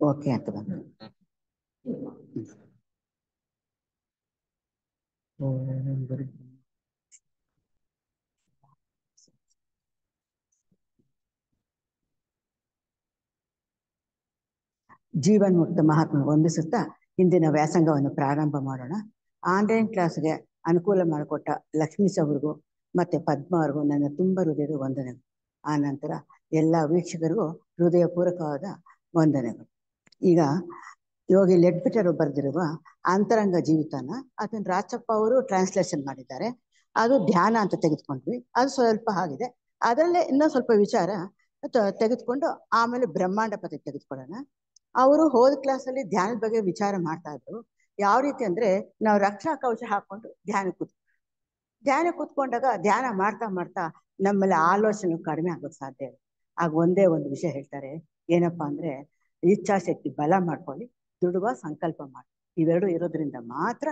Okay ಅಂತ ಬಂದು ಜೀವನ್ಮುಕ್ತ ಮಹಾತ್ಮ ವಂದಿಸುತ್ತಾ ಇಂದಿನ ವ್ಯಾಸಂಗವನ್ನು ಪ್ರಾರಂಭ ಮಾಡೋಣ. ಆನ್ಲೈನ್ ಕ್ಲಾಸ್ಗೆ ಅನುಕೂಲ ಮಾಡಿಕೊಟ್ಟ ಲಕ್ಷ್ಮೀಶ್ ಅವ್ರಿಗೂ ಮತ್ತೆ ಪದ್ಮ ಅವ್ರಿಗೂ ನನ್ನ ತುಂಬ ಹೃದಯದ ವಂದನೆಗಳು. ಆ ನಂತರ ಎಲ್ಲ ವೀಕ್ಷಕರಿಗೂ ಹೃದಯಪೂರ್ವಕವಾದ ವಂದನೆಗಳು. ಈಗ ಯೋಗಿ ಲೆಡ್ಬಿಟರ್ ಬರೆದಿರುವ ಅಂತರಂಗ ಜೀವಿತನ ಅದನ್ನು ರಾಚಪ್ಪ ಅವರು ಟ್ರಾನ್ಸ್ಲೇಷನ್ ಮಾಡಿದ್ದಾರೆ. ಅದು ಧ್ಯಾನ ಅಂತ ತೆಗೆದುಕೊಂಡ್ವಿ, ಅದು ಸ್ವಲ್ಪ ಆಗಿದೆ. ಅದರಲ್ಲೇ ಇನ್ನೂ ಸ್ವಲ್ಪ ವಿಚಾರ ತೆಗೆದುಕೊಂಡು ಆಮೇಲೆ ಬ್ರಹ್ಮಾಂಡ ಪದ ತೆಗೆದುಕೊಳ್ಳೋಣ. ಅವರು ಹೋದ ಕ್ಲಾಸಲ್ಲಿ ಧ್ಯಾನದ ಬಗ್ಗೆ ವಿಚಾರ ಮಾಡ್ತಾ ಇದ್ರು. ಯಾವ ರೀತಿ ಅಂದ್ರೆ, ನಾವು ರಕ್ಷಾ ಕವಚ ಹಾಕೊಂಡು ಧ್ಯಾನ ಕೂತ್ಕೊಂಡಾಗ ಧ್ಯಾನ ಮಾಡ್ತಾ ಮಾಡ್ತಾ ನಮ್ಮಲ್ಲಿ ಆಲೋಚನೆ ಕಡಿಮೆ ಆಗೋಕ್ಕೆ ಸಾಧ್ಯ ಇದೆ. ಆಗ ಒಂದೇ ಒಂದು ವಿಷಯ ಹೇಳ್ತಾರೆ, ಏನಪ್ಪಾ ಅಂದ್ರೆ ಇಚ್ಛಾಶಕ್ತಿ ಬಲ ಮಾಡ್ಕೊಳ್ಳಿ, ದುಡುವ ಸಂಕಲ್ಪ ಮಾಡಿ. ಇವೆರಡು ಇರೋದ್ರಿಂದ ಮಾತ್ರ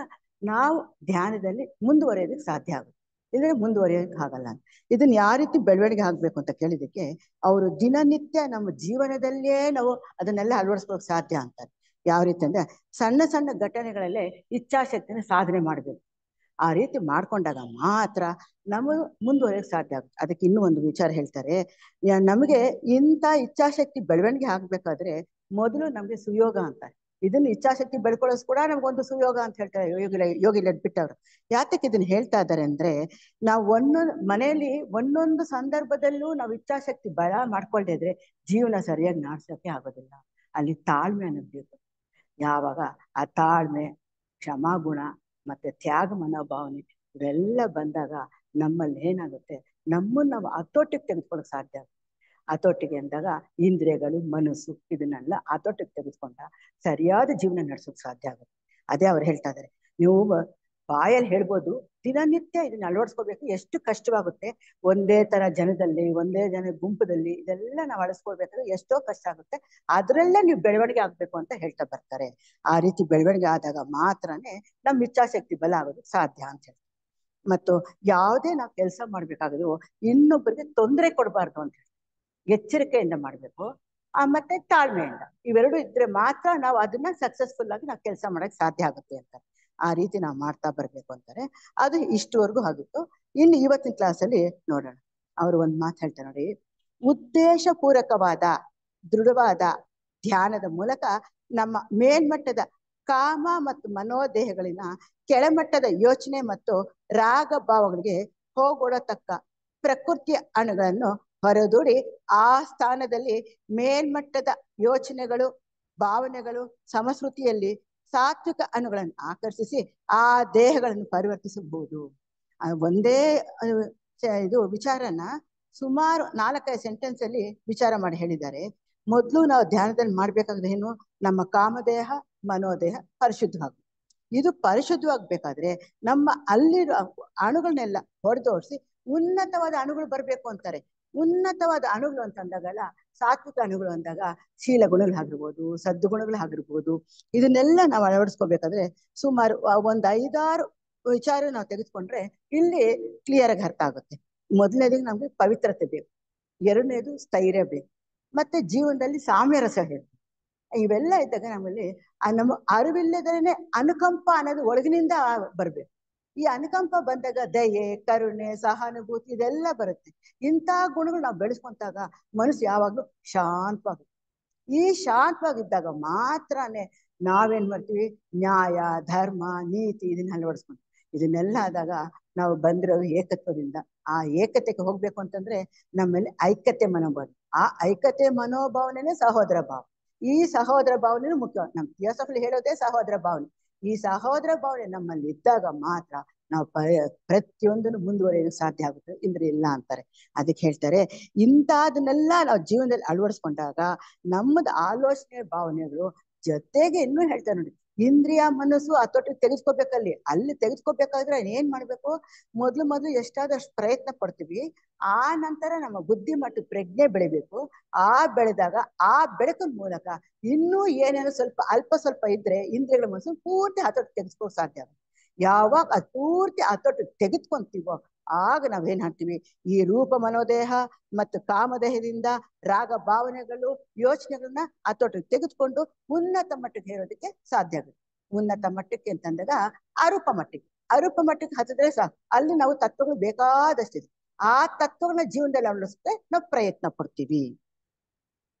ನಾವು ಧ್ಯಾನದಲ್ಲಿ ಮುಂದುವರಿಯೋದಕ್ಕೆ ಸಾಧ್ಯ ಆಗುತ್ತೆ, ಇದ್ರೆ ಮುಂದುವರಿಯೋದಕ್ಕೆ ಆಗಲ್ಲ. ಇದನ್ನ ಯಾವ ರೀತಿ ಬೆಳವಣಿಗೆ ಆಗ್ಬೇಕು ಅಂತ ಕೇಳಿದಕ್ಕೆ, ಅವರು ದಿನನಿತ್ಯ ನಮ್ಮ ಜೀವನದಲ್ಲೇ ನಾವು ಅದನ್ನೆಲ್ಲ ಅಳವಡಿಸ್ಕೊಳ್ಳೋಕೆ ಸಾಧ್ಯ ಅಂತಾರೆ. ಯಾವ ರೀತಿ ಅಂದ್ರೆ, ಸಣ್ಣ ಸಣ್ಣ ಘಟನೆಗಳಲ್ಲೇ ಇಚ್ಛಾಶಕ್ತಿನ ಸಾಧನೆ ಮಾಡಬೇಕು. ಆ ರೀತಿ ಮಾಡ್ಕೊಂಡಾಗ ಮಾತ್ರ ನಮಗೆ ಮುಂದುವರಿಯೋಕೆ ಸಾಧ್ಯ ಆಗುತ್ತೆ. ಅದಕ್ಕೆ ಇನ್ನೂ ಒಂದು ವಿಚಾರ ಹೇಳ್ತಾರೆ, ನಮಗೆ ಇಂಥ ಇಚ್ಛಾಶಕ್ತಿ ಬೆಳವಣಿಗೆ ಆಗ್ಬೇಕಾದ್ರೆ ಮೊದಲು ನಮಗೆ ಸುಯೋಗ ಅಂತಾರೆ. ಇದನ್ನ ಇಚ್ಛಾಶಕ್ತಿ ಬೆಳ್ಕೊಳ್ಳೋದು ಕೂಡ ನಮ್ಗೊಂದು ಸುಯೋಗ ಅಂತ ಹೇಳ್ತಾರೆ ಯೋಗಿ ಲೆಡ್ಬಿಟ್ಟವ್ರು. ಯಾತಕ್ಕೆ ಇದನ್ನ ಹೇಳ್ತಾ ಇದ್ದಾರೆ ಅಂದ್ರೆ, ನಾವು ಮನೆಯಲ್ಲಿ ಒಂದೊಂದು ಸಂದರ್ಭದಲ್ಲೂ ನಾವು ಇಚ್ಛಾಶಕ್ತಿ ಬಲ ಮಾಡ್ಕೊಳ್ದೇ ಇದ್ರೆ ಜೀವನ ಸರಿಯಾಗಿ ನಡೆಸೋಕೆ ಆಗೋದಿಲ್ಲ. ಅಲ್ಲಿ ತಾಳ್ಮೆ ಅನ್ನೋದು ಬೇಕು. ಯಾವಾಗ ಆ ತಾಳ್ಮೆ, ಕ್ಷಮಾಗುಣ ಮತ್ತೆ ತ್ಯಾಗ ಮನೋಭಾವನೆ ಇವೆಲ್ಲ ಬಂದಾಗ ನಮ್ಮಲ್ಲಿ ಏನಾಗುತ್ತೆ, ನಮ್ಮನ್ನು ನಾವು ಹತೋಟಿಗೆ ತೆಗೆದುಕೊಳ್ಳೋಕೆ ಸಾಧ್ಯ ಆಗುತ್ತೆ. ಹತೋಟಿಗೆ ಅಂದಾಗ ಇಂದ್ರಿಯಗಳು, ಮನಸ್ಸು ಇದನ್ನೆಲ್ಲ ಹತೋಟಿಗೆ ತೆಗೆದುಕೊಂಡ ಸರಿಯಾದ ಜೀವನ ನಡೆಸೋಕೆ ಸಾಧ್ಯ ಆಗುತ್ತೆ. ಅದೇ ಅವ್ರು ಹೇಳ್ತಾ ಇದ್ದಾರೆ, ನೀವು ಬಾಯಲ್ಲಿ ಹೇಳ್ಬೋದು, ದಿನನಿತ್ಯ ಇದನ್ನ ಅಳವಡಿಸ್ಕೋಬೇಕು. ಎಷ್ಟು ಕಷ್ಟವಾಗುತ್ತೆ, ಒಂದೇ ತರ ಜನದಲ್ಲಿ, ಒಂದೇ ಜನ ಗುಂಪದಲ್ಲಿ ಇದೆಲ್ಲ ನಾವು ಅಳವಡಿಸ್ಕೊಳ್ಬೇಕಾದ್ರೆ ಎಷ್ಟೋ ಕಷ್ಟ ಆಗುತ್ತೆ. ಅದರಲ್ಲೇ ನೀವು ಬೆಳವಣಿಗೆ ಆಗ್ಬೇಕು ಅಂತ ಹೇಳ್ತಾ ಬರ್ತಾರೆ. ಆ ರೀತಿ ಬೆಳವಣಿಗೆ ಆದಾಗ ಮಾತ್ರನೇ ನಮ್ಮ ಇಚ್ಛಾಶಕ್ತಿ ಬಲ ಆಗೋದಕ್ಕೆ ಸಾಧ್ಯ ಅಂತ ಹೇಳ್ತಾರೆ. ಮತ್ತು ಯಾವುದೇ ನಾವು ಕೆಲಸ ಮಾಡ್ಬೇಕಾದ್ರು ಇನ್ನೊಬ್ಬರಿಗೆ ತೊಂದರೆ ಕೊಡಬಾರ್ದು ಅಂತ ಹೇಳಿ ಎಚ್ಚರಿಕೆಯಿಂದ ಮಾಡ್ಬೇಕು. ಮತ್ತೆ ತಾಳ್ಮೆಯಿಂದ, ಇವೆರಡು ಇದ್ರೆ ಮಾತ್ರ ನಾವು ಅದನ್ನ ಸಕ್ಸಸ್ಫುಲ್ ಆಗಿ ನಾವು ಕೆಲಸ ಮಾಡಕ್ ಸಾಧ್ಯ ಆಗುತ್ತೆ ಅಂತ. ಆ ರೀತಿ ನಾವು ಮಾಡ್ತಾ ಬರ್ಬೇಕು ಅಂತಾರೆ. ಅದು ಇಷ್ಟುವರೆಗೂ ಆಗಿತ್ತು. ಇನ್ನು ಇವತ್ತಿನ ಕ್ಲಾಸಲ್ಲಿ ನೋಡೋಣ. ಅವರು ಒಂದು ಮಾತು ಹೇಳ್ತಾರೆ ನೋಡಿ, ಉದ್ದೇಶ ಪೂರ್ವಕವಾದ ದೃಢವಾದ ಧ್ಯಾನದ ಮೂಲಕ ನಮ್ಮ ಮೇಲ್ಮಟ್ಟದ ಕಾಮ ಮತ್ತು ಮನೋದೇಹಗಳಿನ ಕೆಳಮಟ್ಟದ ಯೋಚನೆ ಮತ್ತು ರಾಗ ಭಾವಗಳಿಗೆ ಹೋಗೊಡತಕ್ಕ ಪ್ರಕೃತಿಯ ಅಣುಗಳನ್ನು ಹೊರದೂಡಿ ಆ ಸ್ಥಾನದಲ್ಲಿ ಮೇಲ್ಮಟ್ಟದ ಯೋಚನೆಗಳು, ಭಾವನೆಗಳು, ಸಮಶ್ರುತಿಯಲ್ಲಿ ಸಾತ್ವಿಕ ಅಣುಗಳನ್ನು ಆಕರ್ಷಿಸಿ ಆ ದೇಹಗಳನ್ನು ಪರಿವರ್ತಿಸಬಹುದು. ಒಂದೇ ಇದು ವಿಚಾರನ ಸುಮಾರು 4-5 ಸೆಂಟೆನ್ಸ್ ಅಲ್ಲಿ ವಿಚಾರ ಮಾಡಿ ಹೇಳಿದ್ದಾರೆ. ಮೊದಲು ನಾವು ಧ್ಯಾನದಲ್ಲಿ ಮಾಡ್ಬೇಕಾದ್ರೆ ಏನು, ನಮ್ಮ ಕಾಮದೇಹ, ಮನೋದೇಹ ಪರಿಶುದ್ಧವಾಗಬೇಕು. ಇದು ಪರಿಶುದ್ಧವಾಗಬೇಕಾದ್ರೆ ನಮ್ಮ ಅಲ್ಲಿರೋ ಅಣುಗಳನ್ನೆಲ್ಲ ಹೊಡೆದೋಡಿಸಿ ಉನ್ನತವಾದ ಅಣುಗಳು ಬರಬೇಕು ಅಂತಾರೆ. ಉನ್ನತವಾದ ಅಣುಗಳು ಅಂತಂದಾಗಲ್ಲ, ಸಾತ್ವಿಕ ಅಣುಗಳು ಅಂದಾಗ ಶೀಲ ಗುಣಗಳಾಗಿರ್ಬೋದು, ಸದ್ಗುಣಗಳಾಗಿರ್ಬೋದು, ಇದನ್ನೆಲ್ಲ ನಾವು ಅಳವಡಿಸ್ಕೋಬೇಕಾದ್ರೆ ಸುಮಾರು ಒಂದು 5-6 ವಿಚಾರ ನಾವು ತೆಗೆದುಕೊಂಡ್ರೆ ಇಲ್ಲಿ ಕ್ಲಿಯರ್ ಆಗಿ ಅರ್ಥ ಆಗುತ್ತೆ. ಮೊದಲನೇದು ನಮ್ಗೆ ಪವಿತ್ರತೆ ಬೇಕು, ಎರಡನೇದು ಸ್ಥೈರ್ಯ ಬೇಕು, ಮತ್ತೆ ಜೀವನದಲ್ಲಿ ಸಾಮ್ಯರಸ ಬೇಕು. ಇವೆಲ್ಲ ಇದ್ದಾಗ ನಮ್ಮಲ್ಲಿ ನಮ್ಮ ಅರಿವಿಲ್ಲದೇನೆ ಅನುಕಂಪ ಅನ್ನೋದು ಒಳಗಿನಿಂದ ಬರ್ಬೇಕು. ಈ ಅನುಕಂಪ ಬಂದಾಗ ದಯೆ, ಕರುಣೆ, ಸಹಾನುಭೂತಿ ಇದೆಲ್ಲ ಬರುತ್ತೆ. ಇಂಥ ಗುಣಗಳು ನಾವು ಬೆಳೆಸ್ಕೊಂತಾಗ ಮನಸ್ಸು ಯಾವಾಗ್ಲೂ ಶಾಂತವಾಗುತ್ತೆ. ಈ ಶಾಂತವಾಗಿದ್ದಾಗ ಮಾತ್ರನೇ ನಾವೇನ್ ಮಾಡ್ತೀವಿ, ನ್ಯಾಯ, ಧರ್ಮ, ನೀತಿ ಇದನ್ನ ಅಳವಡಿಸ್ಕೊಂತೀವಿ. ಇದನ್ನೆಲ್ಲ ಆದಾಗ ನಾವು ಬಂದಿರೋ ಏಕತ್ವದಿಂದ ಆ ಏಕತೆಗೆ ಹೋಗ್ಬೇಕು ಅಂತಂದ್ರೆ ನಮ್ಮಲ್ಲಿ ಐಕ್ಯತೆ ಮನೋಭಾವ. ಆ ಐಕ್ಯತೆ ಮನೋಭಾವನೆ ಸಹೋದರ ಭಾವ. ಈ ಸಹೋದರ ಭಾವನೆ ಮುಖ್ಯ. ನಮ್ಮ ಥಿಯೋಸಫಿಲಿ ಹೇಳೋದೇ ಸಹೋದರ ಭಾವನೆ. ಈ ಸಹೋದರ ಭಾವನೆ ನಮ್ಮಲ್ಲಿ ಇದ್ದಾಗ ಮಾತ್ರ ನಾವು ಪ್ರತಿಯೊಂದನ್ನು ಮುಂದುವರಿಯೋದು ಸಾಧ್ಯ ಆಗುತ್ತೆ, ಇಂದ್ರೆ ಇಲ್ಲ ಅಂತಾರೆ. ಅದಕ್ಕೆ ಹೇಳ್ತಾರೆ, ಇಂಥದನ್ನೆಲ್ಲ ನಾವು ಜೀವನದಲ್ಲಿ ಅಳವಡಿಸ್ಕೊಂಡಾಗ ನಮ್ಮದು ಆಲೋಚನೆ ಭಾವನೆಗಳು ಜೊತೆಗೆ ಇನ್ನೂ ಹೇಳ್ತಾರೆ ನೋಡಿ, ಇಂದ್ರಿಯ ಮನಸ್ಸು ಹತೋಟಿಗೆ ತೆಗೆದುಕೋಬೇಕಲ್ಲಿ. ಅಲ್ಲಿ ತೆಗೆದುಕೋಬೇಕಾದ್ರೆ ಏನ್ ಮಾಡ್ಬೇಕು, ಮೊದಲು ಎಷ್ಟಾದಷ್ಟು ಪ್ರಯತ್ನ ಪಡ್ತೀವಿ. ಆ ನಂತರ ನಮ್ಮ ಬುದ್ಧಿ ಮತ್ತು ಪ್ರಜ್ಞೆ ಬೆಳಿಬೇಕು. ಆ ಬೆಳೆದಾಗ ಆ ಬೆಳಕಿನ ಮೂಲಕ ಇನ್ನೂ ಏನೇನೋ ಅಲ್ಪ ಸ್ವಲ್ಪ ಇದ್ರೆ ಇಂದ್ರಿಯಗಳ ಮನಸ್ಸು ಪೂರ್ತಿ ಹತೋಟಿಗೆ ತೆಗೆದುಕೋ ಸಾಧ್ಯ ಆಗುತ್ತೆ. ಯಾವಾಗ ಅದು ಪೂರ್ತಿ ಹತೋಟಿಗೆ ತೆಗೆದುಕೊಂತೀವೋ ಆಗ ನಾವೇನ್ ಮಾಡ್ತೀವಿ, ಈ ರೂಪ ಮನೋದೇಹ ಮತ್ತು ಕಾಮದೇಹದಿಂದ ರಾಗ ಭಾವನೆಗಳು ಯೋಚನೆಗಳನ್ನ ಹತೋಟಿಗೆ ತೆಗೆದುಕೊಂಡು ಉನ್ನತ ಮಟ್ಟಕ್ಕೆ ಹೇರೋದಕ್ಕೆ ಸಾಧ್ಯ ಆಗುತ್ತೆ. ಉನ್ನತ ಮಟ್ಟಕ್ಕೆ ಅಂತಂದಾಗ ಅರೂಪ ಮಟ್ಟಕ್ಕೆ ಹತ್ತಿದ್ರೆ ಸಾಕು. ಅಲ್ಲಿ ನಾವು ತತ್ವಗಳು ಬೇಕಾದಷ್ಟಿದೆ. ಆ ತತ್ವಗಳನ್ನ ಜೀವನದಲ್ಲಿ ಅಳವಡಿಸಕ್ಕೆ ನಾವು ಪ್ರಯತ್ನ ಪಡ್ತೀವಿ.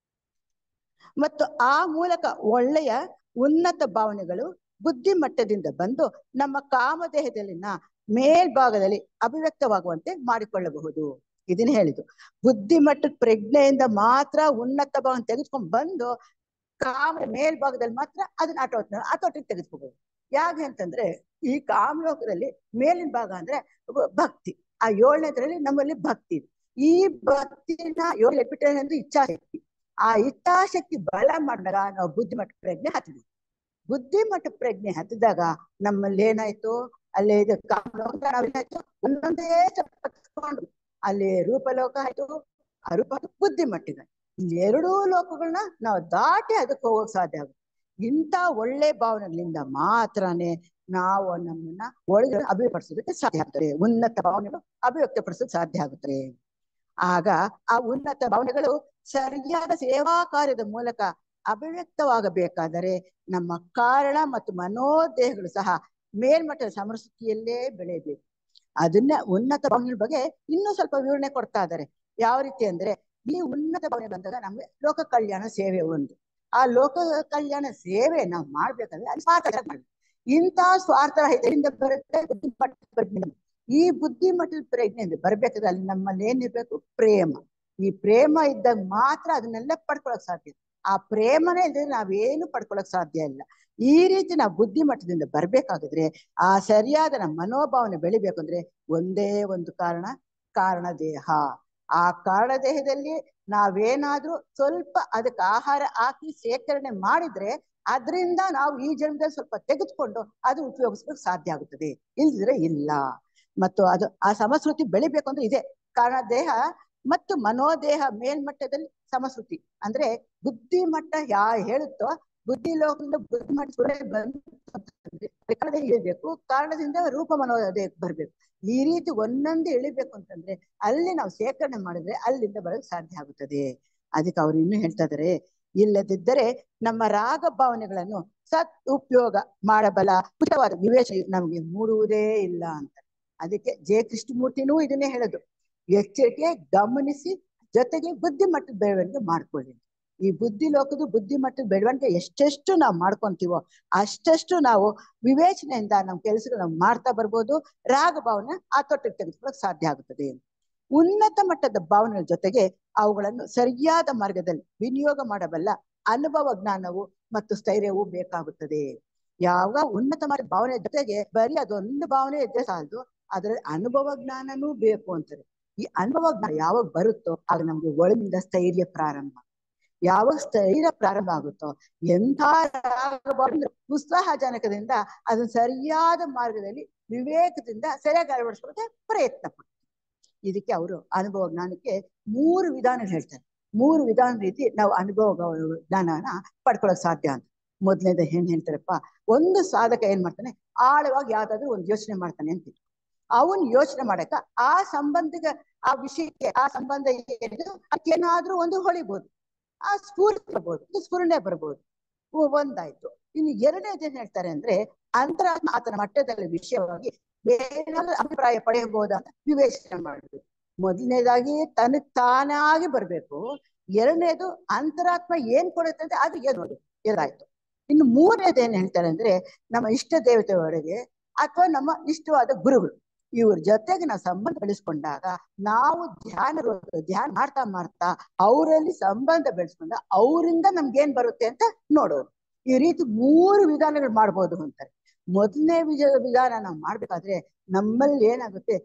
ಮತ್ತು ಆ ಮೂಲಕ ಒಳ್ಳೆಯ ಉನ್ನತ ಭಾವನೆಗಳು ಬುದ್ಧಿ ಮಟ್ಟದಿಂದ ಬಂದು ನಮ್ಮ ಕಾಮದೇಹದಲ್ಲಿನ ಮೇಲ್ಭಾಗದಲ್ಲಿ ಅಭಿವ್ಯಕ್ತವಾಗುವಂತೆ ಮಾಡಿಕೊಳ್ಳಬಹುದು. ಇದನ್ನ ಹೇಳಿದ್ದು ಬುದ್ಧಿ ಮಟ್ಟದ ಪ್ರಜ್ಞೆಯಿಂದ ಮಾತ್ರ ಉನ್ನತ ಭಾವನೆ ತೆಗೆದುಕೊಂಡು ಬಂದು ಕಾಮ ಮೇಲ್ಭಾಗದಲ್ಲಿ ಮಾತ್ರ ಅದನ್ನ ಹತೋಟಿಗೆ ತೆಗೆದುಕೋಬಹುದು. ಯಾಕೆ ಅಂತಂದ್ರೆ ಈ ಕಾಮಲೋಕದಲ್ಲಿ ಮೇಲಿನ ಭಾಗ ಅಂದ್ರೆ ಭಕ್ತಿ. ಆ 7ನೇದ್ರಲ್ಲಿ ನಮ್ಮಲ್ಲಿ ಭಕ್ತಿ ಇದೆ. ಈ ಭಕ್ತಿನ 7 ಎಪಿಟೇಲ್ ಅಂದ್ರೆ ಇಚ್ಛಾಶಕ್ತಿ. ಆ ಇಚ್ಛಾಶಕ್ತಿ ಬಲ ಮಾಡಿದಾಗ ನಾವು ಬುದ್ಧಿಮಟ್ಟ ಪ್ರಜ್ಞೆ ಹತ್ತಿದ್ವಿ. ಬುದ್ಧಿಮಟ್ಟ ಪ್ರಜ್ಞೆ ಹತ್ತಿದಾಗ ನಮ್ಮಲ್ಲಿ ಏನಾಯ್ತು, ಅಲ್ಲಿ ಇದು ಕಾಮಲೋಕ ನಾವೇನಾಯ್ತು ಒಂದೊಂದೇ ಚಪ್ಪಿಕೊಂಡು ಅಲ್ಲಿ ರೂಪಲೋಕ ಆಯ್ತು, ಅರೂಪ ಬುದ್ಧಿಮಟ್ಟಿಗೆ. ಇಲ್ಲಿ 2 ಲೋಕಗಳನ್ನ ನಾವು ದಾಟಿ ಅದಕ್ಕೆ ಹೋಗೋಕ್ ಸಾಧ್ಯ ಆಗುತ್ತೆ. ಇಂಥ ಒಳ್ಳೆ ಭಾವನೆಗಳಿಂದ ಮಾತ್ರನೇ ನಾವು ನಮ್ಮನ್ನ ಒಳಗೆ ಅಭಿವ್ಯಕ್ತಪಡಿಸೋದಕ್ಕೆ ಸಾಧ್ಯ ಆಗ್ತದೆ. ಉನ್ನತ ಭಾವನೆಗಳು ಅಭಿವ್ಯಕ್ತಪಡಿಸೋದಕ್ಕೆ ಸಾಧ್ಯ ಆಗುತ್ತದೆ. ಆಗ ಆ ಉನ್ನತ ಭಾವನೆಗಳು ಸರಿಯಾದ ಸೇವಾ ಕಾರ್ಯದ ಮೂಲಕ ಅಭಿವ್ಯಕ್ತವಾಗಬೇಕಾದರೆ ನಮ್ಮ ಕಾರಣ ಮತ್ತು ಮನೋದೇಹಗಳು ಸಹ ಮೇಲ್ಮಟ್ಟದ ಸಮೃದ್ಧಿಯಲ್ಲೇ ಬೆಳೆಯಬೇಕು. ಅದನ್ನ ಉನ್ನತ ಭಾವನೆಗಳ ಬಗ್ಗೆ ಇನ್ನೂ ಸ್ವಲ್ಪ ವಿವರಣೆ ಕೊಡ್ತಾ ಇದ್ದಾರೆ. ಯಾವ ರೀತಿ ಅಂದ್ರೆ, ಈ ಉನ್ನತ ಭಾವನೆ ಬಂದಾಗ ನಮ್ಗೆ ಲೋಕ ಕಲ್ಯಾಣ ಸೇವೆ ಒಂದು. ಆ ಲೋಕ ಕಲ್ಯಾಣ ಸೇವೆ ನಾವು ಮಾಡ್ಬೇಕಂದ್ರೆ ಅದು ಸ್ವಾರ್ಥ ಮಾಡ್ಬೇಕು. ಇಂಥ ಸ್ವಾರ್ಥ ರಹಿತರಿಂದ ಬರುತ್ತೆ ಬುದ್ಧಿಮಟ್ಟ ಪ್ರಜ್ಞೆ. ಈ ಬುದ್ಧಿಮಟ್ಟದ ಪ್ರಜ್ಞೆಯಿಂದ ಬರ್ಬೇಕಾದ್ರೆ ಅಲ್ಲಿ ನಮ್ಮಲ್ಲಿ ಏನಿರ್ಬೇಕು, ಪ್ರೇಮ. ಈ ಪ್ರೇಮ ಇದ್ದಾಗ ಮಾತ್ರ ಅದನ್ನೆಲ್ಲ ಪಡ್ಕೊಳಕ್ ಸಾಧ್ಯ. ಆ ಪ್ರೇಮನೇ ಇದ್ರೆ ನಾವೇನು ಪಡ್ಕೊಳಕ್ ಸಾಧ್ಯ ಇಲ್ಲ. ಈ ರೀತಿ ನಾವು ಬುದ್ಧಿಮಟ್ಟದಿಂದ ಬರ್ಬೇಕಾಗಿದ್ರೆ ಆ ಸರಿಯಾದ ನಮ್ಮ ಮನೋಭಾವನೆ ಬೆಳಿಬೇಕು ಅಂದ್ರೆ ಒಂದೇ ಒಂದು ಕಾರಣ ದೇಹ. ಆ ಕಾರಣ ದೇಹದಲ್ಲಿ ನಾವೇನಾದ್ರೂ ಸ್ವಲ್ಪ ಅದಕ್ಕೆ ಆಹಾರ ಹಾಕಿ ಶೇಖರಣೆ ಮಾಡಿದ್ರೆ ಅದರಿಂದ ನಾವು ಈ ಜನ್ಮದಲ್ಲಿ ಸ್ವಲ್ಪ ತೆಗೆದುಕೊಂಡು ಅದು ಉಪಯೋಗಿಸ್ಲಿಕ್ಕೆ ಸಾಧ್ಯ ಆಗುತ್ತದೆ. ಇಲ್ದಿದ್ರೆ ಇಲ್ಲ. ಮತ್ತು ಅದು ಆ ಸಮಶ್ರುತಿ ಬೆಳಿಬೇಕು ಅಂದ್ರೆ ಇದೆ ಕಾರಣ ದೇಹ ಮತ್ತು ಮನೋದೇಹ ಮೇಲ್ಮಟ್ಟದಲ್ಲಿ ಸಮಶ್ರುತಿ ಅಂದ್ರೆ ಬುದ್ಧಿಮಟ್ಟ ಹೇಳುತ್ತೋ ಬುದ್ಧಿ ಲೋಕದಿಂದ ಬುದ್ಧಿಮಟ್ಟ ಬಂದು ಇಳಿಬೇಕು, ಕಾರಣದಿಂದ ರೂಪ ಮನೋದೇಹ ಬರ್ಬೇಕು. ಈ ರೀತಿ ಒಂದೊಂದು ಇಳಿಬೇಕು ಅಂತಂದ್ರೆ ಅಲ್ಲಿ ನಾವು ಶೇಖರಣೆ ಮಾಡಿದ್ರೆ ಅಲ್ಲಿಂದ ಬರೋಕ್ ಸಾಧ್ಯ ಆಗುತ್ತದೆ. ಅದಕ್ಕೆ ಅವ್ರು ಇನ್ನೂ ಹೇಳ್ತಾ ಇದಾರೆ, ಇಲ್ಲದಿದ್ದರೆ ನಮ್ಮ ರಾಗ ಭಾವನೆಗಳನ್ನು ಸತ್ ಉಪಯೋಗ ಮಾಡಬಲ್ಲ ಉಚಿತವಾದ ವಿವೇಚನೆ ನಮಗೆ ಮೂಡುವುದೇ ಇಲ್ಲ ಅಂತ. ಅದಕ್ಕೆ ಜೆ ಕೃಷ್ಣಮೂರ್ತಿನೂ ಇದನ್ನೇ ಹೇಳೋದು, ಎಚ್ಚರಿಕೆ ಗಮನಿಸಿ ಜೊತೆಗೆ ಬುದ್ಧಿಮಟ್ಟದ ಬೆಳವಣಿಗೆ ಮಾಡ್ಕೊಳ್ಳಿ. ಈ ಬುದ್ಧಿ ಲೋಕದ ಬುದ್ಧಿಮಟ್ಟದ ಬೆಳವಣಿಗೆ ಎಷ್ಟೆಷ್ಟು ನಾವು ಮಾಡ್ಕೊಂತೀವೋ ಅಷ್ಟೆಷ್ಟು ನಾವು ವಿವೇಚನೆಯಿಂದ ನಮ್ಮ ಕೆಲಸಗಳು ನಾವು ಮಾಡ್ತಾ ಬರ್ಬೋದು. ರಾಗ ಭಾವನೆ ಹತೋಟಿಗೆ ತೆಗೆದುಕೊಳ್ಳೋಕೆ ಸಾಧ್ಯ ಆಗುತ್ತದೆ. ಉನ್ನತ ಮಟ್ಟದ ಭಾವನೆಗಳ ಜೊತೆಗೆ ಅವುಗಳನ್ನು ಸರಿಯಾದ ಮಾರ್ಗದಲ್ಲಿ ವಿನಿಯೋಗ ಮಾಡಬಲ್ಲ ಅನುಭವ ಜ್ಞಾನವು ಮತ್ತು ಸ್ಥೈರ್ಯವೂ ಬೇಕಾಗುತ್ತದೆ. ಯಾವ ಉನ್ನತ ಮಟ್ಟದ ಭಾವನೆ ಜೊತೆಗೆ ಬರೀ ಅದೊಂದು ಭಾವನೆ ಇದ್ರೆ ಸಾಲದು, ಅದರಲ್ಲಿ ಅನುಭವ ಜ್ಞಾನನೂ ಬೇಕು ಅಂತಾರೆ. ಈ ಅನುಭವ ಜ್ಞಾನ ಯಾವಾಗ ಬರುತ್ತೋ ಆಗ ನಮ್ಗೆ ಒಳಗಿಂದ ಸ್ಥೈರ್ಯ ಪ್ರಾರಂಭ. ಯಾವಾಗ ಸ್ಥೈರ್ಯ ಪ್ರಾರಂಭ ಆಗುತ್ತೋ ಎಂಥ ಉತ್ಸಾಹಜನಕದಿಂದ ಅದನ್ನ ಸರಿಯಾದ ಮಾರ್ಗದಲ್ಲಿ ವಿವೇಕದಿಂದ ಸರಿಯಾಗಿ ಅಳವಡಿಸ್ಕೊಳ್ಳೋಕೆ ಪ್ರಯತ್ನ ಪಡ್ತಾರೆ. ಇದಕ್ಕೆ ಅವರು ಅನುಭವ ಜ್ಞಾನಕ್ಕೆ 3 ವಿಧಾನ ಹೇಳ್ತಾರೆ. 3 ವಿಧಾನ ರೀತಿ ನಾವು ಅನುಭವ ಜ್ಞಾನನ ಪಡ್ಕೊಳ್ಳೋಕೆ ಸಾಧ್ಯ ಅಂತ. ಮೊದಲನೇದ ಏನ್ ಹೇಳ್ತಾರಪ್ಪ, ಒಂದು ಸಾಧಕ ಏನ್ ಮಾಡ್ತಾನೆ, ಆಳವಾಗಿ ಯಾವ್ದಾದ್ರು ಒಂದು ಯೋಚನೆ ಮಾಡ್ತಾನೆ ಅಂತ. ಅವನ್ ಯೋಚನೆ ಮಾಡಕ ಆ ಸಂಬಂಧಿಕ ಆ ವಿಷಯಕ್ಕೆ ಆ ಸಂಬಂಧ ಏನಿದೆ ಅದಕ್ಕೇನಾದ್ರೂ ಒಂದು ಹೊಳಿಬಹುದು, ಆ ಸ್ಫೂರ್ತಿ ಬರ್ಬೋದು, ಸ್ಫುರಣೆ ಬರ್ಬೋದು. ಒಂದಾಯ್ತು. ಇನ್ನು 2ನೇದು ಏನ್ ಹೇಳ್ತಾರೆ ಅಂದ್ರೆ, ಅಂತರಾತ್ಮ ಆತನ ಮಟ್ಟದಲ್ಲಿ ವಿಷಯವಾಗಿ ಏನಾದ್ರೂ ಅಭಿಪ್ರಾಯ ಪಡೆಯಬಹುದಾ ಅಂತ ವಿವೇಚನೆ ಮಾಡಬೇಕು. ಮೊದಲನೇದಾಗಿ ತನಗ್ ತಾನಾಗಿ ಬರ್ಬೇಕು. 2ನೇದು ಅಂತರಾತ್ಮ ಏನ್ ಕೊಡುತ್ತೆ ಅಂತ ಅದು ಏನು ಇದಾಯ್ತು. ಇನ್ನು 3ನೇದು ಏನ್ ಹೇಳ್ತಾರೆ ಅಂದ್ರೆ, ನಮ್ಮ ಇಷ್ಟ ದೇವತೆಯವರಿಗೆ ಅಥವಾ ನಮ್ಮ ಇಷ್ಟವಾದ ಗುರುಗಳು ಇವ್ರ ಜೊತೆಗೆ ನಾವು ಸಂಬಂಧ ಬೆಳೆಸ್ಕೊಂಡಾಗ ನಾವು ಧ್ಯಾನ ಮಾಡ್ತಾ ಅವರಲ್ಲಿ ಸಂಬಂಧ ಬೆಳೆಸ್ಕೊಂಡ ಅವರಿಂದ ನಮ್ಗೇನ್ ಬರುತ್ತೆ ಅಂತ ನೋಡೋದು. ಈ ರೀತಿ 3 ವಿಧಾನಗಳು ಮಾಡ್ಬೋದು ಅಂತಾರೆ. ಮೊದಲನೇ ವಿಧಾನ ನಾವು ಮಾಡ್ಬೇಕಾದ್ರೆ ನಮ್ಮಲ್ಲಿ ಏನಾಗುತ್ತೆ,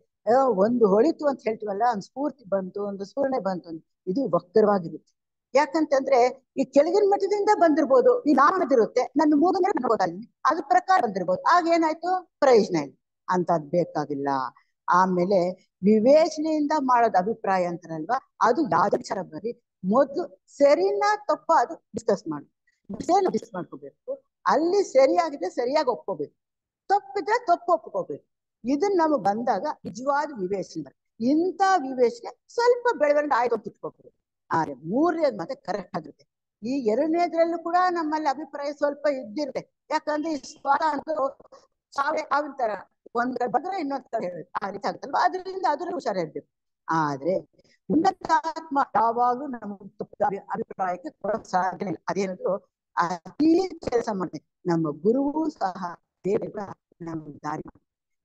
ಒಂದು ಹೊಳಿತು ಅಂತ ಹೇಳ್ತೀವಲ್ಲ, ಒಂದು ಸ್ಫೂರ್ತಿ ಬಂತು, ಒಂದು ಸ್ಫೂರ್ಣೆ ಬಂತು, ಇದು ವಕ್ರವಾಗಿರುತ್ತೆ. ಯಾಕಂತಂದ್ರೆ ಈ ಕೆಳಗಿನ ಮಟ್ಟದಿಂದ ಬಂದಿರ್ಬೋದು, ಈ ನಾಮದಿರುತ್ತೆ, ನನ್ನ ಮೂಗನೇ ನೋಡೋದಾಗಿ ಅದ್ರ ಪ್ರಕಾರ ಬಂದಿರ್ಬೋದು, ಆಗ ಏನಾಯ್ತು ಪ್ರಯೋಜನ ಇಲ್ಲ. ಅಂತದ್ ಬೇಕಾಗಿಲ್ಲ. ಆಮೇಲೆ ವಿವೇಚನೆಯಿಂದ ಮಾಡೋದು ಅಭಿಪ್ರಾಯ ಅಂತಾರಲ್ವಾ, ಅದು ಯಾವ್ದು ವಿಚಾರ ಬರೀ ಮೊದ್ಲು ಸರಿನಾ ತಪ್ಪ ಅದು ಡಿಸ್ಕಸ್ ಮಾಡ್ಕೋಬೇಕು. ಅಲ್ಲಿ ಸರಿಯಾಗಿದೆ ಸರಿಯಾಗಿ ಒಪ್ಕೋಬೇಕು, ತಪ್ಪಿದ್ರೆ ತಪ್ಪು ಒಪ್ಕೋಬೇಕು. ಇದನ್ನ ನಮಗ್ ಬಂದಾಗ ನಿಜವಾದ ವಿವೇಚನೆ ಬರುತ್ತೆ. ಇಂಥ ವಿವೇಚನೆ ಸ್ವಲ್ಪ ಬೆಳವಣಿಗೆ ಆಯ್ತು ಅಂತ ಇಟ್ಕೋಬಹುದು. ಆದ್ರೆ ಮೂರನೇದು ಮತ್ತೆ ಕರೆಕ್ಟ್ ಆಗಿರುತ್ತೆ. ಈ ಎರಡನೇದ್ರಲ್ಲೂ ಕೂಡ ನಮ್ಮಲ್ಲಿ ಅಭಿಪ್ರಾಯ ಸ್ವಲ್ಪ ಇದ್ದಿರುತ್ತೆ. ಯಾಕಂದ್ರೆ ಈ ಸ್ವಾದ ಅಂತ ಸಾವಿನ ತರ ಒಂದ್ ಕಡೆ ಬಂದ್ರೆ ಇನ್ನೊಂದ್ ಕಡೆ ಹೇಳುತ್ತೆ, ಆ ರೀತಿ ಆಗುತ್ತಲ್ವಾ. ಅದರಿಂದ ಅದ್ರ ಹುಷಾರಿರ್ಬೇಕು. ಆದ್ರೆ ಉನ್ನತಾತ್ಮ ಯಾವಾಗ್ಲೂ ನಮ್ಮ ಅಭಿಪ್ರಾಯಕ್ಕೆ ಕೊಡಕ್ ಸಾಧ್ಯ ಇಲ್ಲ. ಅದೇನಾದ್ರು ಅತೀ ಕೆಲಸ ಮಾಡ್ತೇವೆ. ನಮ್ಮ ಗುರುವು ಸಹ ದೇವರ ನಮ್ಮ ದಾರಿ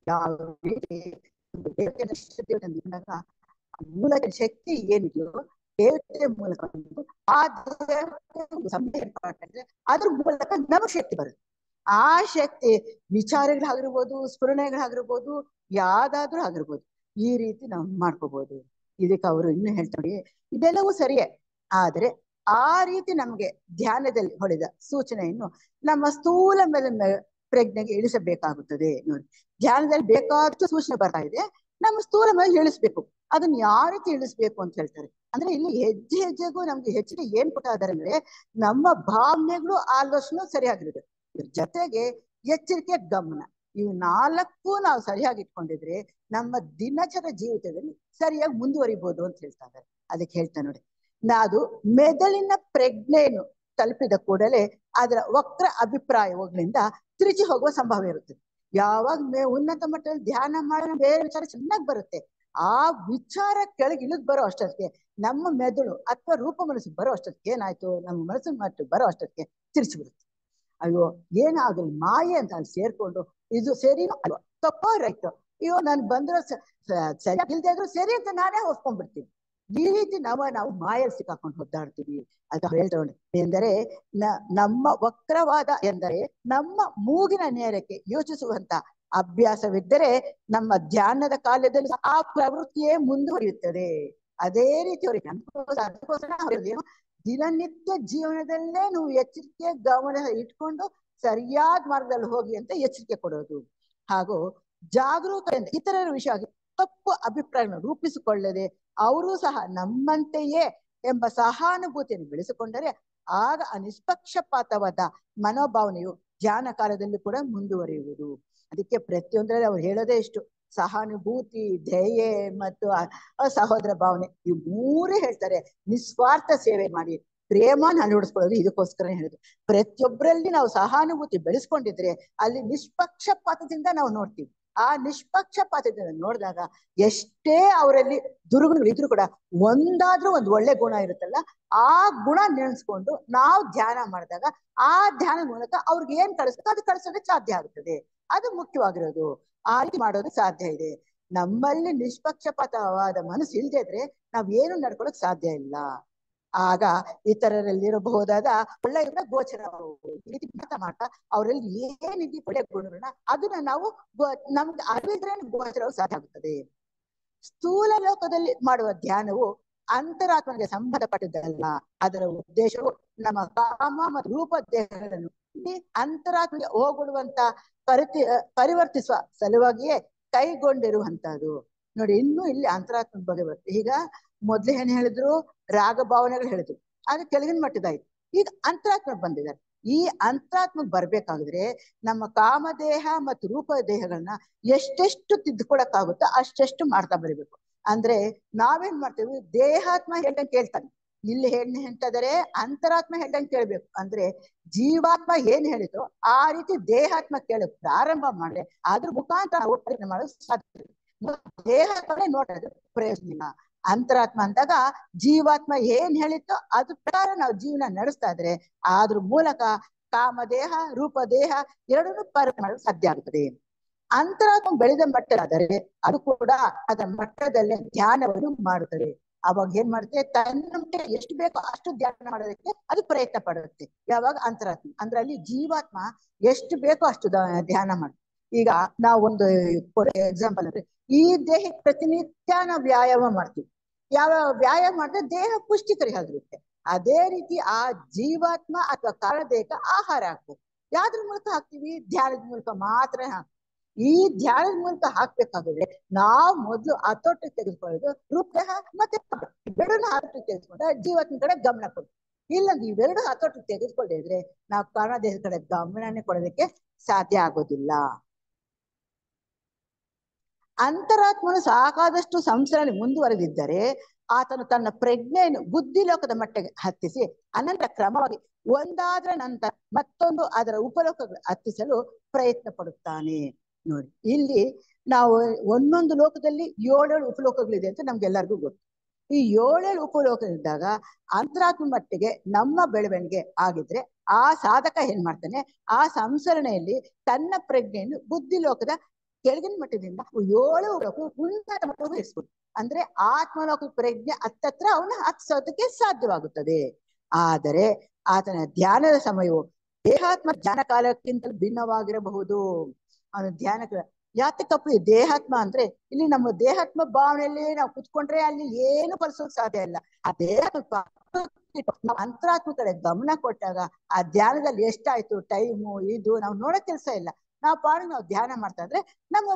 ಯಾವ ರೀತಿ ಮೂಲ ಶಕ್ತಿ ಏನಿದೆಯೋ ದೇವತೆಯ ಮೂಲಕ ಆ ಅದ್ರ ಮೂಲಕ ನಮಗೆ ಶಕ್ತಿ ಬರುತ್ತೆ. ಆ ಶಕ್ತಿ ವಿಚಾರಗಳಾಗಿರ್ಬೋದು, ಸ್ಫುರಣೆಗಳಾಗಿರ್ಬೋದು, ಯಾವ್ದಾದ್ರೂ ಆಗಿರ್ಬೋದು, ಈ ರೀತಿ ನಾವು ಮಾಡ್ಕೋಬಹುದು. ಇದಕ್ಕೆ ಅವರು ಇನ್ನು ಹೇಳ್ತಾರೆ, ಇದೆಲ್ಲವೂ ಸರಿಯೇ, ಆದ್ರೆ ಆ ರೀತಿ ನಮ್ಗೆ ಧ್ಯಾನದಲ್ಲಿ ಹೊಳೆದ ಸೂಚನೆಯನ್ನು ನಮ್ಮ ಸ್ಥೂಲ ಮೇಲೆ ಪ್ರಜ್ಞೆಗೆ ಇಳಿಸಬೇಕಾಗುತ್ತದೆ. ನೋಡಿ, ಧ್ಯಾನದಲ್ಲಿ ಬೇಕಾದಷ್ಟು ಸೂಚನೆ ಬರ್ತಾ ಇದೆ, ನಮ್ಮ ಸ್ಥೂಲ ಮೇಲೆ ಇಳಿಸ್ಬೇಕು. ಅದನ್ನ ಯಾವ ರೀತಿ ಇಳಿಸ್ಬೇಕು ಅಂತ ಹೇಳ್ತಾರೆ ಅಂದ್ರೆ, ಇಲ್ಲಿ ಹೆಜ್ಜೆ ಹೆಜ್ಜೆಗೂ ನಮ್ಗೆ ಹೆಚ್ಚಿಗೆ ಏನ್ ಕೊಟ್ಟಾರೆ ಅಂದ್ರೆ, ನಮ್ಮ ಭಾವನೆಗಳು ಆಲೋಚನೆ ಸರಿಯಾಗಿರುತ್ತೆ, ಜೊತೆಗೆ ಎಚ್ಚರಿಕೆ, ಗಮನ, ಇವು ನಾಲ್ಕು ನಾವು ಸರಿಯಾಗಿ ಇಟ್ಕೊಂಡಿದ್ರೆ ನಮ್ಮ ದಿನಚರ ಜೀವಿತದಲ್ಲಿ ಸರಿಯಾಗಿ ಮುಂದುವರಿಬಹುದು ಅಂತ ಹೇಳ್ತಾ ಇದ್ದಾರೆ. ಅದಕ್ಕೆ ಹೇಳ್ತಾ ನೋಡಿ, ಅದು ಮೆದುಳಿನ ಪ್ರಜ್ಞೆಯನ್ನು ತಲುಪಿದ ಕೂಡಲೇ ಅದರ ವಕ್ರ ಅಭಿಪ್ರಾಯಗಳಿಂದ ತಿರುಚಿ ಹೋಗುವ ಸಂಭವ ಇರುತ್ತದೆ. ಯಾವಾಗ ಉನ್ನತ ಮಟ್ಟದಲ್ಲಿ ಧ್ಯಾನ ಮಾಡೋಣ ಬೇರೆ ವಿಚಾರ ಚೆನ್ನಾಗಿ ಬರುತ್ತೆ, ಆ ವಿಚಾರ ಕೆಳಗೆ ಇಳಿದ್ ಬರೋ ಅಷ್ಟೊತ್ತಿಗೆ ನಮ್ಮ ಮೆದುಳು ಅಥವಾ ರೂಪ ಮನಸ್ಸು ಬರೋ ಅಷ್ಟೊತ್ತಿಗೆ ಏನಾಯ್ತು, ನಮ್ಮ ಮನಸ್ಸಿನ ಮಟ್ಟ ಬರೋ ಅಷ್ಟೊತ್ತಿಗೆ ತಿರ್ಚಿಬಿಡುತ್ತೆ. ಅಯ್ಯೋ ಏನಾಗಲಿ ಮಾಯೆ ಅಂತ ಅಲ್ಲಿ ಸೇರ್ಕೊಂಡು ಇದು ಸರಿ ಅಲ್ವಾ ತಪ್ಪೋ ರೈಟ್, ಅಯ್ಯೋ ನಾನು ಬಂದ್ರೆ ಸರಿಯಾಗಿ ಇಲ್ದೇ ಇದ್ರು ಸರಿ ಅಂತ ನಾನೇ ಹೊಸ್ಕೊಂಡ್ಬಿಡ್ತೀನಿ. ಈ ರೀತಿ ನಾವು ಮಾಯಲ್ಲಿ ಸಿಕ್ಕಾಕೊಂಡು ಒದ್ದಾಡ್ತೀವಿ. ಅದು ಹೇಳ್ತೊಂಡು ಎಂದರೆ ನಮ್ಮ ವಕ್ರವಾದ ಎಂದರೆ ನಮ್ಮ ಮೂಗಿನ ನೇರಕ್ಕೆ ಯೋಚಿಸುವಂತ ಅಭ್ಯಾಸವಿದ್ದರೆ ನಮ್ಮ ಧ್ಯಾನದ ಕಾಲದಲ್ಲಿ ಆ ಪ್ರವೃತ್ತಿಯೇ ಮುಂದುವರಿಯುತ್ತದೆ. ಅದೇ ರೀತಿ ಅವರಿಗೆ ಅದಕ್ಕೋಸ್ಕರ ದಿನನಿತ್ಯ ಜೀವನದಲ್ಲೇ ನೀವು ಎಚ್ಚರಿಕೆ ಗಮನ ಇಟ್ಕೊಂಡು ಸರಿಯಾದ ಮಾರ್ಗದಲ್ಲಿ ಹೋಗಿ ಅಂತ ಎಚ್ಚರಿಕೆ ಕೊಡೋದು. ಹಾಗೂ ಜಾಗರೂಕತೆಯಿಂದ ಇತರರ ವಿಷಯವಾಗಿ ತಪ್ಪು ಅಭಿಪ್ರಾಯಗಳನ್ನು ರೂಪಿಸಿಕೊಳ್ಳದೆ ಅವರು ಸಹ ನಮ್ಮಂತೆಯೇ ಎಂಬ ಸಹಾನುಭೂತಿಯನ್ನು ಬೆಳೆಸಿಕೊಂಡರೆ ಆಗ ಆ ನಿಷ್ಪಕ್ಷಪಾತವಾದ ಮನೋಭಾವನೆಯು ಧ್ಯಾನ ಕಾಲದಲ್ಲಿ ಕೂಡ ಮುಂದುವರಿಯುವುದು. ಅದಕ್ಕೆ ಪ್ರತಿಯೊಂದರಲ್ಲಿ ಅವ್ರು ಹೇಳೋದೇ ಇಷ್ಟು, ಸಹಾನುಭೂತಿ, ದಯೆ ಮತ್ತು ಸಹೋದರ ಭಾವನೆ, ಇವು ಮೂರೇ ಹೇಳ್ತಾರೆ. ನಿಸ್ವಾರ್ಥ ಸೇವೆ ಮಾಡಿ ಪ್ರೇಮನ ಅಳವಡಿಸ್ಕೊಳ್ಳೋದು ಇದಕ್ಕೋಸ್ಕರ ಹೇಳುದು. ಪ್ರತಿಯೊಬ್ಬರಲ್ಲಿ ನಾವು ಸಹಾನುಭೂತಿ ಬೆಳೆಸ್ಕೊಂಡಿದ್ರೆ ಅಲ್ಲಿ ನಿಷ್ಪಕ್ಷಪಾತದಿಂದ ನಾವು ನೋಡ್ತೀವಿ. ಆ ನಿಷ್ಪಕ್ಷಪಾತದಿಂದ ನೋಡಿದಾಗ ಎಷ್ಟೇ ಅವರಲ್ಲಿ ದುರ್ಗುಣಗಳು ಇದ್ರು ಕೂಡ ಒಂದಾದ್ರೂ ಒಂದು ಒಳ್ಳೆ ಗುಣ ಇರುತ್ತಲ್ಲ, ಆ ಗುಣ ನೆನೆಸ್ಕೊಂಡು ನಾವು ಧ್ಯಾನ ಮಾಡಿದಾಗ ಆ ಧ್ಯಾನ ಮೂಲಕ ಅವ್ರಿಗೆ ಏನ್ ಕಳಿಸ್ತೋ ಅದು ಕಳಿಸೋದಕ್ಕೆ ಸಾಧ್ಯ ಆಗುತ್ತದೆ. ಅದು ಮುಖ್ಯವಾಗಿರೋದು. ಆ ರೀತಿ ಮಾಡೋದು ಸಾಧ್ಯ ಇದೆ. ನಮ್ಮಲ್ಲಿ ನಿಷ್ಪಕ್ಷಪಾತವಾದ ಮನಸ್ಸು ಇಲ್ದೇ ಇದ್ರೆ ನಾವ್ ಏನು ನಡ್ಕೊಳಕ್ ಸಾಧ್ಯ ಇಲ್ಲ. ಆಗ ಇತರರಲ್ಲಿರಬಹುದಾದ ಒಳ್ಳೆ ಗೋಚರ ರೀತಿ ಮಾಡ್ತಾ ಅವರಲ್ಲಿ ಏನಿದೆ ಒಳ್ಳೆ ಗುಣಗಳನ್ನ ಅದನ್ನ ನಾವು ನಮ್ಗೆ ಅರಿವಿದ್ರೆ ಗೋಚರ ಸಾಧ್ಯ ಆಗುತ್ತದೆ. ಸ್ಥೂಲ ಲೋಕದಲ್ಲಿ ಮಾಡುವ ಧ್ಯಾನವು ಅಂತರಾತ್ಮನಿಗೆ ಸಂಬಂಧಪಟ್ಟಿದ್ದಲ್ಲ. ಅದರ ಉದ್ದೇಶವು ನಮ್ಮ ಕಾಮ ಮತ್ತು ರೂಪ ದೇಹಗಳನ್ನು ಅಂತರಾತ್ಮಗೆ ಹೋಗಿಡುವಂತ ಪರಿವರ್ತಿಸುವ ಸಲುವಾಗಿಯೇ ಕೈಗೊಂಡಿರುವಂತಹದ್ದು. ನೋಡಿ, ಇನ್ನೂ ಇಲ್ಲಿ ಅಂತರಾತ್ಮ ಬಗ್ಗೆ ಬರುತ್ತೆ. ಈಗ ಮೊದ್ಲು ಏನ್ ಹೇಳಿದ್ರು, ರಾಗ ಭಾವನೆಗಳು ಹೇಳಿದ್ರು, ಅದು ಕೆಳಗಿನ ಮಟ್ಟದಾಯ್ತು. ಈಗ ಅಂತರಾತ್ಮ ಬಂದಿದ್ದಾರೆ. ಈ ಅಂತರಾತ್ಮಕ್ ಬರ್ಬೇಕಾದ್ರೆ ನಮ್ಮ ಕಾಮದೇಹ ಮತ್ತು ರೂಪ ದೇಹಗಳನ್ನ ಎಷ್ಟೆಷ್ಟು ತಿದ್ದುಕೊಳಕ್ಕಾಗುತ್ತೋ ಅಷ್ಟೆಷ್ಟು ಮಾಡ್ತಾ ಬರೀಬೇಕು. ಅಂದ್ರೆ ನಾವೇನ್ ಮಾಡ್ತೇವೆ, ದೇಹಾತ್ಮ ಹೇಳ್ದಂಗೆ ಕೇಳ್ತಾನೆ, ಇಲ್ಲಿ ಹೇಳ್ತಿದ್ದಾರೆ ಅಂತರಾತ್ಮ ಹೇಳ್ದಂಗೆ ಕೇಳ್ಬೇಕು. ಅಂದ್ರೆ ಜೀವಾತ್ಮ ಏನ್ ಹೇಳಿದ್ರು ಆ ರೀತಿ ದೇಹಾತ್ಮ ಕೇಳಕ್ ಪ್ರಾರಂಭ ಮಾಡ್ರೆ ಅದ್ರ ಮುಖಾಂತರ ನಾವು ಪ್ರಯತ್ನ ಮಾಡೋದು ಸಾಧ್ಯ. ದೇಹಾತ್ಮನೇ ನೋಡೋದು ಪ್ರಯೋಜನ ಇಲ್ಲ. ಅಂತರಾತ್ಮ ಅಂದಾಗ ಜೀವಾತ್ಮ ಏನ್ ಹೇಳಿತ್ತೋ ಅದ್ರ ಪ್ರಕಾರ ನಾವು ಜೀವನ ನಡೆಸ್ತಾ ಇದ್ರೆ ಅದ್ರ ಮೂಲಕ ಕಾಮದೇಹ ರೂಪ ದೇಹ ಎರಡನ್ನೂ ಪರಿಣಾಮ ಮಾಡಲು ಸಾಧ್ಯ ಆಗುತ್ತದೆ. ಅಂತರಾತ್ಮ ಬೆಳೆದ ಮಟ್ಟದಾದರೆ ಅದು ಕೂಡ ಅದರ ಮಟ್ಟದಲ್ಲೇ ಧ್ಯಾನವನ್ನು ಮಾಡುತ್ತದೆ. ಅವಾಗ ಏನ್ ಮಾಡುತ್ತೆ, ತನ್ನ ಎಷ್ಟು ಬೇಕೋ ಅಷ್ಟು ಧ್ಯಾನ ಮಾಡೋದಕ್ಕೆ ಅದು ಪ್ರಯತ್ನ ಪಡುತ್ತೆ. ಯಾವಾಗ ಅಂತರಾತ್ಮ ಅಂದ್ರೆ ಅಲ್ಲಿ ಜೀವಾತ್ಮ ಎಷ್ಟು ಬೇಕೋ ಅಷ್ಟು ಧ್ಯಾನ ಮಾಡುತ್ತೆ. ಈಗ ನಾವು ಒಂದು ಎಕ್ಸಾಂಪಲ್ ಅಂದ್ರೆ, ಈ ದೇಹಕ್ಕೆ ಪ್ರತಿನಿತ್ಯ ನಾವು ವ್ಯಾಯಾಮ ಮಾಡ್ತೀವಿ. ಯಾವ ವ್ಯಾಯಾಮ ಮಾಡಿದ್ರೆ ದೇಹ ಪುಷ್ಟಿಕರ ಆಗಿರುತ್ತೆ. ಅದೇ ರೀತಿ ಆ ಜೀವಾತ್ಮ ಅಥವಾ ಕಾಲದೇಹಕ್ಕೆ ಆಹಾರ ಹಾಕ್ಬೇಕು. ಯಾವ್ದ್ರ ಮೂಲಕ ಹಾಕ್ತಿವಿ, ಧ್ಯಾನದ ಮೂಲಕ ಮಾತ್ರ ಹಾಕ್ತೀವಿ. ಈ ಧ್ಯಾನದ ಮೂಲಕ ಹಾಕ್ಬೇಕಾದ್ರೆ ನಾವು ಮೊದ್ಲು ಹತೋಟಿ ತೆಗೆದುಕೊಳ್ಳೋದು ರೂಪದೇಹ ಮತ್ತೆ ಇವೆರಡನ್ನ ಹತೋಟಿ ತೆಗೆದುಕೊಂಡ್ರೆ ಜೀವಾತ್ಮ ಕಡೆ ಗಮನ ಕೊಡ್ತೀವಿ. ಇಲ್ಲಂದ್ರೆ ಇವೆರಡು ಹತೋಟಿ ತೆಗೆದುಕೊಳ್ಳದೆ ಇದ್ರೆ ನಾವು ಕಾರಣದೇಹದ ಕಡೆ ಗಮನನೇ ಕೊಡೋದಕ್ಕೆ ಸಾಧ್ಯ ಆಗೋದಿಲ್ಲ. ಅಂತರಾತ್ಮನು ಸಾಕಾದಷ್ಟು ಸಂಸರಣೆ ಮುಂದುವರೆದಿದ್ದರೆ ಆತನು ತನ್ನ ಪ್ರಜ್ಞೆಯನ್ನು ಬುದ್ಧಿ ಲೋಕದ ಮಟ್ಟಿಗೆ ಹತ್ತಿಸಿ ಅನಂತರ ಕ್ರಮವಾಗಿ ಒಂದಾದ್ರ ನಂತರ ಮತ್ತೊಂದು ಅದರ ಉಪಲೋಕಗಳು ಹತ್ತಿಸಲು ಪ್ರಯತ್ನ ಪಡುತ್ತಾನೆ. ನೋಡಿ, ಇಲ್ಲಿ ನಾವು ಒಂದೊಂದು ಲೋಕದಲ್ಲಿ 7 ಉಪಲೋಕಗಳಿದೆ ಅಂತ ನಮ್ಗೆಲ್ಲರಿಗೂ ಗೊತ್ತು. ಈ 7 ಉಪಲೋಕಗಳಿದ್ದಾಗ ಅಂತರಾತ್ಮ ಮಟ್ಟಿಗೆ ನಮ್ಮ ಬೆಳವಣಿಗೆ ಆಗಿದ್ರೆ ಆ ಸಾಧಕ ಏನ್ ಮಾಡ್ತಾನೆ, ಆ ಸಂಸರಣೆಯಲ್ಲಿ ತನ್ನ ಪ್ರಜ್ಞೆಯನ್ನು ಬುದ್ಧಿ ಲೋಕದ ಕೆಳಗಿನ ಮಟ್ಟದಿಂದ 7 ಉನ್ನತ ಮಟ್ಟವೂ ಇರಿಸ್ಬೋದು. ಅಂದ್ರೆ ಆತ್ಮಲೋಕ ಪ್ರಜ್ಞೆ ಹತ್ತತ್ರ ಅವನ ಹತ್ತಿಸೋದಕ್ಕೆ ಸಾಧ್ಯವಾಗುತ್ತದೆ. ಆದರೆ ಆತನ ಧ್ಯಾನದ ಸಮಯವು ದೇಹಾತ್ಮ ಧ್ಯಾನ ಕಾಲಕ್ಕಿಂತಲೂ ಭಿನ್ನವಾಗಿರಬಹುದು. ಅವನ ಧ್ಯಾನ ಯಾತಕ್ಕಪ್ಪ ಈ ದೇಹಾತ್ಮ ಅಂದ್ರೆ ಇಲ್ಲಿ ನಮ್ಮ ದೇಹಾತ್ಮ ಭಾವನೆಯಲ್ಲಿ ನಾವು ಕುತ್ಕೊಂಡ್ರೆ ಅಲ್ಲಿ ಏನು ಕಲಿಸೋಕ್ ಸಾಧ್ಯ ಇಲ್ಲ. ಆ ದೇಹಾತ್ಮ ಅಂತರಾತ್ಮ ಕಡೆ ಗಮನ ಕೊಟ್ಟಾಗ ಆ ಧ್ಯಾನದಲ್ಲಿ ಎಷ್ಟಾಯ್ತು ಟೈಮು ಇದು ನಾವು ನೋಡೋ ಕೆಲಸ ಇಲ್ಲ. ನಾವು ಪಾಡಿಗೆ ನಾವು ಧ್ಯಾನ ಮಾಡ್ತಾ ಇದ್ರೆ ನಮ್ಮ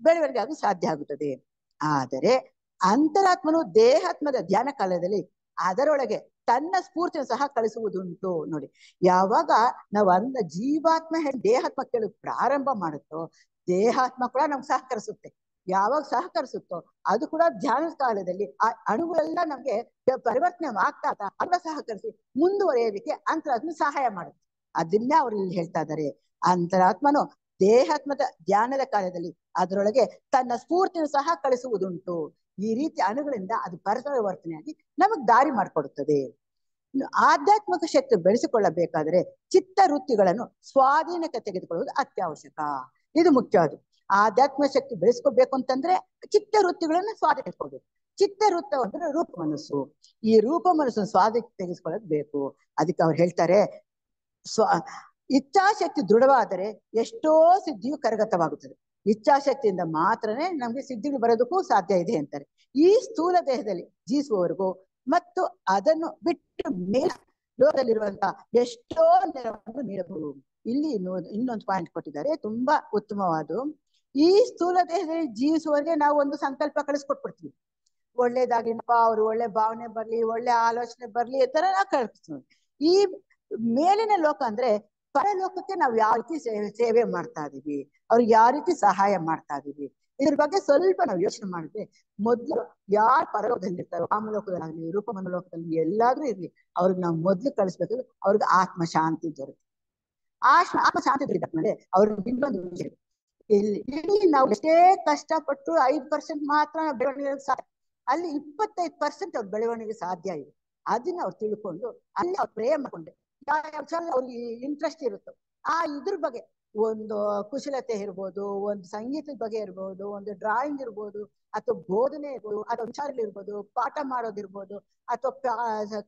ಬೆಳವಣಿಗೆ ಆಗಲು ಸಾಧ್ಯ ಆಗುತ್ತದೆ. ಆದರೆ ಅಂತರಾತ್ಮನು ದೇಹಾತ್ಮದ ಧ್ಯಾನ ಕಾಲದಲ್ಲಿ ಅದರೊಳಗೆ ತನ್ನ ಸ್ಫೂರ್ತಿನ ಸಹ ಕಳಿಸುವುದುಂಟು. ನೋಡಿ, ಯಾವಾಗ ನಾವು ಜೀವಾತ್ಮ ಹೇಳಿ ದೇಹಾತ್ಮ ಕೇಳಿ ಪ್ರಾರಂಭ ಮಾಡುತ್ತೋ ದೇಹಾತ್ಮ ಕೂಡ ನಮ್ಗೆ ಸಹಕರಿಸುತ್ತೆ. ಯಾವಾಗ ಸಹಕರಿಸುತ್ತೋ ಅದು ಕೂಡ ಧ್ಯಾನದ ಕಾಲದಲ್ಲಿ ಆ ಅಣುಗಳೆಲ್ಲ ನಮ್ಗೆ ಪರಿವರ್ತನೆ ಆಗ್ತಾ ಅಲ್ಲ ಸಹಕರಿಸಿ ಮುಂದುವರಿಯೋದಕ್ಕೆ ಅಂತರಾತ್ಮ ಸಹಾಯ ಮಾಡುತ್ತೆ. ಅದನ್ನೇ ಅವ್ರು ಇಲ್ಲಿ ಹೇಳ್ತಾ ಇದ್ದಾರೆ. ಅಂತರಾತ್ಮನು ದೇಹಾತ್ಮದ ಧ್ಯಾನದ ಕಾಲದಲ್ಲಿ ಅದರೊಳಗೆ ತನ್ನ ಸ್ಫೂರ್ತಿಯನ್ನು ಸಹ ಕಳಿಸುವುದುಂಟು. ಈ ರೀತಿ ಅಣುಗಳಿಂದ ಅದು ಪರಿವರ್ತನೆಯಾಗಿ ನಮಗ್ ದಾರಿ ಮಾಡಿಕೊಡುತ್ತದೆ. ಆಧ್ಯಾತ್ಮಿಕ ಶಕ್ತಿ ಬೆಳೆಸಿಕೊಳ್ಳಬೇಕಾದರೆ ಚಿತ್ತ ವೃತ್ತಿಗಳನ್ನು ಸ್ವಾಧೀನಕ್ಕೆ ತೆಗೆದುಕೊಳ್ಳುವುದು ಅತ್ಯವಶ್ಯಕ. ಇದು ಮುಖ್ಯವಾದ. ಆಧ್ಯಾತ್ಮಿಕ ಶಕ್ತಿ ಬೆಳೆಸ್ಕೋಬೇಕು ಅಂತಂದ್ರೆ ಚಿತ್ತ ವೃತ್ತಿಗಳನ್ನ ಸ್ವಾಧೀನಕೊಳ್ಬೇಕು. ಚಿತ್ತ ವೃತ್ತ ಅಂದ್ರೆ ರೂಪ ಮನಸ್ಸು. ಈ ರೂಪ ಮನಸ್ಸನ್ನು ಸ್ವಾಧೀನಕ್ಕೆ ತೆಗೆದುಕೊಳ್ಳೋದು ಬೇಕು. ಅದಕ್ಕೆ ಅವ್ರು ಹೇಳ್ತಾರೆ, ಇಚ್ಛಾಶಕ್ತಿ ದೃಢವಾದರೆ ಎಷ್ಟೋ ಸಿದ್ಧಿಯು ಕರಗತವಾಗುತ್ತದೆ. ಇಚ್ಛಾಶಕ್ತಿಯಿಂದ ಮಾತ್ರನೇ ನಮ್ಗೆ ಸಿದ್ಧಿಗಳು ಬರೋದಕ್ಕೂ ಸಾಧ್ಯ ಇದೆ ಅಂತಾರೆ. ಈ ಸ್ಥೂಲ ದೇಹದಲ್ಲಿ ಜೀವಿಸುವವರೆಗೂ ಮತ್ತು ಅದನ್ನು ಬಿಟ್ಟು ಮೇಲೆ ಲೋಕದಲ್ಲಿರುವಂತಹ ಎಷ್ಟೋ ನೆರವನ್ನು ನೀಡಬಹುದು. ಇಲ್ಲಿ ಇನ್ನೊಂದು ಪಾಯಿಂಟ್ ಕೊಟ್ಟಿದ್ದಾರೆ, ತುಂಬಾ ಉತ್ತಮವಾದ. ಈ ಸ್ಥೂಲ ದೇಹದಲ್ಲಿ ಜೀವಿಸುವವರೆಗೆ ನಾವು ಒಂದು ಸಂಕಲ್ಪ ಕಳಿಸ್ಕೊಟ್ಬಿಡ್ತೀವಿ, ಒಳ್ಳೇದಾಗಿನಪ್ಪ, ಅವ್ರು ಒಳ್ಳೆ ಭಾವನೆ ಬರ್ಲಿ, ಒಳ್ಳೆ ಆಲೋಚನೆ ಬರ್ಲಿ ಈ ತರ ನಾವು ಕಳಿಸ್ತೀವಿ. ಈ ಮೇಲಿನ ಲೋಕ ಅಂದ್ರೆ ಪರಲೋಕಕ್ಕೆ ನಾವು ಯಾವ ರೀತಿ ಸೇವೆ ಮಾಡ್ತಾ ಇದೀವಿ, ಅವ್ರಿಗೆ ಯಾವ ರೀತಿ ಸಹಾಯ ಮಾಡ್ತಾ ಇದೀವಿ, ಇದ್ರ ಬಗ್ಗೆ ಸ್ವಲ್ಪ ನಾವು ಯೋಚನೆ ಮಾಡಿದ್ರೆ ಮೊದ್ಲು ಯಾರು ಪರಲೋಕದಲ್ಲಿ ಇರ್ತಾರೋ ಕಾಮಲೋಕದಲ್ಲಿ ರೂಪ ಮನೋಲೋಕದಲ್ಲಿ ಎಲ್ಲಾದ್ರೂ ಇರ್ಲಿ, ಅವ್ರಿಗೆ ನಾವು ಮೊದ್ಲು ಕಳಿಸ್ಬೇಕು, ಅವ್ರಿಗೆ ಆತ್ಮ ಶಾಂತಿ ದೊರೆಯುತ್ತೆ. ಆತ್ಮ ಶಾಂತಿ ದೊರೆತಂದ್ರೆ ಅವ್ರಿಗೆ ಇನ್ನೊಂದು ವಿಷಯ, ಇಲ್ಲಿ ನಾವು ಎಷ್ಟೇ ಕಷ್ಟಪಟ್ಟು 5% ಮಾತ್ರ ಬೆಳವಣಿಗೆ ಸಾಧ್ಯ, ಅಲ್ಲಿ 25% ಅವ್ರ ಬೆಳವಣಿಗೆ ಸಾಧ್ಯ ಇದೆ. ಅದನ್ನ ಅವ್ರು ತಿಳ್ಕೊಂಡು ಅಲ್ಲಿ ಅವ್ರು ಪ್ರೇಮ ಮಾಡ್ಕೊಂಡೆ ಅವ್ರಿಗೆ ಇಂಟ್ರೆಸ್ಟ್ ಇರುತ್ತೋ ಆ ಇದ್ರ ಬಗ್ಗೆ ಒಂದು ಕುಶಲತೆ ಇರ್ಬೋದು, ಒಂದು ಸಂಗೀತದ ಬಗ್ಗೆ ಇರ್ಬೋದು, ಒಂದು ಡ್ರಾಯಿಂಗ್ ಇರ್ಬೋದು, ಅಥವಾ ಬೋಧನೆ ಇರ್ಬೋದು, ಅಥವಾ ವಿಚಾರಗಳು ಇರ್ಬೋದು, ಪಾಠ ಮಾಡೋದಿರ್ಬೋದು, ಅಥವಾ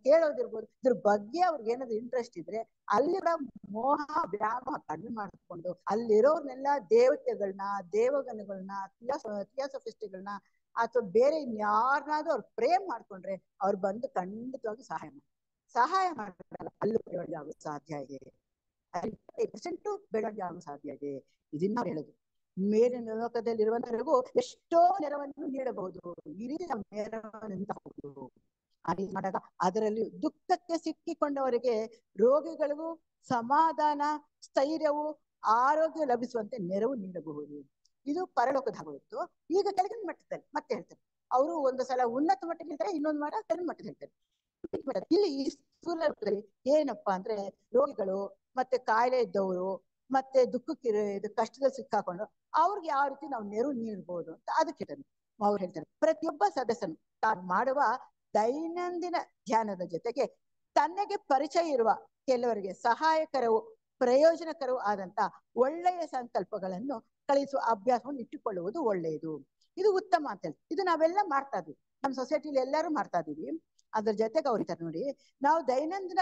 ಕೇಳೋದಿರ್ಬೋದು, ಇದ್ರ ಬಗ್ಗೆ ಅವ್ರಿಗೆ ಏನಾದ್ರು ಇಂಟ್ರೆಸ್ಟ್ ಇದ್ರೆ ಅಲ್ಲಿರೋ ಮೋಹ ವ್ಯಾಮೋಹ ಕಡಿಮೆ ಮಾಡಿಕೊಂಡು ಅಲ್ಲಿರೋರ್ನೆಲ್ಲ ದೇವತೆಗಳನ್ನ, ದೇವಗಣಗಳನ್ನ, ಥಿಯಾಸಫಿಸ್ಟ್ಗಳನ್ನ ಅಥವಾ ಬೇರೆ ಇನ್ಯಾರನ್ನಾದ್ರೂ ಅವ್ರು ಪ್ರೇಮ್ ಮಾಡ್ಕೊಂಡ್ರೆ ಅವ್ರು ಬಂದು ಖಂಡಿತವಾಗಿ ಸಹಾಯ ಮಾಡ್ತಾರೆ. ಅಲ್ಲೂ ಬೆಳವಣಿಗೆ ಆಗೋದು ಸಾಧ್ಯ ಇದೆ. 50% ಬೆಳವಣಿಗೆ ಆಗೋ ಸಾಧ್ಯ ಇದೆ. ಇದನ್ನ ಅವ್ರು ಹೇಳೋದು. ಮೇಲಿನ ಲೋಕದಲ್ಲಿರುವಂತವರಿಗೂ ಎಷ್ಟೋ ನೆರವನ್ನು ನೀಡಬಹುದು. ಈ ರೀತಿ ನಾವು ನೆರವನ್ನು ಮಾಡಿದಾಗ ಅದರಲ್ಲಿ ದುಃಖಕ್ಕೆ ಸಿಕ್ಕಿಕೊಂಡವರಿಗೆ ರೋಗಿಗಳಿಗೂ ಸಮಾಧಾನ, ಸ್ಥೈರ್ಯವು, ಆರೋಗ್ಯ ಲಭಿಸುವಂತೆ ನೆರವು ನೀಡಬಹುದು. ಇದು ಪರಲೋಕದ ಆಗೋಯ್ತು. ಈಗ ಕೆಳಗಿನ ಮಟ್ಟದಲ್ಲಿ ಮತ್ತೆ ಹೇಳ್ತಾರೆ, ಅವರು ಒಂದು ಸಲ ಉನ್ನತ ಮಟ್ಟಕ್ಕೆ ಹೇಳ್ತಾರೆ, ಇನ್ನೊಂದು ಮಾಡ ಕೆಳಗಿನ ಮಟ್ಟಕ್ಕೆ ಹೇಳ್ತಾರೆ. ಇಲ್ಲಿ ಈ ಸ್ಥೂಲದಲ್ಲಿ ಏನಪ್ಪಾ ಅಂದ್ರೆ ರೋಗಿಗಳು ಮತ್ತೆ ಕಾಯಿಲೆ ಇದ್ದವರು ಮತ್ತೆ ದುಃಖಕ್ಕೆ ಕಷ್ಟದಲ್ಲಿ ಸಿಕ್ಕಾಕೊಂಡು ಅವ್ರಿಗೆ ಯಾವ ರೀತಿ ನಾವು ನೆರವು ನೀಡಬಹುದು ಅಂತ ಅದಕ್ಕೆ ಅವ್ರು ಹೇಳ್ತಾರೆ. ಪ್ರತಿಯೊಬ್ಬ ಸದಸ್ಯನು ತಾನು ಮಾಡುವ ದೈನಂದಿನ ಧ್ಯಾನದ ಜೊತೆಗೆ ತನ್ನಗೆ ಪರಿಚಯ ಇರುವ ಕೆಲವರಿಗೆ ಸಹಾಯಕರವು ಪ್ರಯೋಜನಕರವೂ ಆದಂತ ಒಳ್ಳೆಯ ಸಂಕಲ್ಪಗಳನ್ನು ಕಳಿಸುವ ಅಭ್ಯಾಸವನ್ನು ಇಟ್ಟುಕೊಳ್ಳುವುದು ಒಳ್ಳೆಯದು. ಇದು ಉತ್ತಮ ಅಂತ ಹೇಳಿ ಇದು ನಾವೆಲ್ಲ ಮಾಡ್ತಾ ಇದ್ವಿ, ನಮ್ಮ ಸೊಸೈಟಿಲಿ ಎಲ್ಲರೂ ಮಾಡ್ತಾ ಇದೀವಿ. ಅದ್ರ ಜೊತೆಗೆ ಅವ್ರ ನೋಡಿ, ನಾವು ದೈನಂದಿನ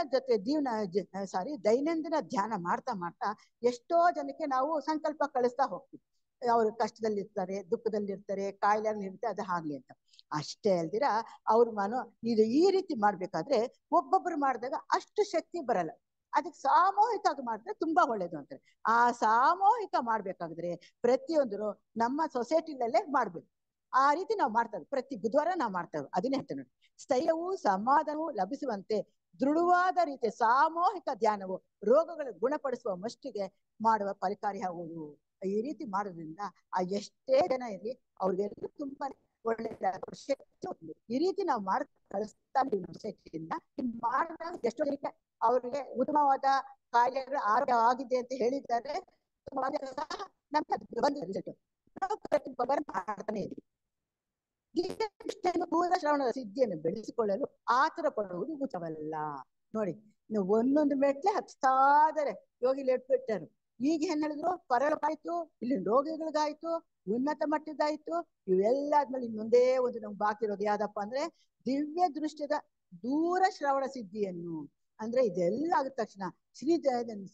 ದೈನಂದಿನ ಧ್ಯಾನ ಮಾಡ್ತಾ ಎಷ್ಟೋ ಜನಕ್ಕೆ ನಾವು ಸಂಕಲ್ಪ ಕಳಿಸ್ತಾ ಹೋಗ್ತೀವಿ. ಅವ್ರು ಕಷ್ಟದಲ್ಲಿರ್ತಾರೆ, ದುಃಖದಲ್ಲಿರ್ತಾರೆ, ಕಾಯಿಲೆಗಳಿರ್ತಾರೆ, ಅದು ಆಗ್ಲಿ ಅಂತ. ಅಷ್ಟೇ ಅಲ್ದಿರ ಅವ್ರ ಇದು ಈ ರೀತಿ ಮಾಡ್ಬೇಕಾದ್ರೆ ಒಬ್ಬೊಬ್ರು ಮಾಡಿದಾಗ ಅಷ್ಟು ಶಕ್ತಿ ಬರಲ್ಲ. ಅದಕ್ಕೆ ಸಾಮೂಹಿಕವಾಗಿ ಮಾಡಿದ್ರೆ ತುಂಬಾ ಒಳ್ಳೇದು ಅಂತಾರೆ. ಆ ಸಾಮೂಹಿಕ ಮಾಡ್ಬೇಕಾದ್ರೆ ಪ್ರತಿಯೊಂದ್ರು ನಮ್ಮ ಸೊಸೈಟಿಲಲ್ಲೇ ಮಾಡ್ಬೇಕು. ಆ ರೀತಿ ನಾವು ಮಾಡ್ತಾ ಇದ್ವಿ, ಪ್ರತಿ ಬುಧವಾರ ನಾವು ಮಾಡ್ತಾ ಇದ್ವಿ. ಅದನ್ನೇ ಹೇಳ್ತೇವೆ ನೋಡಿ, ಸ್ಥೈರ್ಯವೂ ಸಮಾಧಾನವೂ ಲಭಿಸುವಂತೆ ದೃಢವಾದ ರೀತಿಯ ಸಾಮೂಹಿಕ ಧ್ಯಾನವು ರೋಗಗಳನ್ನು ಗುಣಪಡಿಸುವ ಮಷ್ಟಿಗೆ ಮಾಡುವ ಫಲಕಾರಿಯಾಗುವುದು. ಈ ರೀತಿ ಮಾಡೋದ್ರಿಂದ ಆ ಎಷ್ಟೇ ಜನ ಇರಲಿ ಅವ್ರಿಗೆಲ್ಲ ತುಂಬಾ ಒಳ್ಳೆಯದಾಗುತ್ತೆ. ಈ ರೀತಿ ನಾವು ಮಾಡಿ ಕಳಿಸ್ತಾ ಸೊಸೈಟಿಯಿಂದ ಮಾಡಿದಾಗ ಎಷ್ಟೋ ಜನಕ್ಕೆ ಅವ್ರಿಗೆ ಉತ್ತಮವಾದ ಕಾಯಿಲೆಗಳು ಆರೋಗ್ಯ ಆಗಿದೆ ಅಂತ ಹೇಳಿದ್ದಾರೆ. ಮಾಡ್ತಾನೆ ಇದ್ವಿ. ಪೂರ್ಣ ಶ್ರವಣದ ಸಿದ್ಧಿಯನ್ನು ಬೆಳೆಸಿಕೊಳ್ಳಲು ಆತರ ಪಡುವುದು ಉಚಿತವಲ್ಲ. ನೋಡಿ, ನೀವು ಒಂದೊಂದು ಮೆಟ್ಲೆ ಹಚ್ತಾ ಇದಾರೆ ಯೋಗಿಲಿ ಎಟ್ಬಿಟ್ಟರು. ಈಗ ಏನ್ ಹೇಳಿದ್ರು, ಪರಲೋಕಾಯ್ತು, ಇಲ್ಲಿ ರೋಗಿಗಳಿಗಾಯ್ತು, ಉನ್ನತ ಮಟ್ಟದಾಯ್ತು, ಇವೆಲ್ಲ ಆದ್ಮೇಲೆ ಇನ್ನೊಂದೇ ಒಂದು ನಮ್ಗೆ ಬಾಕಿ ಇರೋದು ಯಾವ್ದಪ್ಪ ಅಂದ್ರೆ ದಿವ್ಯ ದೃಷ್ಟಿದ ದೂರ ಶ್ರವಣ ಸಿದ್ಧಿಯನ್ನು. ಅಂದ್ರೆ ಇದೆಲ್ಲ ಆದ ತಕ್ಷಣ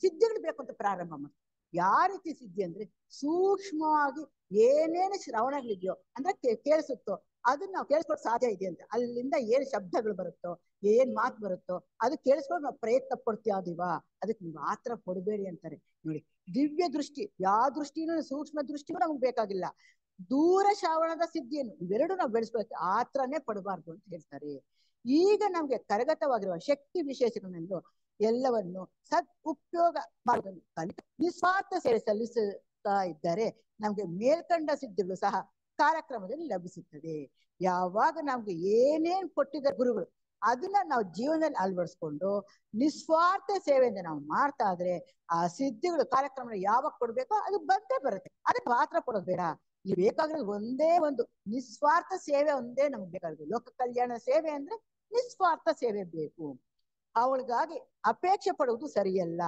ಸಿದ್ಧಿಗಳು ಬೇಕು ಅಂತ ಪ್ರಾರಂಭ ಮಾಡಿ. ಯಾವ ರೀತಿ ಸಿದ್ಧಿ ಅಂದ್ರೆ ಸೂಕ್ಷ್ಮವಾಗಿ ಏನೇನು ಶ್ರವಣಗಳಿದೆಯೋ ಅಂದ್ರೆ ಕೇಳಿಸುತ್ತೋ ಅದನ್ನ ನಾವು ಕೇಳಿಸ್ಕೊಳ್ಳೋಕೆ ಸಾಧ್ಯ ಇದೆ ಅಂತ, ಅಲ್ಲಿಂದ ಏನ್ ಶಬ್ದಗಳು ಬರುತ್ತೋ ಏನ್ ಮಾತು ಬರುತ್ತೋ ಅದು ಕೇಳಿಸ್ಕೊಂಡು ನಾವು ಪ್ರಯತ್ನ ಪಡ್ತೀವ. ಅದಕ್ಕೆ ನೀವು ಆತರ ಕೊಡಬೇಡಿ ಅಂತಾರೆ. ನೋಡಿ, ದಿವ್ಯ ದೃಷ್ಟಿ, ಯಾವ ದೃಷ್ಟಿನೂ ಸೂಕ್ಷ್ಮ ದೃಷ್ಟಿನೂ ನಮ್ಗೆ ಬೇಕಾಗಿಲ್ಲ. ದೂರ ಶ್ರವಣದ ಸಿದ್ಧಿಯನ್ನು ಇವೆರಡು ನಾವು ಬೆಳೆಸ್ಕೊಳಕ್ಕೆ ಆತರನೇ ಪಡಬಾರ್ದು ಅಂತ ಹೇಳ್ತಾರೆ. ಈಗ ನಮ್ಗೆ ಕರಗತವಾಗಿರುವ ಶಕ್ತಿ ವಿಶೇಷಗಳನ್ನು ಎಲ್ಲವನ್ನು ಸದ್ ಉಪಯೋಗ ಮಾಡುವುದನ್ನು ಕಲಿತು ನಿಸ್ವಾರ್ಥ ಸೇವೆ ಸಲ್ಲಿಸುತ್ತಾ ಇದ್ದರೆ ನಮ್ಗೆ ಮೇಲ್ಕಂಡ ಸಿದ್ಧಿಗಳು ಸಹ ಕಾರ್ಯಕ್ರಮದಲ್ಲಿ ಲಭಿಸುತ್ತದೆ. ಯಾವಾಗ ನಮ್ಗೆ ಏನೇನ್ ಕೊಟ್ಟಿದ್ದ ಗುರುಗಳು ಅದನ್ನ ನಾವು ಜೀವನದಲ್ಲಿ ಅಳವಡಿಸ್ಕೊಂಡು ನಿಸ್ವಾರ್ಥ ಸೇವೆಯಿಂದ ನಾವು ಮಾಡ್ತಾ ಇದ್ರೆ ಆ ಸಿದ್ಧಿಗಳು ಕಾರ್ಯಕ್ರಮ ಯಾವಾಗ ಕೊಡ್ಬೇಕೋ ಅದು ಬಂದೇ ಬರುತ್ತೆ. ಅದಕ್ಕೆ ಮಾತ್ರ ಕೊಡೋದು ಬೇಡ. ಇಲ್ಲಿ ಬೇಕಾಗಿರೋದು ಒಂದೇ ಒಂದು ನಿಸ್ವಾರ್ಥ ಸೇವೆ ಒಂದೇ ನಮ್ಗೆ ಬೇಕಾಗಿರೋದು. ಲೋಕ ಕಲ್ಯಾಣ ಸೇವೆ ಅಂದ್ರೆ ನಿಸ್ವಾರ್ಥ ಸೇವೆ ಬೇಕು. ಅವಳಿಗಾಗಿ ಅಪೇಕ್ಷೆ ಪಡುವುದು ಸರಿಯಲ್ಲ.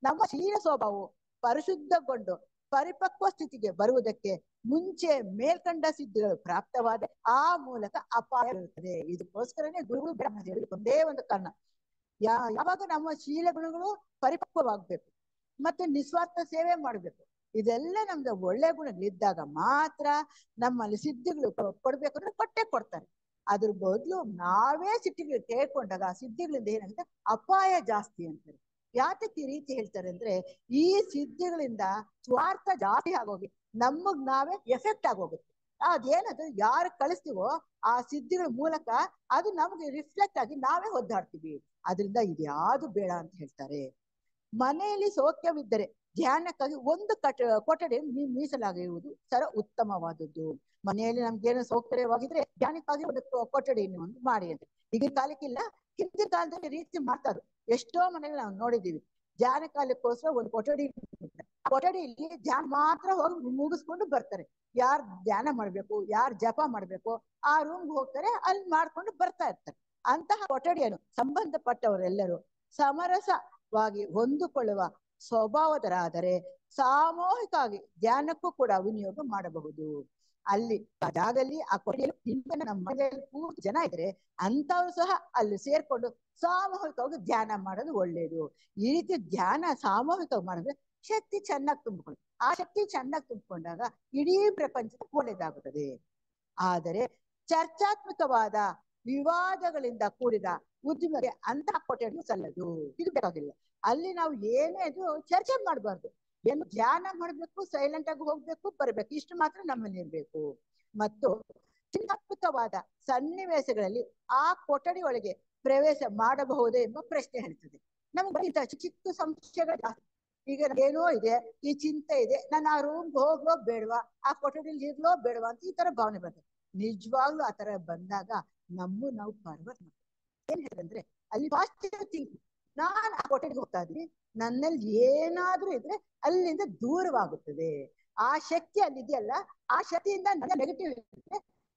ನಮ್ಮ ಶೀಲ ಸ್ವಭಾವವು ಪರಿಶುದ್ಧಗೊಂಡು ಪರಿಪಕ್ವ ಸ್ಥಿತಿಗೆ ಬರುವುದಕ್ಕೆ ಮುಂಚೆ ಮೇಲ್ಕಂಡ ಸಿದ್ಧಿಗಳು ಪ್ರಾಪ್ತವಾದ ಆ ಮೂಲಕ ಅಪಾಯ ಇರುತ್ತದೆ. ಇದಕ್ಕೋಸ್ಕರನೇ ಗುರುಗಳು ಬ್ರಹ್ಮದೇವರಿಗೆ ಒಂದೇ ಒಂದು ಕಾರಣ, ಯಾವಾಗ ನಮ್ಮ ಶೀಲ ಗುಣಗಳು ಪರಿಪಕ್ವವಾಗ್ಬೇಕು ಮತ್ತೆ ನಿಸ್ವಾರ್ಥ ಸೇವೆ ಮಾಡ್ಬೇಕು. ಇದೆಲ್ಲ ನಮ್ದು ಒಳ್ಳೆ ಗುಣಗಳಿದ್ದಾಗ ಮಾತ್ರ ನಮ್ಮಲ್ಲಿ ಸಿದ್ಧಿಗಳು ಕೊಡ್ಬೇಕು ಅಂದ್ರೆ ಕೊಟ್ಟೆ ಕೊಡ್ತಾರೆ. ಅದ್ರ ಬದಲು ನಾವೇ ಸಿದ್ಧಿಗಳು ಕೇಳ್ಕೊಂಡಾಗ ಆ ಸಿದ್ಧಿಗಳಿಂದ ಏನಾಗುತ್ತೆ, ಅಪಾಯ ಜಾಸ್ತಿ ಅಂತಾರೆ. ಯಾತಕ್ಕೆ ಈ ರೀತಿ ಹೇಳ್ತಾರೆ ಅಂದ್ರೆ ಈ ಸಿದ್ಧಿಗಳಿಂದ ಸ್ವಾರ್ಥ ಜಾಸ್ತಿ ಆಗೋಗಿ ನಮಗ್ ನಾವೇ ಎಫೆಕ್ಟ್ ಆಗೋಗುತ್ತೆ. ಅದೇನದು ಯಾರು ಕಳಿಸ್ತೀವೋ ಆ ಸಿದ್ಧಿಗಳ ಮೂಲಕ ಅದು ನಮ್ಗೆ ರಿಫ್ಲೆಕ್ಟ್ ಆಗಿ ನಾವೇ ಒದ್ದಾಡ್ತೀವಿ. ಅದರಿಂದ ಇದ್ಯಾವುದು ಬೇಡ ಅಂತ ಹೇಳ್ತಾರೆ. ಮನೆಯಲ್ಲಿ ಸೌಖ್ಯವಿದ್ದರೆ ಧ್ಯಾನಕ್ಕಾಗಿ ಒಂದು ಕೊಠಡಿ ಮೀಸಲಾಗಿರುವುದು ಸರ ಉತ್ತಮವಾದದ್ದು. ಮನೆಯಲ್ಲಿ ನಮ್ಗೇನು ಸೌಕರ್ಯವಾಗಿದ್ರೆ ಧ್ಯಾನಕ್ಕಾಗಿ ಒಂದು ಕೊಠಡಿಯನ್ನು ಒಂದು ಮಾಡಿ ಅಂತ. ಈಗಿನ ಕಾಲಕ್ಕಿಲ್ಲ, ಹಿಂದಿನ ಕಾಲದಲ್ಲಿ ರೀತಿ ಮಾಡ್ತಾರೆ. ಎಷ್ಟೋ ಮನೆಯಲ್ಲಿ ನಾವು ನೋಡಿದೀವಿ. ಧ್ಯಾನ ಕಾಲಕ್ಕೋಸ್ಕರ ಒಂದು ಕೊಠಡಿ, ಕೊಠಡಿಯಲ್ಲಿ ಧ್ಯಾನ ಮಾತ್ರ ಹೋಗಿ ಮುಗಿಸ್ಕೊಂಡು ಬರ್ತಾರೆ. ಯಾರು ಧ್ಯಾನ ಮಾಡ್ಬೇಕು, ಯಾರು ಜಪ ಮಾಡ್ಬೇಕು ಆ ರೂಮ್ಗೆ ಹೋಗ್ತಾರೆ, ಅಲ್ಲಿ ಮಾಡ್ಕೊಂಡು ಬರ್ತಾ ಇರ್ತಾರೆ. ಅಂತಹ ಕೊಠಡಿಯನ್ನು ಸಂಬಂಧಪಟ್ಟವರೆಲ್ಲರೂ ಸಮರಸವಾಗಿ ಹೊಂದಿಕೊಳ್ಳುವ ಸ್ವಭಾವದರಾದರೆ ಸಾಮೂಹಿಕವಾಗಿ ಧ್ಯಾನಕ್ಕೂ ಕೂಡ ವಿನಿಯೋಗ ಮಾಡಬಹುದು. ಅಲ್ಲಿ ಆ ಜಾಗದಲ್ಲಿ ಆ ಕೊಠಡಿಯಲ್ಲಿ ಹಿಂದೆ ನಮ್ಮ ಮನೆಯಲ್ಲಿ ಪೂರ್ತಿ ಜನ ಇದ್ರೆ ಅಂತವ್ರು ಸಹ ಅಲ್ಲಿ ಸೇರ್ಕೊಂಡು ಸಾಮೂಹಿಕವಾಗಿ ಧ್ಯಾನ ಮಾಡೋದು ಒಳ್ಳೇದು. ಈ ರೀತಿ ಧ್ಯಾನ ಸಾಮೂಹಿಕವಾಗಿ ಮಾಡಿದ್ರೆ ಶಕ್ತಿ ಚೆನ್ನಾಗಿ ತುಂಬಿಕೊಂಡು, ಆ ಶಕ್ತಿ ಚೆನ್ನಾಗಿ ತುಂಬಿಕೊಂಡಾಗ ಇಡೀ ಪ್ರಪಂಚಕ್ಕೆ ಒಳ್ಳೇದಾಗುತ್ತದೆ. ಆದರೆ ಚರ್ಚಾತ್ಮಕವಾದ ವಿವಾದಗಳಿಂದ ಕೂಡಿದ ಉದ್ಯಮಕ್ಕೆ ಅಂತಹ ಕೊಠಡಿ ಸಲ್ಲದು. ಇದು ಬೇಕಾಗಿಲ್ಲ. ಅಲ್ಲಿ ನಾವು ಏನೇ ಚರ್ಚೆ ಮಾಡಬಾರ್ದು. ಏನು ಧ್ಯಾನ ಮಾಡ್ಬೇಕು, ಸೈಲೆಂಟ್ ಆಗಿ ಹೋಗ್ಬೇಕು, ಬರ್ಬೇಕು, ಇಷ್ಟು ಮಾತ್ರ ನಮ್ಮಲ್ಲಿ ಇರ್ಬೇಕು. ಮತ್ತು ಚಿಂತಾತ್ಮಕವಾದ ಸನ್ನಿವೇಶಗಳಲ್ಲಿ ಆ ಕೊಠಡಿ ಒಳಗೆ ಪ್ರವೇಶ ಮಾಡಬಹುದೇ ಎಂಬ ಪ್ರಶ್ನೆ ಹೇಳ್ತದೆ. ನಮ್ಗೆ ಚಿಕ್ಕ ಸಂಶಯಗಳು ಜಾಸ್ತಿ. ಈಗ ಏನೋ ಇದೆ, ಈ ಚಿಂತೆ ಇದೆ, ನಾನು ಆ ರೂಮ್ಗೆ ಹೋಗ್ಲೋ ಬೇಡವಾ, ಆ ಕೊಠಡಿಲಿ ಇರ್ಲೋ ಬೇಡವಾ ಅಂತ ಈ ತರ ಭಾವನೆ ಬರ್ತದೆ. ನಿಜವಾಗ್ಲೂ ಆ ತರ ಬಂದಾಗ ನಾವು ಪರ್ವತ ಏನ್ ಹೇಳಿದ್ರೆ ಅಲ್ಲಿ ಪಾಸಿಟಿವ್ ಥಿಂಕ್, ನಾನು ಆ ಕೊಠಡಿಗೆ ಹೋಗ್ತಾ ಇದ್ದೀನಿ, ನನ್ನಲ್ಲಿ ಏನಾದ್ರೂ ಇದ್ರೆ ಅಲ್ಲಿಂದ ದೂರವಾಗುತ್ತದೆ. ಆ ಶಕ್ತಿ ಅಲ್ಲಿದೆಯಲ್ಲ, ಆ ಶಕ್ತಿಯಿಂದ ನನ್ನ ನೆಗೆಟಿವ್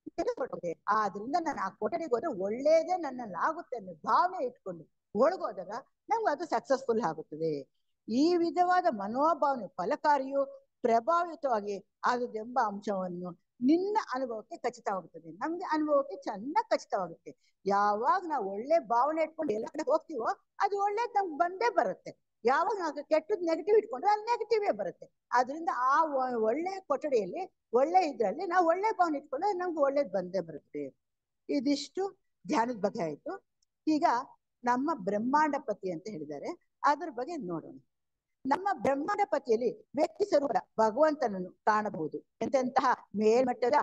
ತೆಗೆದುಕೊಳ್ಳುತ್ತೆ. ಆದ್ರಿಂದ ನಾನು ಆ ಕೊಠಡಿಗೆ ಹೋದ್ರೆ ಒಳ್ಳೇದೇ ನನ್ನಲ್ಲಿ ಆಗುತ್ತೆ ಅನ್ನೋ ಭಾವನೆ ಇಟ್ಕೊಂಡು ಒಳಗೋದಾಗ ನಮ್ಗೆ ಅದು ಸಕ್ಸಸ್ಫುಲ್ ಆಗುತ್ತದೆ. ಈ ವಿಧವಾದ ಮನೋಭಾವನೆ ಫಲಕಾರಿಯು ಪ್ರಭಾವಿತವಾಗಿ ಆಗುದೆಂಬ ಅಂಶವನ್ನು ನಿನ್ನ ಅನುಭವಕ್ಕೆ ಖಚಿತವಾಗುತ್ತದೆ. ನಮ್ಗೆ ಅನುಭವಕ್ಕೆ ಚೆನ್ನಾಗಿ ಖಚಿತವಾಗುತ್ತೆ. ಯಾವಾಗ ನಾವು ಒಳ್ಳೆ ಭಾವನೆ ಇಟ್ಕೊಂಡು ಎಲ್ಲ ಕಡೆ ಹೋಗ್ತೀವೋ ಅದು ಒಳ್ಳೇದು ನಮ್ಗೆ ಬಂದೇ ಬರುತ್ತೆ. ಯಾವಾಗ ನಾವು ಕೆಟ್ಟದ್ ನೆಗೆಟಿವ್ ಇಟ್ಕೊಂಡ್ರೆ ಅಲ್ಲಿ ನೆಗೆಟಿವೇ ಬರುತ್ತೆ. ಆದ್ರಿಂದ ಆ ಒಳ್ಳೆ ಕೊಠಡಿಯಲ್ಲಿ ಒಳ್ಳೆ ಇದ್ರಲ್ಲಿ ನಾವು ಒಳ್ಳೆ ಭಾವನೆ ಇಟ್ಕೊಂಡ್ರೆ ನಮ್ಗೆ ಒಳ್ಳೇದು ಬಂದೇ ಬರುತ್ತೆ. ಇದಿಷ್ಟು ಧ್ಯಾನದ ಬಗ್ಗೆ ಆಯ್ತು. ಈಗ ನಮ್ಮ ಬ್ರಹ್ಮಾಂಡ ಪತಿ ಅಂತ ಹೇಳಿದ್ದಾರೆ, ಅದ್ರ ಬಗ್ಗೆ ನೋಡೋಣ. ನಮ್ಮ ಬ್ರಹ್ಮಾಂಡ ಪತಿಯಲ್ಲಿ ವ್ಯಕ್ತಿ ಸ್ವರೂಪ ಭಗವಂತನನ್ನು ಕಾಣಬಹುದು. ಎಂತೆಂತಹ ಮೇಲ್ಮಟ್ಟದ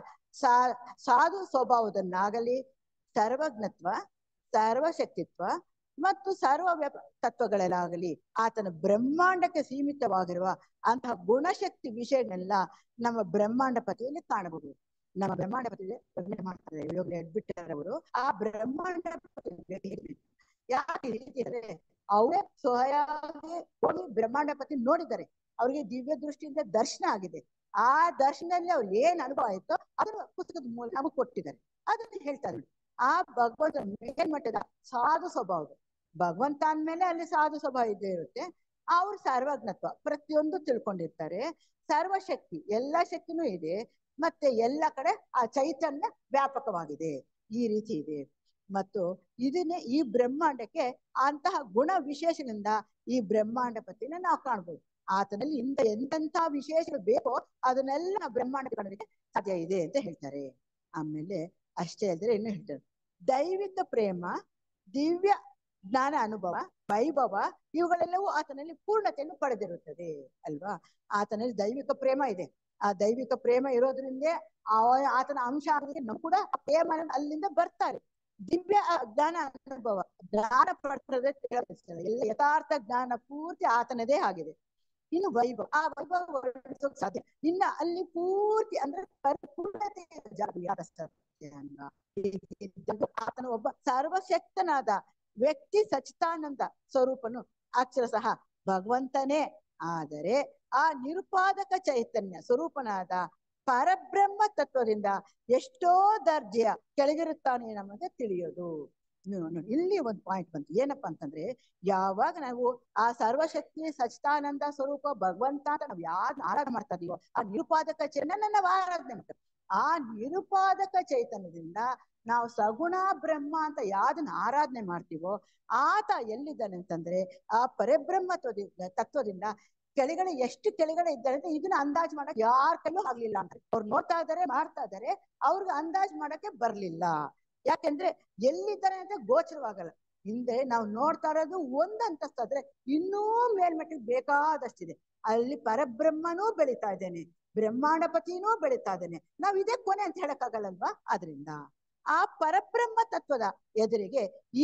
ಸಾಧು ಸ್ವಭಾವದನ್ನಾಗಲಿ, ಸರ್ವಜ್ಞತ್ವ, ಸರ್ವಶಕ್ತಿತ್ವ, ಮತ್ತು ಸರ್ವ ತತ್ವಗಳಲ್ಲಾಗಲಿ ಆತನ ಬ್ರಹ್ಮಾಂಡಕ್ಕೆ ಸೀಮಿತವಾಗಿರುವ ಅಂತಹ ಗುಣಶಕ್ತಿ ವಿಷಯಗಳೆಲ್ಲ ನಮ್ಮ ಬ್ರಹ್ಮಾಂಡ ಪತಿಯಲ್ಲಿ ಕಾಣಬಹುದು. ನಮ್ಮ ಬ್ರಹ್ಮಾಂಡ ಪತಿಯಲ್ಲಿ ವರ್ಣನೆ ಮಾಡ್ತಾರೆ ಅವರು. ಆ ಬ್ರಹ್ಮಾಂಡ ಯಾಕೆ ರೀತಿ ಅಂದ್ರೆ ಅವರೇ ಸ್ವಯಾಗಿ ಹೋಗಿ ಬ್ರಹ್ಮಾಂಡ ಪತಿ ನೋಡಿದ್ದಾರೆ. ಅವ್ರಿಗೆ ದಿವ್ಯ ದೃಷ್ಟಿಯಿಂದ ದರ್ಶನ ಆಗಿದೆ. ಆ ದರ್ಶನದಲ್ಲಿ ಅವ್ರು ಏನ್ ಅನುಭವ ಆಯ್ತೋ ಅದನ್ನ ಪುಸ್ತಕದ ಮೂಲಕ ನಮಗೆ ಕೊಟ್ಟಿದ್ದಾರೆ. ಅದನ್ನ ಹೇಳ್ತಾರೆ. ಆ ಭಗವಂತ ಮೇಲ್ಮಟ್ಟದ ಸಾಧು ಸ್ವಭಾವ, ಭಗವಂತ ಅಂದ್ಮೇಲೆ ಅಲ್ಲಿ ಸಾಧು ಸ್ವಭಾವ ಇದ್ದೇ ಇರುತ್ತೆ. ಅವ್ರು ಸರ್ವಜ್ಞತ್ವ, ಪ್ರತಿಯೊಂದು ತಿಳ್ಕೊಂಡಿರ್ತಾರೆ. ಸರ್ವಶಕ್ತಿ, ಎಲ್ಲಾ ಶಕ್ತಿನೂ ಇದೆ. ಮತ್ತೆ ಎಲ್ಲ ಕಡೆ ಆ ಚೈತನ್ಯ ವ್ಯಾಪಕವಾಗಿದೆ. ಈ ರೀತಿ ಇದೆ. ಮತ್ತು ಇದನ್ನೇ ಈ ಬ್ರಹ್ಮಾಂಡಕ್ಕೆ ಅಂತಹ ಗುಣ ವಿಶೇಷದಿಂದ ಈ ಬ್ರಹ್ಮಾಂಡ ಪತಿನ ನಾವು ಕಾಣ್ಬೋದು. ಆತನಲ್ಲಿ ಎಂತೆಂಥ ವಿಶೇಷಗಳು ಬೇಕೋ ಅದನ್ನೆಲ್ಲ ಬ್ರಹ್ಮಾಂಡ ಕಾಣಲಿಕ್ಕೆ ಸಾಧ್ಯ ಇದೆ ಅಂತ ಹೇಳ್ತಾರೆ. ಆಮೇಲೆ ಅಷ್ಟೇ ಅಲ್ಲದೆ ಏನು ಹೇಳ್ತಾರೆ, ದೈವಿಕ ಪ್ರೇಮ, ದಿವ್ಯ ಜ್ಞಾನ ಅನುಭವ, ವೈಭವ ಇವುಗಳೆಲ್ಲವೂ ಆತನಲ್ಲಿ ಪೂರ್ಣತೆಯನ್ನು ಪಡೆದಿರುತ್ತದೆ ಅಲ್ವಾ. ಆತನಲ್ಲಿ ದೈವಿಕ ಪ್ರೇಮ ಇದೆ. ಆ ದೈವಿಕ ಪ್ರೇಮ ಇರೋದ್ರಿಂದ ಆತನ ಅಂಶ ಆಗೋದಕ್ಕೆ ಕೂಡ ಪ್ರೇಮ ಅಲ್ಲಿಂದ ಬರ್ತಾರೆ. ದಿವ್ಯ ಜ್ಞಾನ ಅನುಭವ, ಜ್ಞಾನ ಪಡೆದ ಎಲ್ಲ ಯಥಾರ್ಥ ಜ್ಞಾನ ಪೂರ್ತಿ ಆತನದೇ ಆಗಿದೆ. ಇನ್ನು ವೈಭವ, ಆ ವೈಭವ ವರ್ಣಿಸೋಕೆ ಸಾಧ್ಯ. ಇನ್ನು ಅಲ್ಲಿ ಪೂರ್ತಿ ಅಂದ್ರೆ ಪರಿಪೂರ್ಣತೆ ಆತನ ಒಬ್ಬ ಸರ್ವಶಕ್ತನಾದ ವ್ಯಕ್ತಿ ಸಚ್ಚಿದಾನಂದ ಸ್ವರೂಪನು ಅಕ್ಷರ ಸಹ ಭಗವಂತನೇ. ಆದರೆ ಆ ನಿರುಪಾದಕ ಚೈತನ್ಯ ಸ್ವರೂಪನಾದ ಪರಬ್ರಹ್ಮ ತತ್ವದಿಂದ ಎಷ್ಟೋ ದರ್ಜೆಯ ಕೆಳಗಿರುತ್ತಾನೆ ನಮಗೆ ತಿಳಿಯೋದು. ಇಲ್ಲಿ ಒಂದು ಪಾಯಿಂಟ್ ಬಂತು. ಏನಪ್ಪಾ ಅಂತಂದ್ರೆ, ಯಾವಾಗ ನಾವು ಆ ಸರ್ವಶಕ್ತಿ ಸಚ್ಚಿದಾನಂದ ಸ್ವರೂಪ ಭಗವಂತ ಅಂತ ನಾವು ಯಾರು ಆರಾಧನೆ ಮಾಡ್ತಾ ಇದೀವೋ ಆ ನಿರುಪಾದಕ ಚೈತನ್ಯ ನಾವು ಆರಾಧನೆ ಮಾಡ್ತೇವೆ. ಆ ನಿರುಪಾದಕ ಚೈತನ್ಯದಿಂದ ನಾವು ಸಗುಣ ಬ್ರಹ್ಮ ಅಂತ ಯಾವ್ದನ್ನ ಆರಾಧನೆ ಮಾಡ್ತೀವೋ ಆತ ಎಲ್ಲಿದ್ದಾನೆ ಅಂತಂದ್ರೆ ಆ ಪರಬ್ರಹ್ಮ ತತ್ವದಿಂದ ಕೆಳಗಡೆ ಎಷ್ಟು ಕೆಳಗಡೆ ಇದ್ದಾರೆ ಅಂತ ಇದನ್ನ ಅಂದಾಜ್ ಮಾಡಕ್ ಯಾರ ಕೈಲೂ ಆಗ್ಲಿಲ್ಲ ಅಂತ. ಅವ್ರು ನೋಡ್ತಾ ಇದಾರೆ, ಮಾಡ್ತಾ ಇದಾರೆ, ಅವ್ರಿಗೆ ಅಂದಾಜ್ ಮಾಡಕ್ಕೆ ಬರ್ಲಿಲ್ಲ. ಯಾಕೆಂದ್ರೆ ಎಲ್ಲಿದ್ದಾರೆ ಅಂತ ಗೋಚರವಾಗಲ್ಲ. ಹಿಂದೆ ನಾವು ನೋಡ್ತಾ ಇರೋದು ಒಂದ್ ಅಂತಸ್ತಾದ್ರೆ ಇನ್ನೂ ಮೇಲ್ಮಟ್ಟಿಗೆ ಬೇಕಾದಷ್ಟಿದೆ. ಅಲ್ಲಿ ಪರಬ್ರಹ್ಮನೂ ಬೆಳೀತಾ ಇದ್ದೇನೆ, ಬ್ರಹ್ಮಾಂಡ ಪತಿನೂ ಬೆಳೀತಾ ಇದ್ದೇನೆ. ನಾವ್ ಇದೇ ಕೊನೆ ಅಂತ ಹೇಳಕ್ಕಾಗಲ್ಲಲ್ವಾ. ಆದ್ರಿಂದ ಆ ಪರಬ್ರಹ್ಮ ತತ್ವದ ಎದುರಿಗೆ ಈ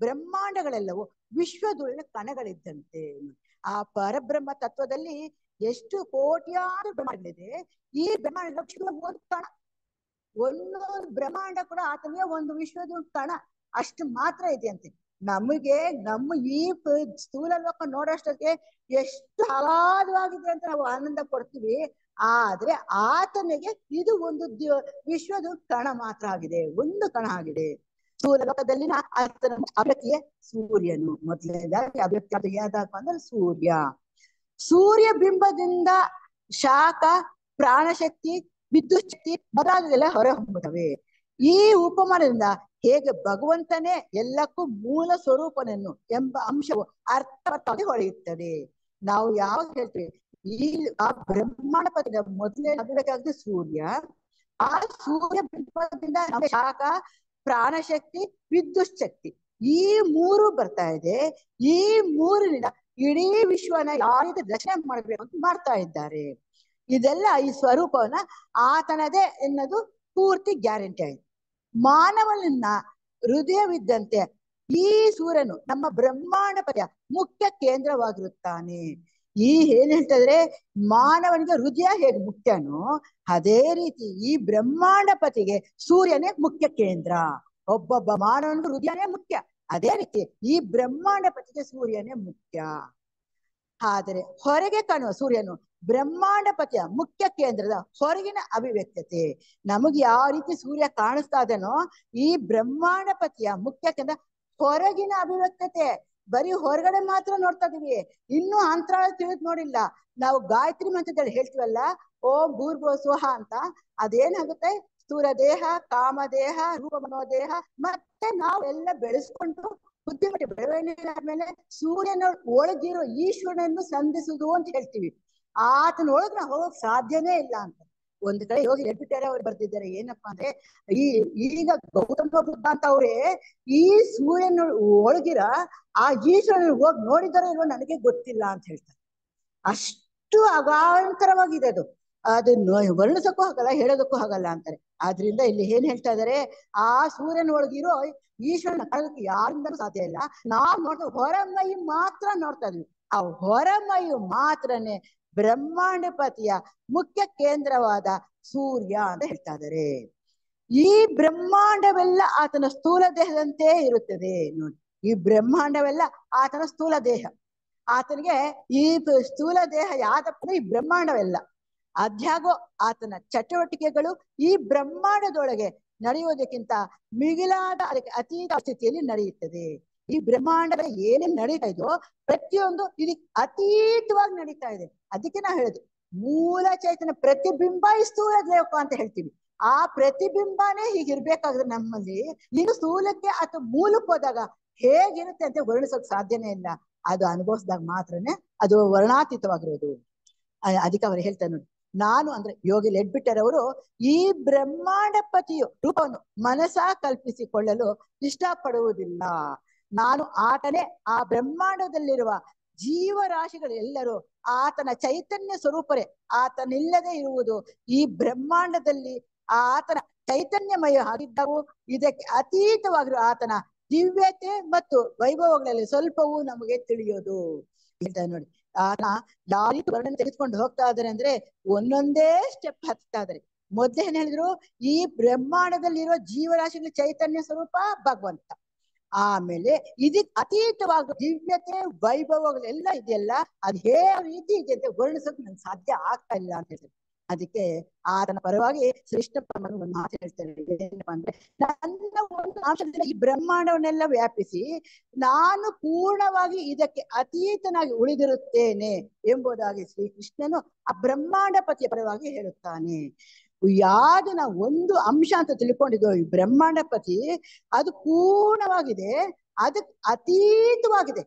ಬ್ರಹ್ಮಾಂಡಗಳೆಲ್ಲವೂ ವಿಶ್ವದೊಳಗಿನ ಕಣಗಳಿದ್ದಂತೆ. ಆ ಪರಬ್ರಹ್ಮ ತತ್ವದಲ್ಲಿ ಎಷ್ಟು ಕೋಟ್ಯಾರು ಬ್ರಹ್ಮಾಂಡಗಳಿದೆ. ಈ ಬ್ರಹ್ಮಾಂಡ ಒಂದು ಕಣ, ಒಂದೊಂದು ಬ್ರಹ್ಮಾಂಡ ಕೂಡ ಆತನಿಗೆ ಒಂದು ವಿಶ್ವದ ಕಣ ಅಷ್ಟು ಮಾತ್ರ ಇದೆಯಂತೆ. ನಮಗೆ ನಮ್ಮ ಈ ಸ್ಥೂಲ ಲೋಕ ನೋಡೋಷ್ಟಕ್ಕೆ ಎಷ್ಟು ಆಹ್ಲಾದವಾಗಿದೆ ಅಂತ ನಾವು ಆನಂದ ಪಡ್ತೀವಿ. ಆದ್ರೆ ಆತನಿಗೆ ಇದು ಒಂದು ವಿಶ್ವದ ಕಣ ಮಾತ್ರ ಆಗಿದೆ, ಒಂದು ಕಣ ಆಗಿದೆ. ಸ್ಥೂಲ ಲೋಕದಲ್ಲಿನ ಆತನ ಅಭಿವ್ಯಕ್ತಿಯೇ ಸೂರ್ಯನು. ಮೊದಲನೇದಾಗಿ ಅಭಿವ್ಯಕ್ತಿ ಯಾವ್ದಪ್ಪ ಅಂದ್ರೆ ಸೂರ್ಯ ಬಿಂಬದಿಂದ ಶಾಖ, ಪ್ರಾಣಶಕ್ತಿ, ವಿದ್ಯುತ್ ಶಕ್ತಿ ಮೊದಲಾದೆಲ್ಲ ಹೊರಹೊಮ್ಮುತ್ತವೆ. ಈ ಉಪಮಾನದಿಂದ ಹೇಗೆ ಭಗವಂತನೇ ಎಲ್ಲಕ್ಕೂ ಮೂಲ ಸ್ವರೂಪನನ್ನು ಎಂಬ ಅಂಶವು ಅರ್ಥವತ್ತಾಗಿ ಹೊಳೆಯುತ್ತದೆ. ನಾವು ಯಾವಾಗ ಹೇಳ್ತೀವಿ ಈ ಆ ಬ್ರಹ್ಮಾಂಡ ಪತಿಯ ಮೊದಲೇ ಅಭಿವ್ಯಕ್ತಿ ಸೂರ್ಯ, ಆ ಸೂರ್ಯ ಬಿಂಬದಿಂದ ಶಾಖ, ಪ್ರಾಣಶಕ್ತಿ, ವಿದ್ಯುತ್ ಶಕ್ತಿ ಈ ಮೂರು ಬರ್ತಾ ಇದೆ. ಈ ಮೂರಿನಿಂದ ಇಡೀ ವಿಶ್ವನ ಯಾವ ರೀತಿ ರಚನೆ ಮಾಡ್ಬೇಕು ಅಂತ ಮಾಡ್ತಾ ಇದ್ದಾರೆ. ಇದೆಲ್ಲ ಈ ಸ್ವರೂಪವನ್ನ ಆತನದೇ ಎನ್ನೋದು ಪೂರ್ತಿ ಗ್ಯಾರಂಟಿ ಆಯ್ತು. ಮಾನವನನ್ನ ಹೃದಯವಿದ್ದಂತೆ ಈ ಸೂರ್ಯನು ನಮ್ಮ ಬ್ರಹ್ಮಾಂಡ ಪತಿಯ ಮುಖ್ಯ ಕೇಂದ್ರವಾಗಿರುತ್ತಾನೆ. ಈ ಏನ್ ಹೇಳ್ತಿದ್ರೆ, ಮಾನವನಿಗೆ ಹೃದಯ ಹೇಗೆ ಮುಖ್ಯನೋ ಅದೇ ರೀತಿ ಈ ಬ್ರಹ್ಮಾಂಡ ಪತಿಗೆ ಸೂರ್ಯನೇ ಮುಖ್ಯ ಕೇಂದ್ರ. ಒಬ್ಬೊಬ್ಬ ಮಾನವನಿಗೂ ಹೃದಯನೇ ಮುಖ್ಯ. ಅದೇ ರೀತಿ ಈ ಬ್ರಹ್ಮಾಂಡ ಪತಿಗೆ ಸೂರ್ಯನೇ ಮುಖ್ಯ. ಆದರೆ ಹೊರಗೆ ಕಾಣುವ ಸೂರ್ಯನು ಬ್ರಹ್ಮಾಂಡ ಪತಿಯ ಮುಖ್ಯ ಕೇಂದ್ರದ ಹೊರಗಿನ ಅಭಿವ್ಯಕ್ತತೆ. ನಮಗೆ ಯಾವ ರೀತಿ ಸೂರ್ಯ ಕಾಣಿಸ್ತಾ ಇದನೋ ಈ ಬ್ರಹ್ಮಾಂಡ ಪತಿಯ ಮುಖ್ಯ ಕೇಂದ್ರ ಹೊರಗಿನ ಅಭಿವ್ಯಕ್ತತೆ. ಬರೀ ಹೊರಗಡೆ ಮಾತ್ರ ನೋಡ್ತಾ ಇದೀವಿ, ಇನ್ನೂ ಅಂತರಾಳ ತಿಳಿದು ನೋಡಿಲ್ಲ. ನಾವು ಗಾಯತ್ರಿ ಮಂತ್ರದಲ್ಲಿ ಹೇಳ್ತೀವಲ್ಲ, ಓಂ ಭೂರ್ಭುವ ಸ್ವಃ ಅಂತ, ಅದೇನಾಗುತ್ತೆ, ಸ್ಥೂಲ ದೇಹ, ಕಾಮದೇಹ, ರೂಪ ಮನೋದೇಹ, ಮತ್ತೆ ನಾವೆಲ್ಲ ಬೆಳೆಸ್ಕೊಂಡು ಬುದ್ಧಿಮಟ್ಟಿ ಬೆಳವಣಿಗೆ ಆದ್ಮೇಲೆ ಸೂರ್ಯನ ಒಳಗಿರೋ ಈಶ್ವರನನ್ನು ಸಂಧಿಸುವುದು ಅಂತ ಹೇಳ್ತೀವಿ. ಆತನ ಒಳಗೆ ನಾವು ಹೋಗಕ್ ಸಾಧ್ಯನೇ ಇಲ್ಲ ಅಂತ. ಒಂದ್ ಕಡೆ ಯೋಗಿ ಹೇಳ್ಬಿಟ್ಟಾರೆ, ಅವ್ರು ಬರ್ದಿದ್ದಾರೆ ಏನಪ್ಪಾ ಅಂದ್ರೆ, ಈಗ ಗೌತಮ ಬುದ್ಧ ಅಂತ ಅವ್ರೆ ಈ ಸೂರ್ಯನ ಒಳಗಿರ ಆ ಈಶ್ವರನ ಹೋಗಿ ನೋಡಿದಾರೋ ಇಲ್ವೋ ನನಗೆ ಗೊತ್ತಿಲ್ಲ ಅಂತ ಹೇಳ್ತಾರೆ. ಅಷ್ಟು ಅಗಾಂತರವಾಗಿದೆ ಅದು. ಅದನ್ನು ವರ್ಣಿಸಕ್ಕೂ ಆಗಲ್ಲ, ಹೇಳೋದಕ್ಕೂ ಆಗಲ್ಲ ಅಂತಾರೆ. ಆದ್ರಿಂದ ಇಲ್ಲಿ ಏನ್ ಹೇಳ್ತಾ ಇದಾರೆ, ಆ ಸೂರ್ಯನೊಳಗಿರೋ ಈಶ್ವರನ ಕಾಣೋದಕ್ಕೆ ಯಾರಿಂದಲೂ ಸಾಧ್ಯ ಇಲ್ಲ. ನಾವ್ ನೋಡ್ತಾ ಹೊರಮೈ ಮಾತ್ರ ನೋಡ್ತಾ ಇದ್ವಿ. ಆ ಹೊರಮೈಯು ಮಾತ್ರನೇ ಬ್ರಹ್ಮಾಂಡಪತಿಯ ಮುಖ್ಯ ಕೇಂದ್ರವಾದ ಸೂರ್ಯ ಅಂತ ಹೇಳ್ತಾ ಇದ್ದಾರೆ. ಈ ಬ್ರಹ್ಮಾಂಡವೆಲ್ಲ ಆತನ ಸ್ಥೂಲ ದೇಹದಂತೆ ಇರುತ್ತದೆ. ನೋಡಿ, ಈ ಬ್ರಹ್ಮಾಂಡವೆಲ್ಲ ಆತನ ಸ್ಥೂಲ ದೇಹ. ಆತನಿಗೆ ಈ ಸ್ಥೂಲ ದೇಹ ಯಾವ್ದಪ್ಪ ಈ ಬ್ರಹ್ಮಾಂಡವೆಲ್ಲ. ಅದ್ಯಾಗೋ ಆತನ ಚಟುವಟಿಕೆಗಳು ಈ ಬ್ರಹ್ಮಾಂಡದೊಳಗೆ ನಡೆಯುವುದಕ್ಕಿಂತ ಮಿಗಿಲಾದ ಅದಕ್ಕೆ ಅತೀತ ಸ್ಥಿತಿಯಲ್ಲಿ ನಡೆಯುತ್ತದೆ. ಈ ಬ್ರಹ್ಮಾಂಡದ ಏನೇನ್ ನಡೀತಾ ಇದೋ ಪ್ರತಿಯೊಂದು ಇದಕ್ಕೆ ಅತೀತವಾಗಿ ನಡೀತಾ ಇದೆ. ಅದಕ್ಕೆ ನಾ ಹೇಳುದು ಮೂಲ ಚೈತನ್ಯ ಪ್ರತಿಬಿಂಬ ಈ ಸ್ಥೂಲ ದೇಹ ಅಂತ ಹೇಳ್ತೀವಿ. ಆ ಪ್ರತಿಬಿಂಬನೇ ಹೀಗಿರ್ಬೇಕಾದ್ರೆ ನಮ್ಮಲ್ಲಿ ಇನ್ನು ಸ್ಥೂಲಕ್ಕೆ ಅಥವಾ ಮೂಲಕ್ಕೆ ಹೋದಾಗ ಹೇಗಿರುತ್ತೆ ಅಂತ ವರ್ಣಿಸೋಕ್ ಸಾಧ್ಯನೇ ಇಲ್ಲ. ಅದು ಅನುಭವಿಸಿದಾಗ ಮಾತ್ರನೇ ಅದು ವರ್ಣಾತೀತವಾಗಿರೋದು. ಅದಕ್ಕೆ ಅವರು ಹೇಳ್ತಾರೆ ನೋಡಿ, ನಾನು ಅಂದ್ರೆ ಯೋಗಿ ಲೆಡ್ಬಿಟ್ಟರವರು ಈ ಬ್ರಹ್ಮಾಂಡಪತಿಯು ರೂಪವನ್ನು ಮನಸ್ಸ ಕಲ್ಪಿಸಿಕೊಳ್ಳಲು ಇಷ್ಟಪಡುವುದಿಲ್ಲ. ನಾನು ಆತನೇ, ಆ ಬ್ರಹ್ಮಾಂಡದಲ್ಲಿರುವ ಜೀವರಾಶಿಗಳೆಲ್ಲರೂ ಆತನ ಚೈತನ್ಯ ಸ್ವರೂಪರೇ. ಆತನಿಲ್ಲದೆ ಇರುವುದು ಈ ಬ್ರಹ್ಮಾಂಡದಲ್ಲಿ ಆತನ ಚೈತನ್ಯಮಯ ಆಗಿದ್ದವು. ಇದಕ್ಕೆ ಅತೀತವಾಗಿರುವ ಆತನ ದಿವ್ಯತೆ ಮತ್ತು ವೈಭವಗಳಲ್ಲಿ ಸ್ವಲ್ಪವೂ ನಮಗೆ ತಿಳಿಯೋದು ಹೇಳ್ತಾರೆ ನೋಡಿ. ಆತನ ಯಾವ ರೀತಿ ವರ್ಣನೆ ತೆಗೆದುಕೊಂಡು ಹೋಗ್ತಾ ಇದಾರೆ ಅಂದ್ರೆ ಒಂದೊಂದೇ ಸ್ಟೆಪ್ ಹತ್ತಾ ಇದಾರೆ. ಮೊದ್ಲೇ ಏನ್ ಹೇಳಿದ್ರು, ಈ ಬ್ರಹ್ಮಾಂಡದಲ್ಲಿರೋ ಜೀವರಾಶಿಗಳ ಚೈತನ್ಯ ಸ್ವರೂಪ ಭಗವಂತ. ಆಮೇಲೆ ಇದಕ್ಕೆ ಅತೀತವಾಗಿ ದಿವ್ಯತೆ ವೈಭವಗಳೆಲ್ಲ ಇದೆಯಲ್ಲ, ಅದ್ ಯಾವ ರೀತಿ ಇದೆ ಅಂತ ವರ್ಣಿಸೋಕೆ ನನ್ಗೆ ಸಾಧ್ಯ ಆಗ್ತಾ ಇಲ್ಲ ಅಂತ ಹೇಳ್ತಾರೆ. ಅದಕ್ಕೆ ಆತನ ಪರವಾಗಿ ಶ್ರೇಷ್ಠ ಒಂದು ಮಾತು ಹೇಳ್ತಾರೆ, ಏನಪ್ಪಾ ಅಂದ್ರೆ ನನ್ನ ಒಂದು ಅಂಶದಿಂದ ಈ ಬ್ರಹ್ಮಾಂಡವನ್ನೆಲ್ಲ ವ್ಯಾಪಿಸಿ ನಾನು ಪೂರ್ಣವಾಗಿ ಇದಕ್ಕೆ ಅತೀತನಾಗಿ ಉಳಿದಿರುತ್ತೇನೆ ಎಂಬುದಾಗಿ ಶ್ರೀಕೃಷ್ಣನು ಆ ಬ್ರಹ್ಮಾಂಡಪತಿಯ ಪರವಾಗಿ ಹೇಳುತ್ತಾನೆ. ಯಾವ್ದು ನಾವು ಒಂದು ಅಂಶ ಅಂತ ತಿಳ್ಕೊಂಡಿದ್ದೋ ಈ ಬ್ರಹ್ಮಾಂಡಪತಿ, ಅದು ಪೂರ್ಣವಾಗಿದೆ, ಅದಕ್ಕೆ ಅತೀತವಾಗಿದೆ.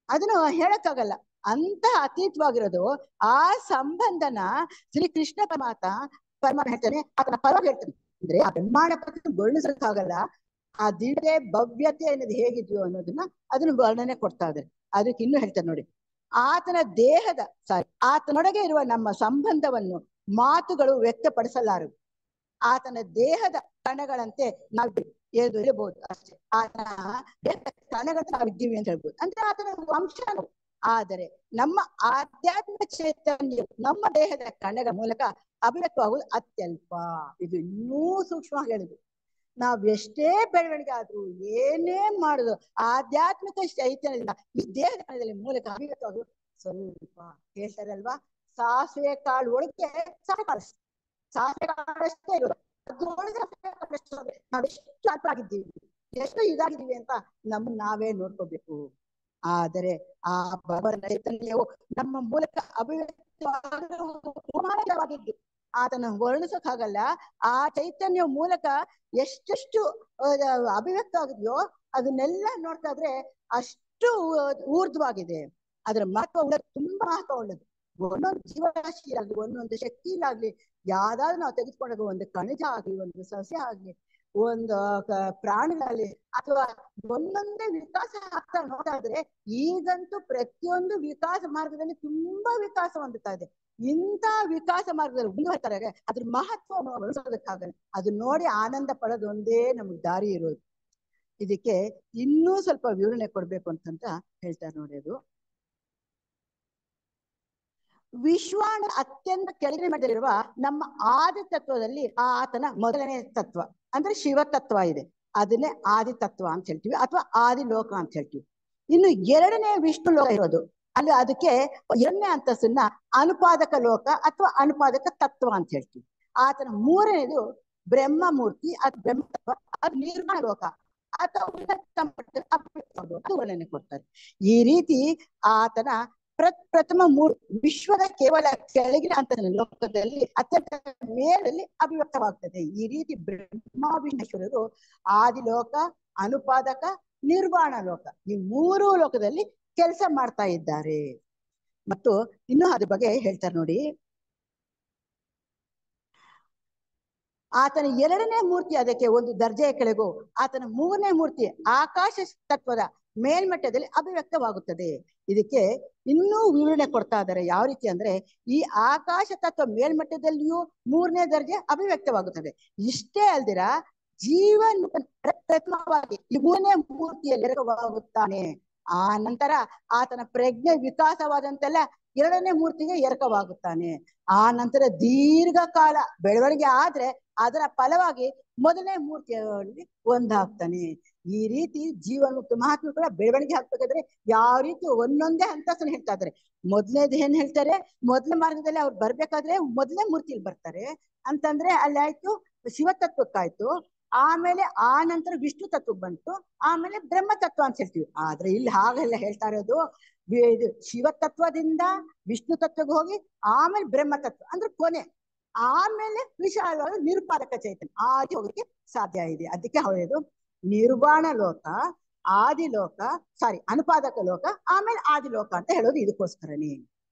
ಅದನ್ನು ಹೇಳಕ್ಕಾಗಲ್ಲ, ಅಂತ ಅತೀತವಾಗಿರೋದು. ಆ ಸಂಬಂಧನ ಶ್ರೀಕೃಷ್ಣ ಪರಮಾತ್ಮ ಹೇಳ್ತಾನೆ, ಆತನ ಪರವಾಗಿ ಹೇಳ್ತಾನೆ. ಅಂದ್ರೆ ಆ ಬ್ರಹ್ಮಾಂಡಪತಿ ವರ್ಣಿಸಕ್ಕಾಗಲ್ಲ. ಆ ದಿವ್ಯ ಭವ್ಯತೆ ಅನ್ನೋದು ಹೇಗಿದ್ಯೋ ಅನ್ನೋದನ್ನ ಅದನ್ನು ವರ್ಣನೆ ಕೊಡ್ತಾ ಇದ್ದಾರೆ. ಅದಕ್ಕೆ ಇನ್ನು ಹೇಳ್ತಾರೆ ನೋಡಿ, ಆತನ ದೇಹದ ಆತನೊಳಗೆ ಇರುವ ನಮ್ಮ ಸಂಬಂಧವನ್ನು ಮಾತುಗಳು ವ್ಯಕ್ತಪಡಿಸಲಾರವು. ಆತನ ದೇಹದ ಕಣಗಳಂತೆ ನಾವು ಇರಬಹುದು ಅಷ್ಟೇ. ಆತನ ದೇಹದ ಕಣಗಳಂತೆ ನಾವಿದ್ದೀವಿ ಅಂತ ಹೇಳ್ಬೋದು. ಅಂದ್ರೆ ಆತನ ವಂಶ. ಆದರೆ ನಮ್ಮ ಆಧ್ಯಾತ್ಮಿಕ ಚೈತನ್ಯ ನಮ್ಮ ದೇಹದ ಕಣಗಳ ಮೂಲಕ ಅಭಿವ್ಯಕ್ತವಾಗುವುದು ಅತ್ಯಲ್ಪ. ಇದು ಇನ್ನೂ ಸೂಕ್ಷ್ಮವಾಗಿ ಹೇಳಿದ್ರು. ನಾವ್ ಎಷ್ಟೇ ಬೆಳವಣಿಗೆ ಆದ್ರೂ ಏನೇ ಮಾಡುದು ಆಧ್ಯಾತ್ಮಿಕ ಚೈತನ್ಯದಿಂದ ಈ ದೇಹದ ಕಣದಲ್ಲಿ ಮೂಲಕ ಅಭಿವ್ಯಕ್ತವಾಗುವುದು ಸ್ವಲ್ಪ. ಹೇಳ್ತಾರಲ್ವಾ, ಸಾಸಿವೆ ಕಾಳು ಒಳಗೆ ಸಾಸಿವೆ ಕಾಳಷ್ಟೇ ಇರೋದು, ನಾವೆಷ್ಟು ಅಲ್ಪ ಆಗಿದ್ದೀವಿ, ಎಷ್ಟು ಇದಾಗಿದ್ದೀವಿ ಅಂತ ನಮ್ಮನ್ನ ನಾವೇ ನೋಡ್ಕೋಬೇಕು. ಆದರೆ ಆ ಭಗವನ್ ಚೈತನ್ಯವು ನಮ್ಮ ಮೂಲಕ ಅಭಿವ್ಯಕ್ತವಾಗಿದ್ದು ಆತನ ವರ್ಣಿಸಕ್ಕಾಗಲ್ಲ. ಆ ಚೈತನ್ಯ ಮೂಲಕ ಎಷ್ಟೆಷ್ಟು ಅಭಿವ್ಯಕ್ತ ಆಗಿದೆಯೋ ಅದನ್ನೆಲ್ಲ ನೋಡ್ತಾ ಇದ್ರೆ ಅಷ್ಟು ಊರ್ಧ್ವವಾಗಿದೆ. ಅದರ ಮಹತ್ವ ಉಳ್ಳದು, ತುಂಬಾ ಮಹತ್ವ ಉಳ್ಳದು. ಒಂದೊಂದು ಜೀವರಾಶಿಯಾಗ್ಲಿ, ಒಂದೊಂದು ಶಕ್ತಿಲಾಗ್ಲಿ, ಯಾವ್ದಾದ್ರು ನಾವು ತೆಗೆದುಕೊಂಡಾಗ ಒಂದು ಖನಿಜ ಆಗ್ಲಿ, ಒಂದು ಸಸ್ಯ ಆಗ್ಲಿ, ಒಂದು ಪ್ರಾಣಿಗಳಲ್ಲಿ ಅಥವಾ ಒಂದೊಂದೇ ವಿಕಾಸ ಆಗ್ತಾ ನೋಡ್ತಾ ಇದ್ರೆ ಈಗಂತೂ ಪ್ರತಿಯೊಂದು ವಿಕಾಸ ಮಾರ್ಗದಲ್ಲಿ ತುಂಬಾ ವಿಕಾಸ ಹೊಂದುತ್ತಾ ಇದೆ. ಇಂಥ ವಿಕಾಸ ಮಾರ್ಗದಲ್ಲಿ ಮುಂದುವರ್ತಾರೆ ಅದ್ರ ಮಹತ್ವ ಬಳಸೋದಕ್ಕಾಗಲ್ಲ. ಅದು ನೋಡಿ ಆನಂದ ಪಡೋದು ಒಂದೇ ನಮ್ಗೆ ದಾರಿ ಇರೋದು. ಇದಕ್ಕೆ ಇನ್ನೂ ಸ್ವಲ್ಪ ವಿವರಣೆ ಕೊಡ್ಬೇಕು ಅಂತಂತ ಹೇಳ್ತಾರೆ ನೋಡಿ. ಅದು ವಿಶ್ವಾಂಡ ಅತ್ಯಂತ ಕೆಳಗಿನ ಮಟ್ಟದಲ್ಲಿರುವ ನಮ್ಮ ಆದಿ ತತ್ವದಲ್ಲಿ ಆತನ ಮೊದಲನೇ ತತ್ವ ಅಂದ್ರೆ ಶಿವ ತತ್ವ ಇದೆ. ಅದನ್ನೇ ಆದಿ ತತ್ವ ಅಂತ ಹೇಳ್ತೀವಿ ಅಥವಾ ಆದಿ ಲೋಕ ಅಂತ ಹೇಳ್ತೀವಿ. ಇನ್ನು ಎರಡನೇ ವಿಷ್ಣು ಲೋಕ ಇರೋದು, ಅಲ್ಲಿ ಅದಕ್ಕೆ ಎರಡನೇ ಅಂತಸ್ತನ್ನ ಅನುಪಾದಕ ಲೋಕ ಅಥವಾ ಅನುಪಾದಕ ತತ್ವ ಅಂತ ಹೇಳ್ತೀವಿ. ಆತನ ಮೂರನೇದು ಬ್ರಹ್ಮ ಮೂರ್ತಿ ಅದು ಬ್ರಹ್ಮ ತತ್ವ, ಅದು ನಿರ್ಮಾಣ ಲೋಕ ಅಥವಾ ವರ್ಣನೆ ಕೊಡ್ತಾರೆ. ಈ ರೀತಿ ಆತನ ಪ್ರಥಮ ವಿಶ್ವದ ಕೇವಲ ಕೆಳಗಿನ ಹಂತದ ಲೋಕದಲ್ಲಿ ಅತ್ಯಂತ ಮೇಲಲ್ಲಿ ಅಭಿವ್ಯಕ್ತವಾಗ್ತದೆ. ಈ ರೀತಿ ಬ್ರಹ್ಮ ವಿಷ್ಣೇಶ್ವರರು ಆದಿಲೋಕ, ಅನುಪಾದಕ, ನಿರ್ವಾಣ ಲೋಕ ಈ ಮೂರು ಲೋಕದಲ್ಲಿ ಕೆಲಸ ಮಾಡ್ತಾ ಇದ್ದಾರೆ. ಮತ್ತು ಇನ್ನು ಅದ್ರ ಬಗ್ಗೆ ಹೇಳ್ತಾರೆ ನೋಡಿ. ಆತನ ಎರಡನೇ ಮೂರ್ತಿ ಅದಕ್ಕೆ ಒಂದು ದರ್ಜೆಯ ಕೆಳಗೂ, ಆತನ ಮೂರನೇ ಮೂರ್ತಿ ಆಕಾಶ ತತ್ವದ ಮೇಲ್ಮಟ್ಟದಲ್ಲಿ ಅಭಿವ್ಯಕ್ತವಾಗುತ್ತದೆ. ಇದಕ್ಕೆ ಇನ್ನೂ ವಿವರಣೆ ಕೊಡ್ತಾ ಇದ್ದಾರೆ. ಯಾವ ರೀತಿ ಅಂದ್ರೆ, ಈ ಆಕಾಶ ತತ್ವ ಮೇಲ್ಮಟ್ಟದಲ್ಲಿಯೂ 3ನೇ ದರ್ಜೆ ಅಭಿವ್ಯಕ್ತವಾಗುತ್ತದೆ. ಇಷ್ಟೇ ಅಲ್ದಿರ ಜೀವನ್ ಪ್ರಥಮವಾಗಿ ಈ 3ನೇ ಮೂರ್ತಿಯಲ್ಲಿ ಎರಕವಾಗುತ್ತಾನೆ. ಆ ನಂತರ ಆತನ ಪ್ರಜ್ಞೆ ವಿಕಾಸವಾದಂತೆಲ್ಲ 2ನೇ ಮೂರ್ತಿಗೆ ಎರಕವಾಗುತ್ತಾನೆ. ಆ ನಂತರ ದೀರ್ಘಕಾಲ ಬೆಳವಣಿಗೆ ಆದ್ರೆ ಅದರ ಫಲವಾಗಿ 1ನೇ ಮೂರ್ತಿಯಲ್ಲಿ ಒಂದಾಗ್ತಾನೆ. ಈ ರೀತಿ ಜೀವನ್ಮುಕ್ತ ಮಹಾತ್ಮ ಕೂಡ ಬೆಳವಣಿಗೆ ಆಗ್ಬೇಕಾದ್ರೆ ಯಾವ ರೀತಿ ಒಂದೊಂದೇ ಹಂತಸನ್ನು ಹೇಳ್ತಾ ಇದ್ದಾರೆ. ಮೊದಲನೇದು ಏನ್ ಹೇಳ್ತಾರೆ, ಮೊದಲ ಮಾರ್ಗದಲ್ಲಿ ಅವ್ರು ಬರ್ಬೇಕಾದ್ರೆ 1ನೇ ಮೂರ್ತಿಯಲ್ಲಿ ಬರ್ತಾರೆ ಅಂತಂದ್ರೆ ಅಲ್ಲಿ ಆಯ್ತು ಶಿವತತ್ವಕ್ಕಾಯ್ತು. ಆಮೇಲೆ ಆ ನಂತರ ವಿಷ್ಣು ತತ್ವಕ್ಕೆ ಬಂತು, ಆಮೇಲೆ ಬ್ರಹ್ಮ ತತ್ವ ಅಂತ ಹೇಳ್ತೀವಿ. ಆದ್ರೆ ಇಲ್ಲಿ ಹಾಗೆಲ್ಲ ಹೇಳ್ತಾ ಇರೋದು, ಶಿವತತ್ವದಿಂದ ವಿಷ್ಣು ತತ್ವಕ್ಕೆ ಹೋಗಿ ಆಮೇಲೆ ಬ್ರಹ್ಮ ತತ್ವ ಅಂದ್ರೆ ಕೊನೆ, ಆಮೇಲೆ ವಿಶಾಲವಾದ ನಿರುಪಾದಕ ಚೈತನ್ಯ ಆದಿ ಹೋಗಕ್ಕೆ ಸಾಧ್ಯ ಇದೆ. ಅದಕ್ಕೆ ಹೇಳೋದು ನಿರ್ವಾಣ ಲೋಕ, ಆದಿಲೋಕ, ಅನುಪಾದಕ ಲೋಕ, ಆಮೇಲೆ ಆದಿಲೋಕ ಅಂತ ಹೇಳೋದು ಇದಕ್ಕೋಸ್ಕರನೇ.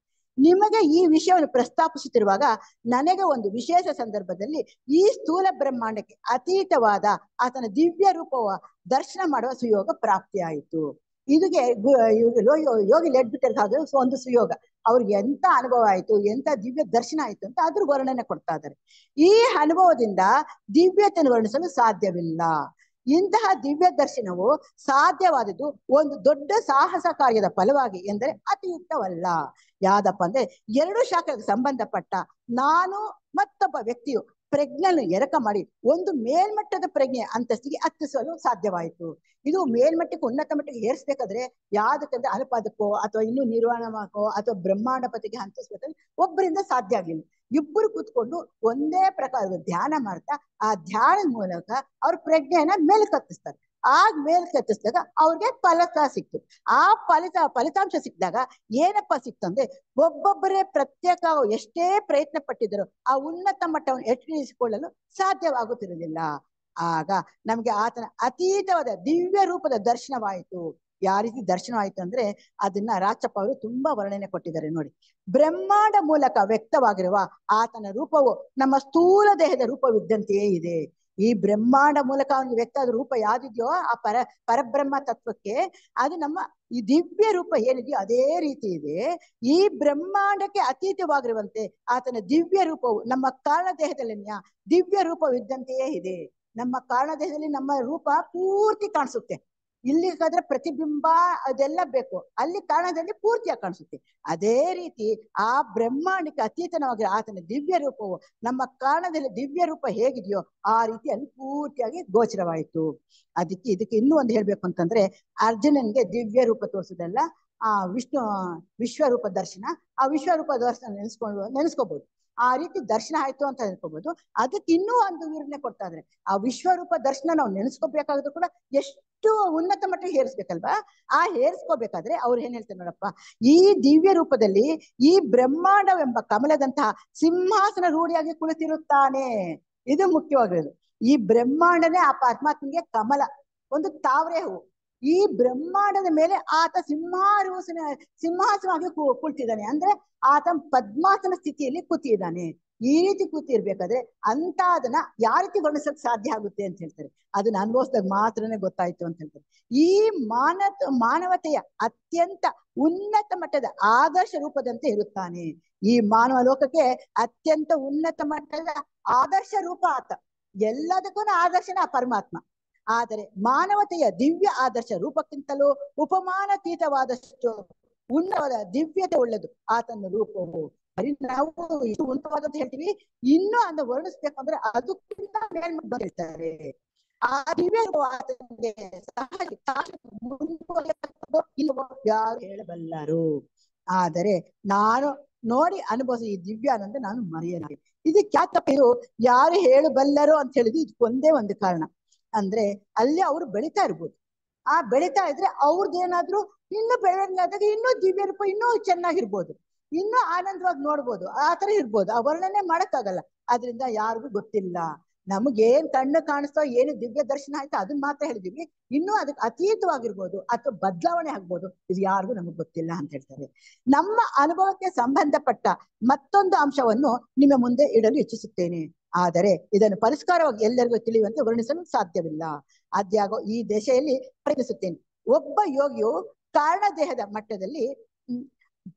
ನಿಮಗೆ ಈ ವಿಷಯವನ್ನು ಪ್ರಸ್ತಾಪಿಸುತ್ತಿರುವಾಗ ನನಗೆ ಒಂದು ವಿಶೇಷ ಸಂದರ್ಭದಲ್ಲಿ ಈ ಸ್ಥೂಲ ಬ್ರಹ್ಮಾಂಡಕ್ಕೆ ಅತೀತವಾದ ಆತನ ದಿವ್ಯ ರೂಪವ ದರ್ಶನ ಮಾಡುವ ಸುಯೋಗ ಪ್ರಾಪ್ತಿಯಾಯಿತು. ಇದಕ್ಕೆ ಯೋಗಿ ಲೆಡ್ಬಿಟ್ಟರ್ ಹಾಗೆ ಒಂದು ಸುಯೋಗ, ಅವ್ರಿಗೆ ಎಂತ ಅನುಭವ ಆಯ್ತು, ಎಂತ ದಿವ್ಯ ದರ್ಶನ ಆಯ್ತು ಅಂತ ಅದ್ರ ವರ್ಣನೆ ಕೊಡ್ತಾ ಇದ್ದಾರೆ. ಈ ಅನುಭವದಿಂದ ದಿವ್ಯತೆಯನ್ನು ವರ್ಣಿಸಲು ಸಾಧ್ಯವಿಲ್ಲ. ಇಂತಹ ದಿವ್ಯ ದರ್ಶನವು ಸಾಧ್ಯವಾದದ್ದು ಒಂದು ದೊಡ್ಡ ಸಾಹಸ ಕಾರ್ಯದ ಫಲವಾಗಿ ಎಂದರೆ ಅತಿಯುಕ್ತವಲ್ಲ. ಯಾವ್ದಪ್ಪ ಅಂದ್ರೆ, 2 ಶಾಖೆಗೆ ಸಂಬಂಧಪಟ್ಟ ನಾನು ಮತ್ತೊಬ್ಬ ವ್ಯಕ್ತಿಯು ಪ್ರಜ್ಞೆಯನ್ನು ಎರಕ ಮಾಡಿ ಒಂದು ಮೇಲ್ಮಟ್ಟದ ಪ್ರಜ್ಞೆ ಅಂತಸ್ತಿಗೆ ಹತ್ತಿಸಲು ಸಾಧ್ಯವಾಯಿತು. ಇದು ಮೇಲ್ಮಟ್ಟಕ್ಕೆ ಉನ್ನತ ಮಟ್ಟಿಗೆ ಏರಿಸ್ಬೇಕಾದ್ರೆ ಯಾವ್ದಕ್ಕಂದ್ರೆ ಅನುಪಾದಕ್ಕೋ ಅಥವಾ ಇನ್ನೂ ನಿರ್ವಾಣಕ್ಕೋ ಅಥವಾ ಬ್ರಹ್ಮಾಂಡ ಪತಿಗೆ ಹಂತಿಸ್ಬೇಕಂದ್ರೆ ಒಬ್ಬರಿಂದ ಸಾಧ್ಯ ಆಗ್ಲಿಲ್ಲ. ಇಬ್ಬರು ಕೂತ್ಕೊಂಡು ಒಂದೇ ಪ್ರಕಾರದ ಧ್ಯಾನ ಮಾಡ್ತಾ ಆ ಧ್ಯಾನದ ಮೂಲಕ ಅವ್ರ ಪ್ರಜ್ಞೆಯನ್ನ ಮೇಲ್ಕತ್ತಿಸ್ತಾರೆ. ಆಗ ಮೇಲ್ಕತ್ತಿಸಿದಾಗ ಅವ್ರಿಗೆ ಫಲಿತ ಸಿಕ್ತು. ಆ ಫಲಿತಾಂಶ ಸಿಕ್ಕಿದಾಗ ಏನಪ್ಪ ಸಿಕ್ತಂದ್ರೆ, ಒಬ್ಬೊಬ್ಬರೇ ಪ್ರತ್ಯೇಕ ಎಷ್ಟೇ ಪ್ರಯತ್ನ ಪಟ್ಟಿದ್ರು ಆ ಉನ್ನತ ಮಟ್ಟವನ್ನು ಎಟ್ಟಿಸಿಕೊಳ್ಳಲು ಸಾಧ್ಯವಾಗುತ್ತಿರಲಿಲ್ಲ. ಆಗ ನಮ್ಗೆ ಆತನ ಅತೀತವಾದ ದಿವ್ಯ ರೂಪದ ದರ್ಶನವಾಯಿತು. ಯಾವ ರೀತಿ ದರ್ಶನವಾಯಿತು ಅಂದ್ರೆ ಅದನ್ನ ರಾಚಪ್ಪ ಅವರು ತುಂಬಾ ವರ್ಣನೆ ಕೊಟ್ಟಿದ್ದಾರೆ ನೋಡಿ. ಬ್ರಹ್ಮಾಂಡ ಮೂಲಕ ವ್ಯಕ್ತವಾಗಿರುವ ಆತನ ರೂಪವು ನಮ್ಮ ಸ್ಥೂಲ ದೇಹದ ರೂಪವಿದ್ದಂತೆಯೇ ಇದೆ. ಈ ಬ್ರಹ್ಮಾಂಡ ಮೂಲಕ ಅವನಿಗೆ ವ್ಯಕ್ತ ಆದ ರೂಪ ಯಾವ್ದಿದೆಯೋ ಆ ಪರಬ್ರಹ್ಮ ತತ್ವಕ್ಕೆ ಅದು ನಮ್ಮ ಈ ದಿವ್ಯ ರೂಪ ಏನಿದೆಯೋ ಅದೇ ರೀತಿ ಇದೆ. ಈ ಬ್ರಹ್ಮಾಂಡಕ್ಕೆ ಅತೀತವಾಗಿರುವಂತೆ ಆತನ ದಿವ್ಯ ರೂಪವು ನಮ್ಮ ಕಾರಣ ದೇಹದಲ್ಲಿನ ದಿವ್ಯ ರೂಪವಿದ್ದಂತೆಯೇ ಇದೆ. ನಮ್ಮ ಕಾರಣ ದೇಹದಲ್ಲಿ ನಮ್ಮ ರೂಪ ಪೂರ್ತಿ ಕಾಣಿಸುತ್ತೆ. ಇಲ್ಲಿ ಕಾದ್ರೆ ಪ್ರತಿಬಿಂಬ ಅದೆಲ್ಲ ಬೇಕು, ಅಲ್ಲಿ ಕಾರಣದಲ್ಲಿ ಪೂರ್ತಿಯಾಗಿ ಕಾಣಿಸುತ್ತೆ. ಅದೇ ರೀತಿ ಆ ಬ್ರಹ್ಮಾಂಡಕ್ಕೆ ಅತೀತನವಾಗಿ ಆತನ ದಿವ್ಯ ರೂಪವು ನಮ್ಮ ಕಾರಣದಲ್ಲಿ ದಿವ್ಯ ರೂಪ ಹೇಗಿದೆಯೋ ಆ ರೀತಿ ಅಲ್ಲಿ ಪೂರ್ತಿಯಾಗಿ ಗೋಚರವಾಯಿತು. ಇದಕ್ಕೆ ಇನ್ನೂ ಒಂದು ಹೇಳ್ಬೇಕು ಅಂತಂದ್ರೆ, ಅರ್ಜುನನ್ಗೆ ದಿವ್ಯ ರೂಪ ತೋರಿಸೋದಲ್ಲ, ಆ ವಿಶ್ವರೂಪ ದರ್ಶನ, ಆ ವಿಶ್ವರೂಪ ದರ್ಶನ ನೆನೆಸ್ಕೋಬಹುದು. ಆ ರೀತಿ ದರ್ಶನ ಆಯ್ತು ಅಂತ ಹೇಳ್ಕೋಬಹುದು. ಅದಕ್ಕೆ ಇನ್ನೂ ಒಂದು ವಿವರಣೆ ಕೊಡ್ತಾ ಇದ್ರೆ, ಆ ವಿಶ್ವರೂಪ ದರ್ಶನ ನಾವು ನೆನೆಸ್ಕೋಬೇಕಾದ್ರೂ ಕೂಡ ಎಷ್ಟು ಉನ್ನತ ಮಟ್ಟಿಗೆ ಹೇರಿಸ್ಬೇಕಲ್ವಾ. ಆ ಹೇರಿಸ್ಕೋಬೇಕಾದ್ರೆ ಅವ್ರು ಏನ್ ಹೇಳ್ತಾರೆ ನೋಡಪ್ಪ, ಈ ದಿವ್ಯ ರೂಪದಲ್ಲಿ ಈ ಬ್ರಹ್ಮಾಂಡವೆಂಬ ಕಮಲದಂತಹ ಸಿಂಹಾಸನ ರೂಢಿಯಾಗಿ ಕುಳಿತಿರುತ್ತಾನೆ. ಇದು ಮುಖ್ಯವಾಗಿರೋದು. ಈ ಬ್ರಹ್ಮಾಂಡನೇ ಆ ಪರಮಾತ್ಮನಿಗೆ ಕಮಲ, ಒಂದು ತಾವರೆ ಹೂವು. ಈ ಬ್ರಹ್ಮಾಂಡದ ಮೇಲೆ ಆತ ಸಿಂಹಾಸನವಾಗಿ ಕುಳಿತಿದ್ದಾನೆ. ಅಂದ್ರೆ ಆತ ಪದ್ಮಾಸನ ಸ್ಥಿತಿಯಲ್ಲಿ ಕೂತಿದ್ದಾನೆ. ಈ ರೀತಿ ಕೂತಿರ್ಬೇಕಾದ್ರೆ ಅಂತ ಅದನ್ನ ಯಾವ ರೀತಿ ವರ್ಣಿಸಕ್ ಸಾಧ್ಯ ಆಗುತ್ತೆ ಅಂತ ಹೇಳ್ತಾರೆ. ಅದನ್ನ ಅನುಭವಿಸಿದಾಗ ಮಾತ್ರನೇ ಗೊತ್ತಾಯ್ತು ಅಂತ ಹೇಳ್ತಾರೆ. ಈ ಮಾನವತೆಯ ಅತ್ಯಂತ ಉನ್ನತ ಮಟ್ಟದ ಆದರ್ಶ ರೂಪದಂತೆ ಇರುತ್ತಾನೆ. ಈ ಮಾನವ ಲೋಕಕ್ಕೆ ಅತ್ಯಂತ ಉನ್ನತ ಮಟ್ಟದ ಆದರ್ಶ ರೂಪ ಆತ. ಎಲ್ಲದಕ್ಕೂ ಆದರ್ಶನ ಪರಮಾತ್ಮ. ಆದರೆ ಮಾನವತೆಯ ದಿವ್ಯ ಆದರ್ಶ ರೂಪಕ್ಕಿಂತಲೂ ಉಪಮಾನಾತೀತವಾದಷ್ಟು ಉನ್ನತವಾದ ದಿವ್ಯತೆ ಉಳ್ಳದು ಆತನ ರೂಪವು. ಬರೀ ನಾವು ಇಷ್ಟು ಉನ್ನತವಾದಂತ ಹೇಳ್ತೀವಿ, ಇನ್ನೂ ಅದನ್ನ ವರ್ಣಿಸ್ಬೇಕಂದ್ರೆ ಅದಕ್ಕಿಂತ ಮೇಲ್ಮಟ್ಟ ಹೇಳ್ತಾರೆ. ಆ ದಿವ್ಯ ಆತನಿಗೆ ಯಾರು ಹೇಳಬಲ್ಲರು. ಆದರೆ ನಾನು ನೋಡಿ ಅನುಭವಿಸಿ ಈ ದಿವ್ಯಾನಂದ ನಾನು ಮರೆಯಲಾರೆ. ಇದಕ್ಕೆ ಯಾಕಪ್ಪ ಯಾರು ಹೇಳಬಲ್ಲರು ಅಂತ ಹೇಳಿದ್ರೆ ಇದಕ್ಕೊಂದೇ ಒಂದು ಕಾರಣ. ಅಂದ್ರೆ ಅಲ್ಲಿ ಅವರು ಬೆಳಿತಾ ಇರ್ಬೋದು. ಆ ಬೆಳಿತಾ ಇದ್ರೆ ಅವ್ರದ್ದೇನಾದ್ರೂ ಇನ್ನೂ ಬೆಳವಣಿಗೆ ಆದಾಗ ಇನ್ನೂ ದಿವ್ಯ ರೂಪ ಇನ್ನೂ ಚೆನ್ನಾಗಿರ್ಬೋದು, ಇನ್ನೂ ಆನಂದವಾಗಿ ನೋಡ್ಬೋದು, ಆ ತರ ಇರ್ಬೋದು. ಆ ವರ್ಣನೆ ಮಾಡಕ್ಕಾಗಲ್ಲ. ಆದ್ರಿಂದ ಯಾರಿಗೂ ಗೊತ್ತಿಲ್ಲ. ನಮಗೇನ್ ಕಣ್ಣು ಕಾಣಿಸ್ತೋ, ಏನು ದಿವ್ಯ ದರ್ಶನ ಆಯ್ತು ಅದನ್ನ ಮಾತ್ರ ಹೇಳಿದೀವಿ. ಇನ್ನೂ ಅದಕ್ಕೆ ಅತೀತವಾಗಿರ್ಬೋದು ಅಥವಾ ಬದಲಾವಣೆ ಆಗ್ಬೋದು, ಇದು ಯಾರಿಗೂ ನಮಗ್ ಗೊತ್ತಿಲ್ಲ ಅಂತ ಹೇಳ್ತಾರೆ. ನಮ್ಮ ಅನುಭವಕ್ಕೆ ಸಂಬಂಧಪಟ್ಟ ಮತ್ತೊಂದು ಅಂಶವನ್ನು ನಿಮ್ಮ ಮುಂದೆ ಇಡಲು ಇಚ್ಛಿಸುತ್ತೇನೆ. ಆದರೆ ಇದನ್ನು ಪರಿಷ್ಕಾರವಾಗಿ ಎಲ್ಲರಿಗೂ ತಿಳಿಯುವಂತೆ ವರ್ಣಿಸಲು ಸಾಧ್ಯವಿಲ್ಲ. ಆದ್ಯಾಗೋ ಈ ದಶೆಯಲ್ಲಿ ಪ್ರಯತ್ನಿಸುತ್ತೇನೆ. ಒಬ್ಬ ಯೋಗಿಯು ಕಾರಣ ದೇಹದ ಮಟ್ಟದಲ್ಲಿ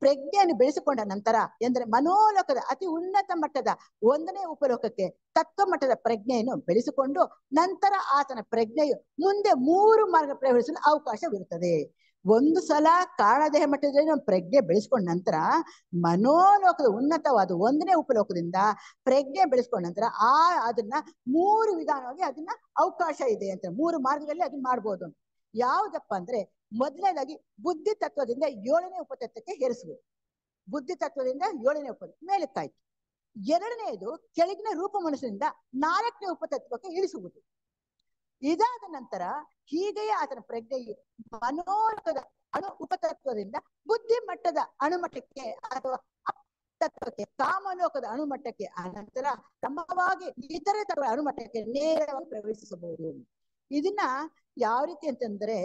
ಪ್ರಜ್ಞೆಯನ್ನು ಬೆಳೆಸಿಕೊಂಡ ನಂತರ ಎಂದರೆ ಮನೋಲೋಕದ ಅತಿ ಉನ್ನತ ಮಟ್ಟದ 1ನೇ ಉಪಲೋಕಕ್ಕೆ ತತ್ವ ಮಟ್ಟದ ಪ್ರಜ್ಞೆಯನ್ನು ಬೆಳೆಸಿಕೊಂಡು ನಂತರ ಆತನ ಪ್ರಜ್ಞೆಯು ಮುಂದೆ 3 ಮಾರ್ಗ ಪ್ರವೇಶಿಸಲು ಅವಕಾಶವಿರುತ್ತದೆ. ಒಂದು ಸಲ ಕಾರಣದೇಹ ಮಟ್ಟದಲ್ಲಿ ನಾವು ಪ್ರಜ್ಞೆ ಬೆಳೆಸ್ಕೊಂಡ ನಂತರ ಮನೋಲೋಕದ ಉನ್ನತವಾದ 1ನೇ ಉಪಲೋಕದಿಂದ ಪ್ರಜ್ಞೆ ಬೆಳೆಸ್ಕೊಂಡ ನಂತರ ಅದನ್ನ 3 ವಿಧಾನವಾಗಿ ಅದನ್ನ ಅವಕಾಶ ಇದೆ ಅಂತ 3 ಮಾರ್ಗದಲ್ಲಿ ಅದನ್ನ ಮಾಡ್ಬೋದು. ಯಾವ್ದಪ್ಪ ಅಂದ್ರೆ ಮೊದಲನೇದಾಗಿ ಬುದ್ಧಿ ತತ್ವದಿಂದ 7ನೇ ಉಪತತ್ವಕ್ಕೆ ಹೇರಿಸುವುದು. ಬುದ್ಧಿ ತತ್ವದಿಂದ 7ನೇ ಉಪತತ್ವ ಮೇಲಕ್ಕಾಯ್ತು. ಎರಡನೆಯದು ಕೆಳಗಿನ ರೂಪ ಮನಸ್ಸಿನಿಂದ 4ನೇ ಉಪತತ್ವಕ್ಕೆ ಇಳಿಸುವುದು. ಇದಾದ ನಂತರ ಹೀಗೆಯೇ ಆತನ ಪ್ರಜ್ಞೆಯು ಮನೋಲೋಕದ ಅಣು ಉಪತತ್ವದಿಂದ ಬುದ್ಧಿ ಮಟ್ಟದ ಅಣುಮಟ್ಟಕ್ಕೆ ಅಥವಾ ತತ್ವಕ್ಕೆ ಕಾಮಲೋಕದ ಅಣುಮಟ್ಟಕ್ಕೆ ಅನಂತರ ಕ್ರಮವಾಗಿ ಇತರೆ ತತ್ವಗಳ ಅಣುಮಟ್ಟಕ್ಕೆ ನೇರವಾಗಿ ಪ್ರವೇಶಿಸಬಹುದು. ಇದನ್ನ ಯಾವ ರೀತಿ ಅಂತಂದ್ರೆ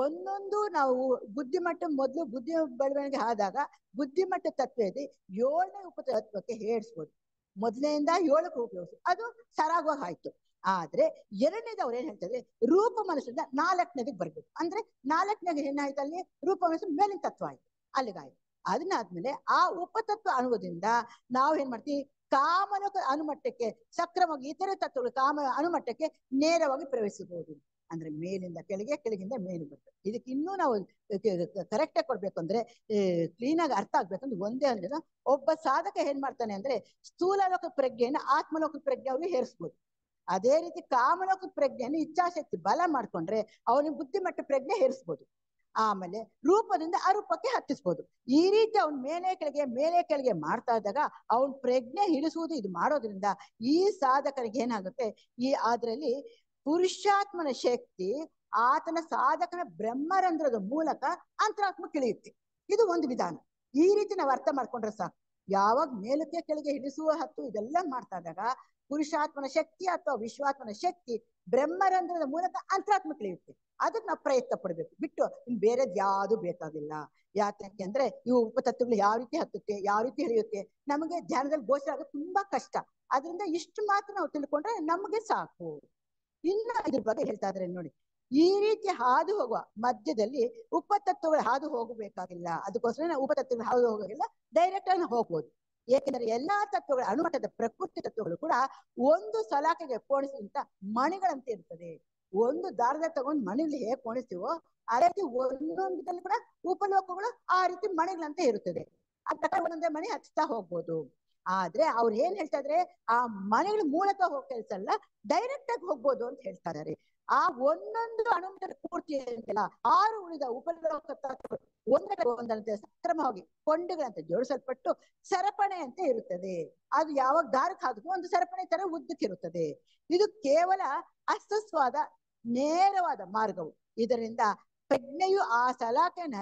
ಒಂದೊಂದು ನಾವು ಬುದ್ಧಿಮಟ್ಟ ಮೊದಲು ಬುದ್ಧಿ ಬೆಳವಣಿಗೆ ಆದಾಗ ಬುದ್ಧಿಮಟ್ಟ ತತ್ವ ಇದೆ 7ನೇ ಉಪತತ್ವಕ್ಕೆ ಹೇರಿಸ್ಬೋದು. ಮೊದಲನೆಯಿಂದ 7ಕ್ಕೆ ಉಪಯೋಗಿಸ್ಬೋದು, ಅದು ಸರಾಗವಾಗಿ ಆಯ್ತು. ಆದ್ರೆ ಎರಡನೇದು ಅವ್ರು ಏನ್ ಹೇಳ್ತಾರೆ ರೂಪ ಮನಸ್ಸಿಂದ 4ನೇದಿಗೆ ಬರ್ಬೇಕು. ಅಂದ್ರೆ 4ನೇಗೆ ಏನಾಯ್ತು ಅಲ್ಲಿ ರೂಪ ಮನಸ್ಸು ಮೇಲಿನ ತತ್ವ ಆಯ್ತು, ಅಲ್ಲಿಗಾಯ್ತು. ಅದನ್ನಾದ್ಮೇಲೆ ಆ ಉಪತತ್ವ ಅನುಭವದಿಂದ ನಾವು ಏನ್ ಮಾಡ್ತೀವಿ ಕಾಮಲೋಕ ಅನುಮಟ್ಟಕ್ಕೆ ಸಕ್ರಮವಾಗಿ ಇತರೆ ತತ್ವಗಳು ಕಾಮ ಅನುಮಟ್ಟಕ್ಕೆ ನೇರವಾಗಿ ಪ್ರವೇಶಿಸಬಹುದು. ಅಂದ್ರೆ ಮೇಲಿಂದ ಕೆಳಗೆ ಕೆಳಗಿಂದ ಮೇಲೆ ಬರ್ತದೆ. ಇದಕ್ಕೆ ಇನ್ನೂ ನಾವು ಕರೆಕ್ಟ್ ಆಗಿ ಕೊಡ್ಬೇಕು ಅಂದ್ರೆ ಕ್ಲೀನ್ ಆಗಿ ಅರ್ಥ ಆಗ್ಬೇಕಂದ್ರೆ ಒಂದೇ ಅಂದ್ರೆ ಒಬ್ಬ ಸಾಧಕ ಏನ್ ಮಾಡ್ತಾನೆ ಅಂದ್ರೆ ಸ್ಥೂಲ ಲೋಕ ಪ್ರಜ್ಞೆಯನ್ನು ಆತ್ಮಲೋಕ ಪ್ರಜ್ಞೆ ಅವ್ರಿಗೆ ಹೇರಿಸ್ಬೋದು. ಅದೇ ರೀತಿ ಕಾಮಲೋಕ ಪ್ರಜ್ಞೆಯನ್ನು ಇಚ್ಛಾಶಕ್ತಿ ಬಲ ಮಾಡ್ಕೊಂಡ್ರೆ ಅವನಿಗೆ ಬುದ್ಧಿಮಟ್ಟ ಪ್ರಜ್ಞೆ ಹೇರಿಸ್ಬೋದು. ಆಮೇಲೆ ರೂಪದಿಂದ ಅರೂಪಕ್ಕೆ ಹತ್ತಿಸ್ಬೋದು. ಈ ರೀತಿ ಅವ್ನ ಮೇಲೆ ಕೆಳಗೆ ಮಾಡ್ತಾ ಇದ್ದಾಗ ಅವನ್ ಪ್ರಜ್ಞೆ ಹಿಡಿಸುವುದು ಇದು ಮಾಡೋದ್ರಿಂದ ಈ ಸಾಧಕರಿಗೆ ಏನಾಗುತ್ತೆ ಅದರಲ್ಲಿ ಪುರುಷಾತ್ಮನ ಶಕ್ತಿ ಆತನ ಸಾಧಕನ ಬ್ರಹ್ಮರಂಧ್ರದ ಮೂಲಕ ಅಂತರಾತ್ಮ ಇಳಿಯುತ್ತೆ. ಇದು ಒಂದು ವಿಧಾನ. ಈ ರೀತಿ ನಾವು ಅರ್ಥ ಮಾಡ್ಕೊಂಡ್ರೆ ಸಾಕು. ಯಾವಾಗ ಮೇಲಕ್ಕೆ ಕೆಳಗೆ ಹಿಡಿಸುವ ಹತ್ತು ಇದೆಲ್ಲ ಮಾಡ್ತಾ ಇದ್ದಾಗ ಪುರುಷಾತ್ಮನ ಶಕ್ತಿ ಅಥವಾ ವಿಶ್ವಾತ್ಮನ ಶಕ್ತಿ ಬ್ರಹ್ಮರಂಧ್ರದ ಮೂಲಕ ಅಂತರಾತ್ಮ ಇಳಿಯುತ್ತೆ. ಅದಕ್ಕೆ ನಾವು ಪ್ರಯತ್ನ ಪಡ್ಬೇಕು, ಬಿಟ್ಟು ಇನ್ ಬೇರೆದ್ ಯಾವುದು ಬೇಕಾಗಿಲ್ಲ. ಯಾಕೆ ಅಂದ್ರೆ ಇವು ಉಪತತ್ವಗಳು ಯಾವ ರೀತಿ ಹತ್ತುತ್ತೆ, ಯಾವ ರೀತಿ ಹಿಡಿಯುತ್ತೆ ನಮಗೆ ಧ್ಯಾನದಲ್ಲಿ ಗೋಚರ ಆಗೋದು ತುಂಬಾ ಕಷ್ಟ. ಅದರಿಂದ ಇಷ್ಟು ಮಾತ್ರ ನಾವು ತಿಳ್ಕೊಂಡ್ರೆ ನಮಗೆ ಸಾಕು. ಇನ್ನು ಇದ್ರ ಬಗ್ಗೆ ಹೇಳ್ತಾ ಇದ್ರೆ ನೋಡಿ, ಈ ರೀತಿ ಹಾದು ಹೋಗುವ ಮಧ್ಯದಲ್ಲಿ ಉಪತತ್ವಗಳು ಹಾದು ಹೋಗಬೇಕಾಗಿಲ್ಲ. ಅದಕ್ಕೋಸ್ಕರ ಉಪತತ್ವಗಳು ಹಾದು ಹೋಗೋದಿಲ್ಲ, ಡೈರೆಕ್ಟ್ ಆಗಿ ಹೋಗ್ಬೋದು. ಏಕೆಂದ್ರೆ ಎಲ್ಲಾ ತತ್ವಗಳ ಅಣುಮಟ್ಟದ ಪ್ರಕೃತಿ ತತ್ವಗಳು ಕೂಡ ಒಂದು ಸಲಾಕೆಗೆ ಕೋಣಿಸಿದಂತ ಮಣಿಗಳಂತೆ ಇರ್ತದೆ. ಒಂದು ದಾರದ ತಗೊಂಡು ಮಣಿಲಿ ಹೇಗೆ ಕೋಣಿಸ್ತೀವೋ ಅದೇ ರೀತಿ ಒಂದೊಂದಿನಲ್ಲಿ ಕೂಡ ಉಪಲೋಕಗಳು ಆ ರೀತಿ ಮಣಿಗಳಂತೆ ಇರುತ್ತದೆ. ಅದ ಒಂದೊಂದೇ ಮಣಿ ಹಚ್ತಾ ಹೋಗ್ಬೋದು. ಆದ್ರೆ ಅವ್ರು ಏನ್ ಹೇಳ್ತಾ ಇದ್ರೆ ಆ ಮನೆಗಳು ಮೂಲಕ ಹೋಗ್ ಕೆಲ್ಸ ಅಲ್ಲ, ಡೈರೆಕ್ಟ್ ಆಗಿ ಹೋಗ್ಬೋದು ಅಂತ ಹೇಳ್ತಾ ಇದಾರೆ. ಆ ಒಂದೊಂದು ಅಣುಮಟ್ಟದ ಪೂರ್ತಿ ಅಂತೆಲ್ಲ 6 ಉಳಿದ ಉಪಲೋಕ ಒಂದಂತೆ ಸಕ್ರಮವಾಗಿ ಕೊಂಡಿಗಳಂತೆ ಜೋಡಿಸಲ್ಪಟ್ಟು ಸರಪಣೆ ಅಂತ ಇರುತ್ತದೆ. ಅದು ಯಾವಾಗ ದಾರಕ್ಕೆ ಹಾಕಿದ್ರು ಒಂದು ಸರಪಣೆ ತರ ಉದ್ದಕ್ಕಿರುತ್ತದೆ. ಇದು ಕೇವಲ ಅಸ್ತಿತ್ವದ ನೇರವಾದ ಮಾರ್ಗವು. ಇದರಿಂದ ಪ್ರಜ್ಞೆಯು ಆ ಸಲಾಕೆಯನ್ನು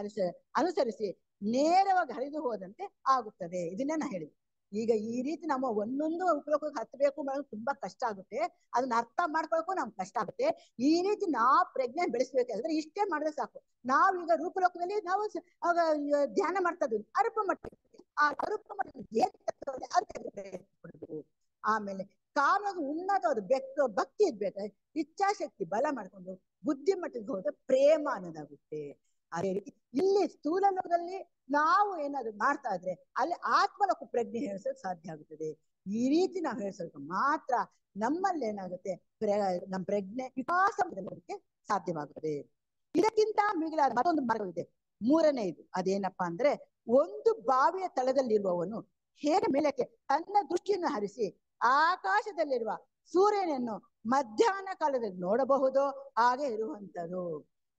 ಅನುಸರಿಸಿ ನೇರವಾಗಿ ಹರಿದು ಹೋದಂತೆ ಆಗುತ್ತದೆ. ಇದನ್ನೇ ನಾ ಹೇಳಿದೆ. ಈಗ ಈ ರೀತಿ ನಮ್ಮ ಒಂದೊಂದು ಉಪಲೋಕಕ್ಕೆ ಹತ್ತಬೇಕು ಮಾಡೋದು ತುಂಬಾ ಕಷ್ಟ ಆಗುತ್ತೆ. ಅದನ್ನ ಅರ್ಥ ಮಾಡ್ಕೊಳಕ್ಕೂ ನಮ್ಗೆ ಕಷ್ಟ ಆಗುತ್ತೆ. ಈ ರೀತಿ ನಾವು ಪ್ರಜ್ಞೆ ಬೆಳೆಸ್ಬೇಕಾದ್ರೆ ಇಷ್ಟೇ ಮಾಡಿದ್ರೆ ಸಾಕು. ನಾವೀಗ ರೂಪಲೋಕದಲ್ಲಿ ನಾವು ಧ್ಯಾನ ಮಾಡ್ತಾ ಇದ್ವಿ ಅರೂಪ ಮಟ್ಟಕ್ಕೆ. ಆ ಅರೂಪ ಮಟ್ಟಕ್ಕೆ ಆಮೇಲೆ ಕಾಮದ ಉನ್ನತವಾದ ಭಕ್ತಿ ಇದ್ಬೇಕು, ಇಚ್ಛಾಶಕ್ತಿ ಬಲ ಮಾಡ್ಕೊಂಡು ಬುದ್ಧಿ ಮಟ್ಟಕ್ಕೆ ಹೋದ ಪ್ರೇಮ ಅನ್ನೋದಾಗುತ್ತೆ. ಅದೇ ರೀತಿ ಇಲ್ಲಿ ಸ್ಥೂಲ ಲೋಕದಲ್ಲಿ ನಾವು ಏನಾದ್ರು ಮಾಡ್ತಾ ಇದ್ರೆ ಅಲ್ಲಿ ಆತ್ಮಲೋಕ ಪ್ರಜ್ಞೆ ಹೇಳಿಸೋಕೆ ಸಾಧ್ಯ ಆಗುತ್ತದೆ. ಈ ರೀತಿ ನಾವು ಹೇಳಿಸೋಕೆ ಮಾತ್ರ ನಮ್ಮಲ್ಲಿ ಏನಾಗುತ್ತೆ ನಮ್ಮ ಪ್ರಜ್ಞೆ ವಿಕಾಸ ಸಾಧ್ಯವಾಗುತ್ತದೆ. ಇದಕ್ಕಿಂತ ಮಿಗಿಲಾದ ಮತ್ತೊಂದು ಮಾರ್ಗವಿದೆ, 3ನೇದು. ಅದೇನಪ್ಪಾ ಅಂದ್ರೆ ಒಂದು ಬಾವಿಯ ತಳದಲ್ಲಿರುವವನು ಹೇಗೆ ಮೇಲಕ್ಕೆ ತನ್ನ ದೃಷ್ಟಿಯನ್ನು ಹರಿಸಿ ಆಕಾಶದಲ್ಲಿರುವ ಸೂರ್ಯನನ್ನು ಮಧ್ಯಾಹ್ನ ಕಾಲದಲ್ಲಿ ನೋಡಬಹುದೋ ಹಾಗೆ ಇರುವಂತದ್ದು.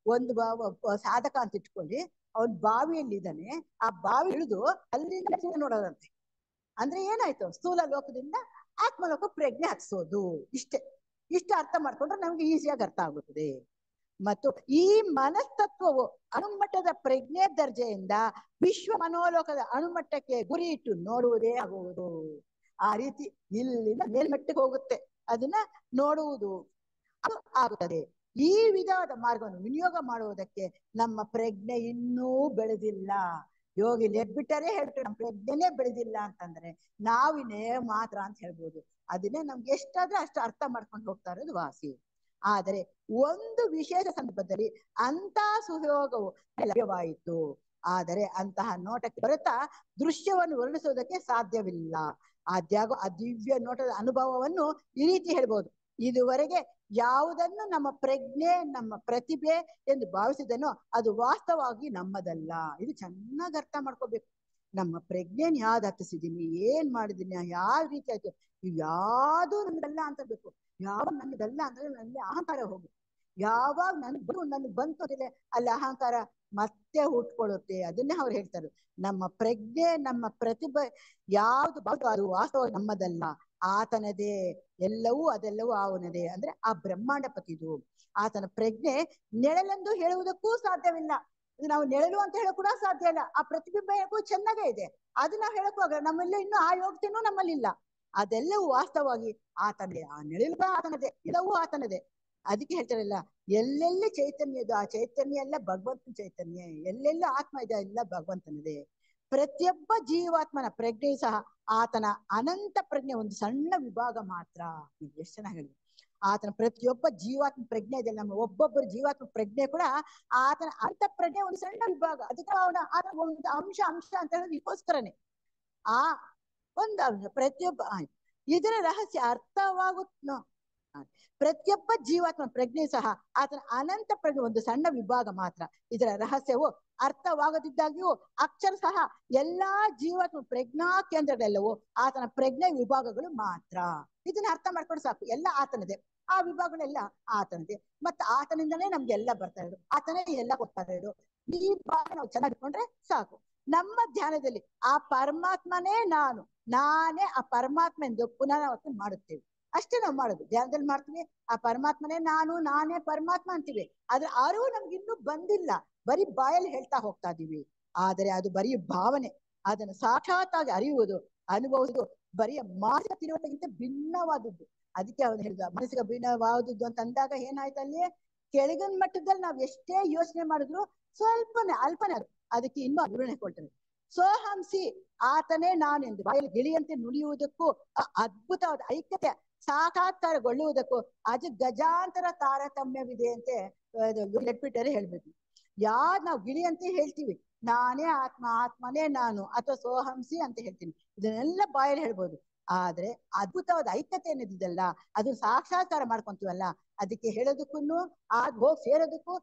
ಒಂದು ಸಾಧಕ ಅಂತ ಇಟ್ಕೊಳ್ಳಿ, ಅವನ್ ಬಾವಿಯಲ್ಲಿ ಇದ್ದಾನೆ, ಆ ಬಾವಿ ಇಳಿದು ಅಲ್ಲಿಂದ ನೋಡೋದಂತೆ. ಅಂದ್ರೆ ಏನಾಯ್ತು, ಸ್ಥೂಲ ಲೋಕದಿಂದ ಆತ್ಮಲೋಕ ಪ್ರಜ್ಞೆ ಹತ್ಸೋದು. ಇಷ್ಟ ಅರ್ಥ ಮಾಡ್ಕೊಂಡ್ರೆ ನಮ್ಗೆ ಈಸಿಯಾಗಿ ಅರ್ಥ ಆಗುತ್ತದೆ. ಮತ್ತು ಈ ಮನಸ್ತತ್ವವು ಅಣುಮಟ್ಟದ ಪ್ರಜ್ಞೆ ದರ್ಜೆಯಿಂದ ವಿಶ್ವ ಮನೋಲೋಕದ ಅಣುಮಟ್ಟಕ್ಕೆ ಗುರಿ ಇಟ್ಟು ನೋಡುವುದೇ ಆಗುವುದು. ಆ ರೀತಿ ಇಲ್ಲಿಂದ ಮೇಲ್ಮಟ್ಟಕ್ಕೆ ಹೋಗುತ್ತೆ, ಅದನ್ನ ನೋಡುವುದು ಅದು ಆಗುತ್ತದೆ. ಈ ವಿಧವಾದ ಮಾರ್ಗವನ್ನು ವಿನಿಯೋಗ ಮಾಡುವುದಕ್ಕೆ ನಮ್ಮ ಪ್ರಜ್ಞೆ ಇನ್ನೂ ಬೆಳೆದಿಲ್ಲ. ಯೋಗಿ ಲೆಡ್ಬಿಟ್ಟರೆ ಹೇಳ್ತಾರೆ ನಮ್ಮ ಪ್ರಜ್ಞೆನೇ ಬೆಳೆದಿಲ್ಲ ಅಂತಂದ್ರೆ ನಾವಿನ್ನೇ ಮಾತ್ರ ಅಂತ ಹೇಳ್ಬೋದು. ಅದನ್ನೇ ನಮ್ಗೆ ಎಷ್ಟಾದ್ರೆ ಅಷ್ಟು ಅರ್ಥ ಮಾಡ್ಕೊಂಡು ಹೋಗ್ತಾ ಇರೋದು ವಾಸಿ. ಆದರೆ ಒಂದು ವಿಶೇಷ ಸಂದರ್ಭದಲ್ಲಿ ಅಂತ ಸುಯೋಗವು ಲಭ್ಯವಾಯಿತು. ಆದರೆ ಅಂತಹ ನೋಟಕ್ಕೆ ಬರುತ್ತಾ ದೃಶ್ಯವನ್ನು ವರ್ಣಿಸುವುದಕ್ಕೆ ಸಾಧ್ಯವಿಲ್ಲ. ಆದ್ಯಾಗೋ ಆ ದಿವ್ಯ ನೋಟದ ಅನುಭವವನ್ನು ಈ ರೀತಿ ಹೇಳ್ಬೋದು: ಇದುವರೆಗೆ ಯಾವುದನ್ನು ನಮ್ಮ ಪ್ರಜ್ಞೆ, ನಮ್ಮ ಪ್ರತಿಭೆ ಎಂದು ಭಾವಿಸಿದನೋ ಅದು ವಾಸ್ತವವಾಗಿ ನಮ್ಮದಲ್ಲ. ಇದು ಚೆನ್ನಾಗಿ ಅರ್ಥ ಮಾಡ್ಕೋಬೇಕು. ನಮ್ಮ ಪ್ರಜ್ಞೆನ ಯಾವ್ದು ಹತ್ತಿಸಿದೀನಿ, ಏನ್ ಮಾಡಿದೀನಿ, ಯಾವ ರೀತಿ ಆಯ್ತು, ಯಾವುದು ನನ್ನದಲ್ಲ ಅಂತ ಬೇಕು. ಯಾವಾಗ ನನ್ನದಲ್ಲ ಅಂದ್ರೆ ನನಗೆ ಅಹಂಕಾರ ಹೋಗುತ್ತೆ. ಯಾವಾಗ ನನ್ಗೆ ಬಂತು ಅಂದ್ರೆ ಅಲ್ಲಿ ಅಹಂಕಾರ ಮತ್ತೆ ಹುಟ್ಕೊಳ್ಳುತ್ತೆ. ಅದನ್ನೇ ಅವ್ರು ಹೇಳ್ತಾರೆ, ನಮ್ಮ ಪ್ರಜ್ಞೆ, ನಮ್ಮ ಪ್ರತಿಭೆ ಯಾವ್ದು ಅದು ವಾಸ್ತವ ನಮ್ಮದಲ್ಲ, ಆತನದೇ. ಎಲ್ಲವೂ ಅದೆಲ್ಲವೂ ಅವನದೇ. ಅಂದ್ರೆ ಆ ಬ್ರಹ್ಮಾಂಡ ಪತಿದು. ಆತನ ಪ್ರಜ್ಞೆ ನೆಳಲೆಂದು ಹೇಳುವುದಕ್ಕೂ ಸಾಧ್ಯವಿಲ್ಲ. ನಾವು ನೆಳಲು ಅಂತ ಹೇಳೋ ಕೂಡ ಸಾಧ್ಯ ಇಲ್ಲ. ಆ ಪ್ರತಿಬಿಂಬ ಚೆನ್ನಾಗೇ ಇದೆ, ಅದು ನಾವು ಹೇಳಕ್ ನಮ್ಮಲ್ಲಿ ಇನ್ನೂ ಆ ಯೋಗ್ಯತೆನೂ ನಮ್ಮಲ್ಲಿಲ್ಲ. ಅದೆಲ್ಲವೂ ವಾಸ್ತವವಾಗಿ ಆತನದೇ. ಆ ನೆಳಲು ಆತನದೇ, ಎಲ್ಲವೂ ಆತನದೇ. ಅದಕ್ಕೆ ಹೇಳ್ತಾರಲ್ಲ, ಎಲ್ಲೆಲ್ಲಿ ಚೈತನ್ಯ ಇದೆ ಆ ಚೈತನ್ಯ ಎಲ್ಲ ಭಗವಂತನ ಚೈತನ್ಯ, ಎಲ್ಲೆಲ್ಲ ಆತ್ಮ ಇದೆ ಎಲ್ಲ ಭಗವಂತನದೇ. ಪ್ರತಿಯೊಬ್ಬ ಜೀವಾತ್ಮನ ಪ್ರಜ್ಞೆ ಸಹ ಆತನ ಅನಂತ ಪ್ರಜ್ಞೆ ಒಂದು ಸಣ್ಣ ವಿಭಾಗ ಮಾತ್ರ. ಎಷ್ಟು ಚೆನ್ನಾಗಿ ಹೇಳಿದ್ರು. ಆತನ ಪ್ರತಿಯೊಬ್ಬ ಜೀವಾತ್ಮ ಪ್ರಜ್ಞೆ ಇದೆ, ನಮ್ಮ ಒಬ್ಬೊಬ್ಬರ ಜೀವಾತ್ಮ ಪ್ರಜ್ಞೆ ಕೂಡ ಆತನ ಅಂತ ಪ್ರಜ್ಞೆ ಒಂದು ಸಣ್ಣ ವಿಭಾಗ. ಅದಕ್ಕೆ ಆತನ ಒಂದು ಅಂಶ ಅಂತ ಹೇಳೋದಕ್ಕೋಸ್ಕರನೇ ಆ ಒಂದು ಅಂಶ ಪ್ರತಿಯೊಬ್ಬ ಇದರ ರಹಸ್ಯ ಅರ್ಥವಾಗುತ್ತ. ಪ್ರತಿಯೊಬ್ಬ ಜೀವಾತ್ಮ ಪ್ರಜ್ಞೆ ಸಹ ಆತನ ಅನಂತ ಪ್ರಜ್ಞೆ ಒಂದು ಸಣ್ಣ ವಿಭಾಗ ಮಾತ್ರ. ಇದರ ರಹಸ್ಯವು ಅರ್ಥವಾಗದಿದ್ದಾಗಿಯೂ ಅಕ್ಷರ ಸಹ ಎಲ್ಲಾ ಜೀವಾತ್ಮ ಪ್ರಜ್ಞಾ ಕೇಂದ್ರಗಳೆಲ್ಲವೂ ಆತನ ಪ್ರಜ್ಞೆ ವಿಭಾಗಗಳು ಮಾತ್ರ. ಇದನ್ನ ಅರ್ಥ ಮಾಡ್ಕೊಂಡು ಸಾಕು, ಎಲ್ಲ ಆತನದೇ, ಆ ವಿಭಾಗಗಳೆಲ್ಲ ಆತನದೇ. ಮತ್ತೆ ಆತನಿಂದಲೇ ನಮ್ಗೆಲ್ಲ ಬರ್ತಾ ಇರೋದು, ಆತನೇ ಎಲ್ಲ ಕೊಡ್ತಾ ಇರೋದು. ಈ ಭಾಗ ನಾವು ಚೆನ್ನಾಗಿ ಇಟ್ಕೊಂಡ್ರೆ ಸಾಕು. ನಮ್ಮ ಧ್ಯಾನದಲ್ಲಿ ಆ ಪರಮಾತ್ಮನೇ ನಾನೇ ಆ ಪರಮಾತ್ಮ ಎಂದು ಪುನರಾವರ್ತನೆ ಮಾಡುತ್ತೇವೆ. ಅಷ್ಟೇ ನಾವು ಮಾಡೋದು. ಧ್ಯಾನದಲ್ಲಿ ಮಾಡ್ತೀವಿ, ಆ ಪರಮಾತ್ಮನೇ ನಾನೇ ಪರಮಾತ್ಮ ಅಂತೀವಿ. ಆದ್ರೆ ಅರಿವು ನಮ್ಗೆ ಇನ್ನೂ ಬಂದಿಲ್ಲ, ಬರೀ ಬಾಯಲ್ಲಿ ಹೇಳ್ತಾ ಹೋಗ್ತಾ ಇದೀವಿ. ಆದರೆ ಅದು ಬರೀ ಭಾವನೆ. ಅದನ್ನು ಸಾಕ್ಷಾತ್ತಾಗಿ ಅರಿಯುವುದು, ಅನುಭವಿಸುವುದು ಬರೀ ಮಾನಸಿಕ ತಿಳುವಳಿಕೆಗಿಂತ ಭಿನ್ನವಾದದ್ದು. ಅದಕ್ಕೆ ಅವನು ಹೇಳಿದ ಮನಸ್ಸಿಗೆ ಭಿನ್ನವಾದದ್ದು ಅಂತ ಅಂದಾಗ ಏನಾಯ್ತು, ಅಲ್ಲಿ ಕೆಳಗಿನ ಮಟ್ಟದಲ್ಲಿ ನಾವ್ ಎಷ್ಟೇ ಯೋಚನೆ ಮಾಡಿದ್ರು ಸ್ವಲ್ಪನೇ ಅಲ್ಪನೇ ಅದು. ಅದಕ್ಕೆ ಇನ್ನೂ ವಿವರಣೆ ಕೊಡ್ತೇನೆ. ಸೋಹಂಸಿ ಆತನೇ ಎಂದು ಬಾಯಲ್ಲಿ ಗಿಳಿಯಂತೆ ನುಡಿಯುವುದಕ್ಕೂ ಅದ್ಭುತವಾದ ಐಕ್ಯತೆ ಸಾಕ್ಷಾತ್ಕಾರಗೊಳ್ಳುವುದಕ್ಕೂ ಗಜಾಂತರ ತಾರತಮ್ಯವಿದೆ ಅಂತೆ ಲೆಟ್ಬಿಟ್ಟರೆ ಹೇಳ್ಬೇಕು. ಯಾರ್ ನಾವು ಗಿಳಿ ಅಂತ ಹೇಳ್ತೀವಿ, ನಾನೇ ಆತ್ಮ, ಆತ್ಮನೇ ನಾನು, ಅಥವಾ ಸೋಹಂಸಿ ಅಂತ ಹೇಳ್ತೀನಿ, ಇದನ್ನೆಲ್ಲ ಬಾಯಲ್ಲಿ ಹೇಳ್ಬೋದು. ಆದ್ರೆ ಅದ್ಭುತವಾದ ಐಕ್ಯತೆ ಏನಿದೆಯಲ್ಲ, ಅದು ಸಾಕ್ಷಾತ್ಕಾರ ಮಾಡ್ಕೊಂತೀವಲ್ಲ, ಅದಕ್ಕೆ ಹೇಳೋದಕ್ಕೂ ಹೋಗಿ ಸೇರೋದಕ್ಕೂ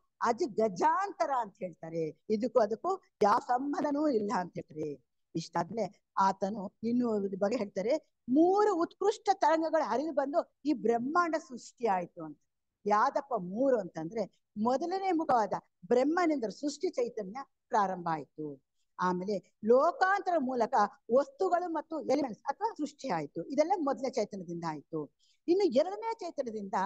ಗಜಾಂತರ ಅಂತ ಹೇಳ್ತಾರೆ. ಇದಕ್ಕೂ ಅದಕ್ಕೂ ಯಾವ ಸಂಬಂಧನೂ ಇಲ್ಲ ಅಂತ ಹೇಳ್ತಾರೆ. ಇಷ್ಟಾದ್ಮೇಲೆ ಆತನು ಇನ್ನು ಬಗ್ಗೆ ಹೇಳ್ತಾರೆ, 3 ಉತ್ಕೃಷ್ಟ ತರಂಗಗಳ ಹರಿದು ಬಂದು ಈ ಬ್ರಹ್ಮಾಂಡ ಸೃಷ್ಟಿ ಆಯ್ತು ಅಂತ. ಯಾವ್ದಪ್ಪ 3 ಅಂತಂದ್ರೆ, ಮೊದಲನೇ ಮುಖವಾದ ಬ್ರಹ್ಮನಿಂದ ಸೃಷ್ಟಿ ಚೈತನ್ಯ ಪ್ರಾರಂಭ ಆಯ್ತು. ಆಮೇಲೆ ಲೋಕಾಂತರ ಮೂಲಕ ವಸ್ತುಗಳು ಮತ್ತು ಎಲಿಮೆಂಟ್ಸ್ ಅಥವಾ ಸೃಷ್ಟಿ ಆಯ್ತು. ಇದೆಲ್ಲ ಮೊದಲನೇ ಚೈತನ್ಯದಿಂದ ಆಯ್ತು. ಇನ್ನು 2ನೇ ಚೈತನ್ಯದಿಂದ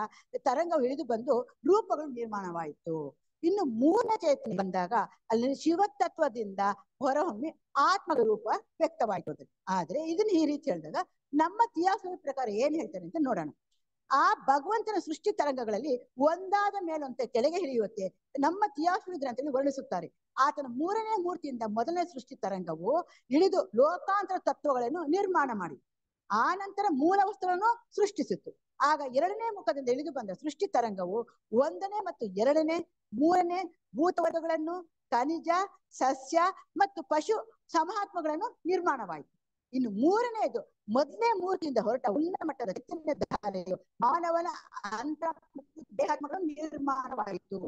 ತರಂಗ ಇಳಿದು ಬಂದು ರೂಪಗಳು ನಿರ್ಮಾಣವಾಯಿತು. ಇನ್ನು 3ನೇ ಚೈತನ್ಯ ಬಂದಾಗ ಅಲ್ಲಿ ಶಿವತತ್ವದಿಂದ ಹೊರಹೊಮ್ಮಿ ಆತ್ಮದ ರೂಪ ವ್ಯಕ್ತವಾಯ್ತು. ಆದ್ರೆ ಇದನ್ನ ಈ ರೀತಿ ಹೇಳಿದಾಗ ನಮ್ಮ ಥಿಯಾಸಫಿ ಪ್ರಕಾರ ಏನ್ ಹೇಳ್ತಾರೆ ಅಂತ ನೋಡೋಣ. ಆ ಭಗವಂತನ ಸೃಷ್ಟಿ ತರಂಗಗಳಲ್ಲಿ ಒಂದಾದ ಮೇಲಂತೆ ಕೆಳಗೆ ಇಳಿಯುತ್ತೆ ನಮ್ಮ ಥಿಯಾಸಫಿ ಗ್ರಂಥದಲ್ಲಿ ವರ್ಣಿಸುತ್ತಾರೆ. ಆತನ 3ನೇ ಮೂರ್ತಿಯಿಂದ ಮೊದಲನೇ ಸೃಷ್ಟಿ ತರಂಗವು ಇಳಿದು ಲೋಕಾಂತರ ತತ್ವಗಳನ್ನು ನಿರ್ಮಾಣ ಮಾಡಿ ಆ ನಂತರ ಮೂಲ ವಸ್ತುಗಳನ್ನು ಸೃಷ್ಟಿಸಿತು. ಆಗ 2ನೇ ಮುಖದಿಂದ ಇಳಿದು ಬಂದ ಸೃಷ್ಟಿ ತರಂಗವು 1ನೇ ಮತ್ತು 2ನೇ 3ನೇ ಭೂತವರ್ಗಗಳನ್ನು, ಖನಿಜ, ಸಸ್ಯ ಮತ್ತು ಪಶು ಸಮಾತ್ಮಗಳನ್ನು ನಿರ್ಮಾಣವಾಯಿತು. ಇನ್ನು 3ನೇದು ಮೊದಲನೇ ಮೂರ್ತಿಯಿಂದ ಹೊರಟ ಉನ್ನತ ಮಟ್ಟದ ಚೈತನ್ಯ ಮಾನವನ ದೇಹಾತ್ಮಗಳನ್ನು ನಿರ್ಮಾಣವಾಯಿತು.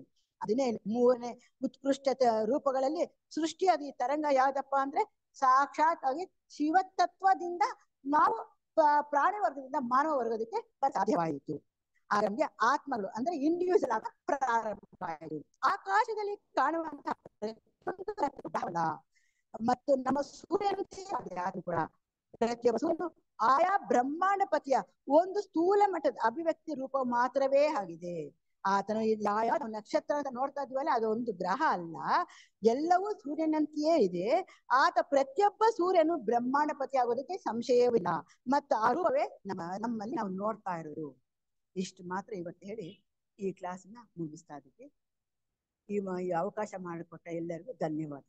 ಅದನ್ನೇ 3ನೇ ಉತ್ಕೃಷ್ಟ ರೂಪಗಳಲ್ಲಿ ಸೃಷ್ಟಿಯಾದ ಈ ತರಂಗ ಯಾವ್ದಪ್ಪ ಅಂದ್ರೆ ಸಾಕ್ಷಾತ್ ಆಗಿ ಶಿವತತ್ವದಿಂದ ನಾವು ಪ್ರಾಣಿ ವರ್ಗದಿಂದ ಮಾನವ ವರ್ಗದಕ್ಕೆ ಸಾಧ್ಯವಾಯಿತು. ಆಗ ನಮ್ಗೆ ಆತ್ಮಗಳು ಅಂದ್ರೆ ಇಂಡಿವಿಜುವಲ್ ಆಗ ಪ್ರಾರಂಭ ಆಯಿತು. ಆಕಾಶದಲ್ಲಿ ಕಾಣುವಂತಹ ಮತ್ತು ನಮ್ಮ ಸೂರ್ಯನಂತೆ ಯಾರು ಕೂಡ ಪ್ರತಿಯೊಬ್ಬ ಆಯಾ ಬ್ರಹ್ಮಾಂಡ ಪತಿಯ ಒಂದು ಸ್ಥೂಲ ಮಟ್ಟದ ಅಭಿವ್ಯಕ್ತಿ ರೂಪ ಮಾತ್ರವೇ ಆಗಿದೆ. ಆತನು ಯಾವ ನಕ್ಷತ್ರ ಅಂತ ನೋಡ್ತಾ ಇದೀವಲ್ಲ, ಅದೊಂದು ಗ್ರಹ ಅಲ್ಲ, ಎಲ್ಲವೂ ಸೂರ್ಯನಂತೆಯೇ ಇದೆ. ಆತ ಪ್ರತಿಯೊಬ್ಬ ಸೂರ್ಯನು ಬ್ರಹ್ಮಾಂಡ ಪತಿ ಆಗೋದಕ್ಕೆ ಸಂಶಯವಿಲ್ಲ. ಮತ್ತು ಆ ರೂಪವೇ ನಮ್ಮಲ್ಲಿ ನಾವು ನೋಡ್ತಾ ಇರೋದು. ಇಷ್ಟು ಮಾತ್ರ ಇವತ್ತು ಹೇಳಿ ಈ ಕ್ಲಾಸ್ನ ಮುಗಿಸ್ತಾ ಇದ್ದೀವಿ. ಈ ಅವಕಾಶ ಮಾಡಿಕೊಟ್ಟ ಎಲ್ಲರಿಗೂ ಧನ್ಯವಾದ.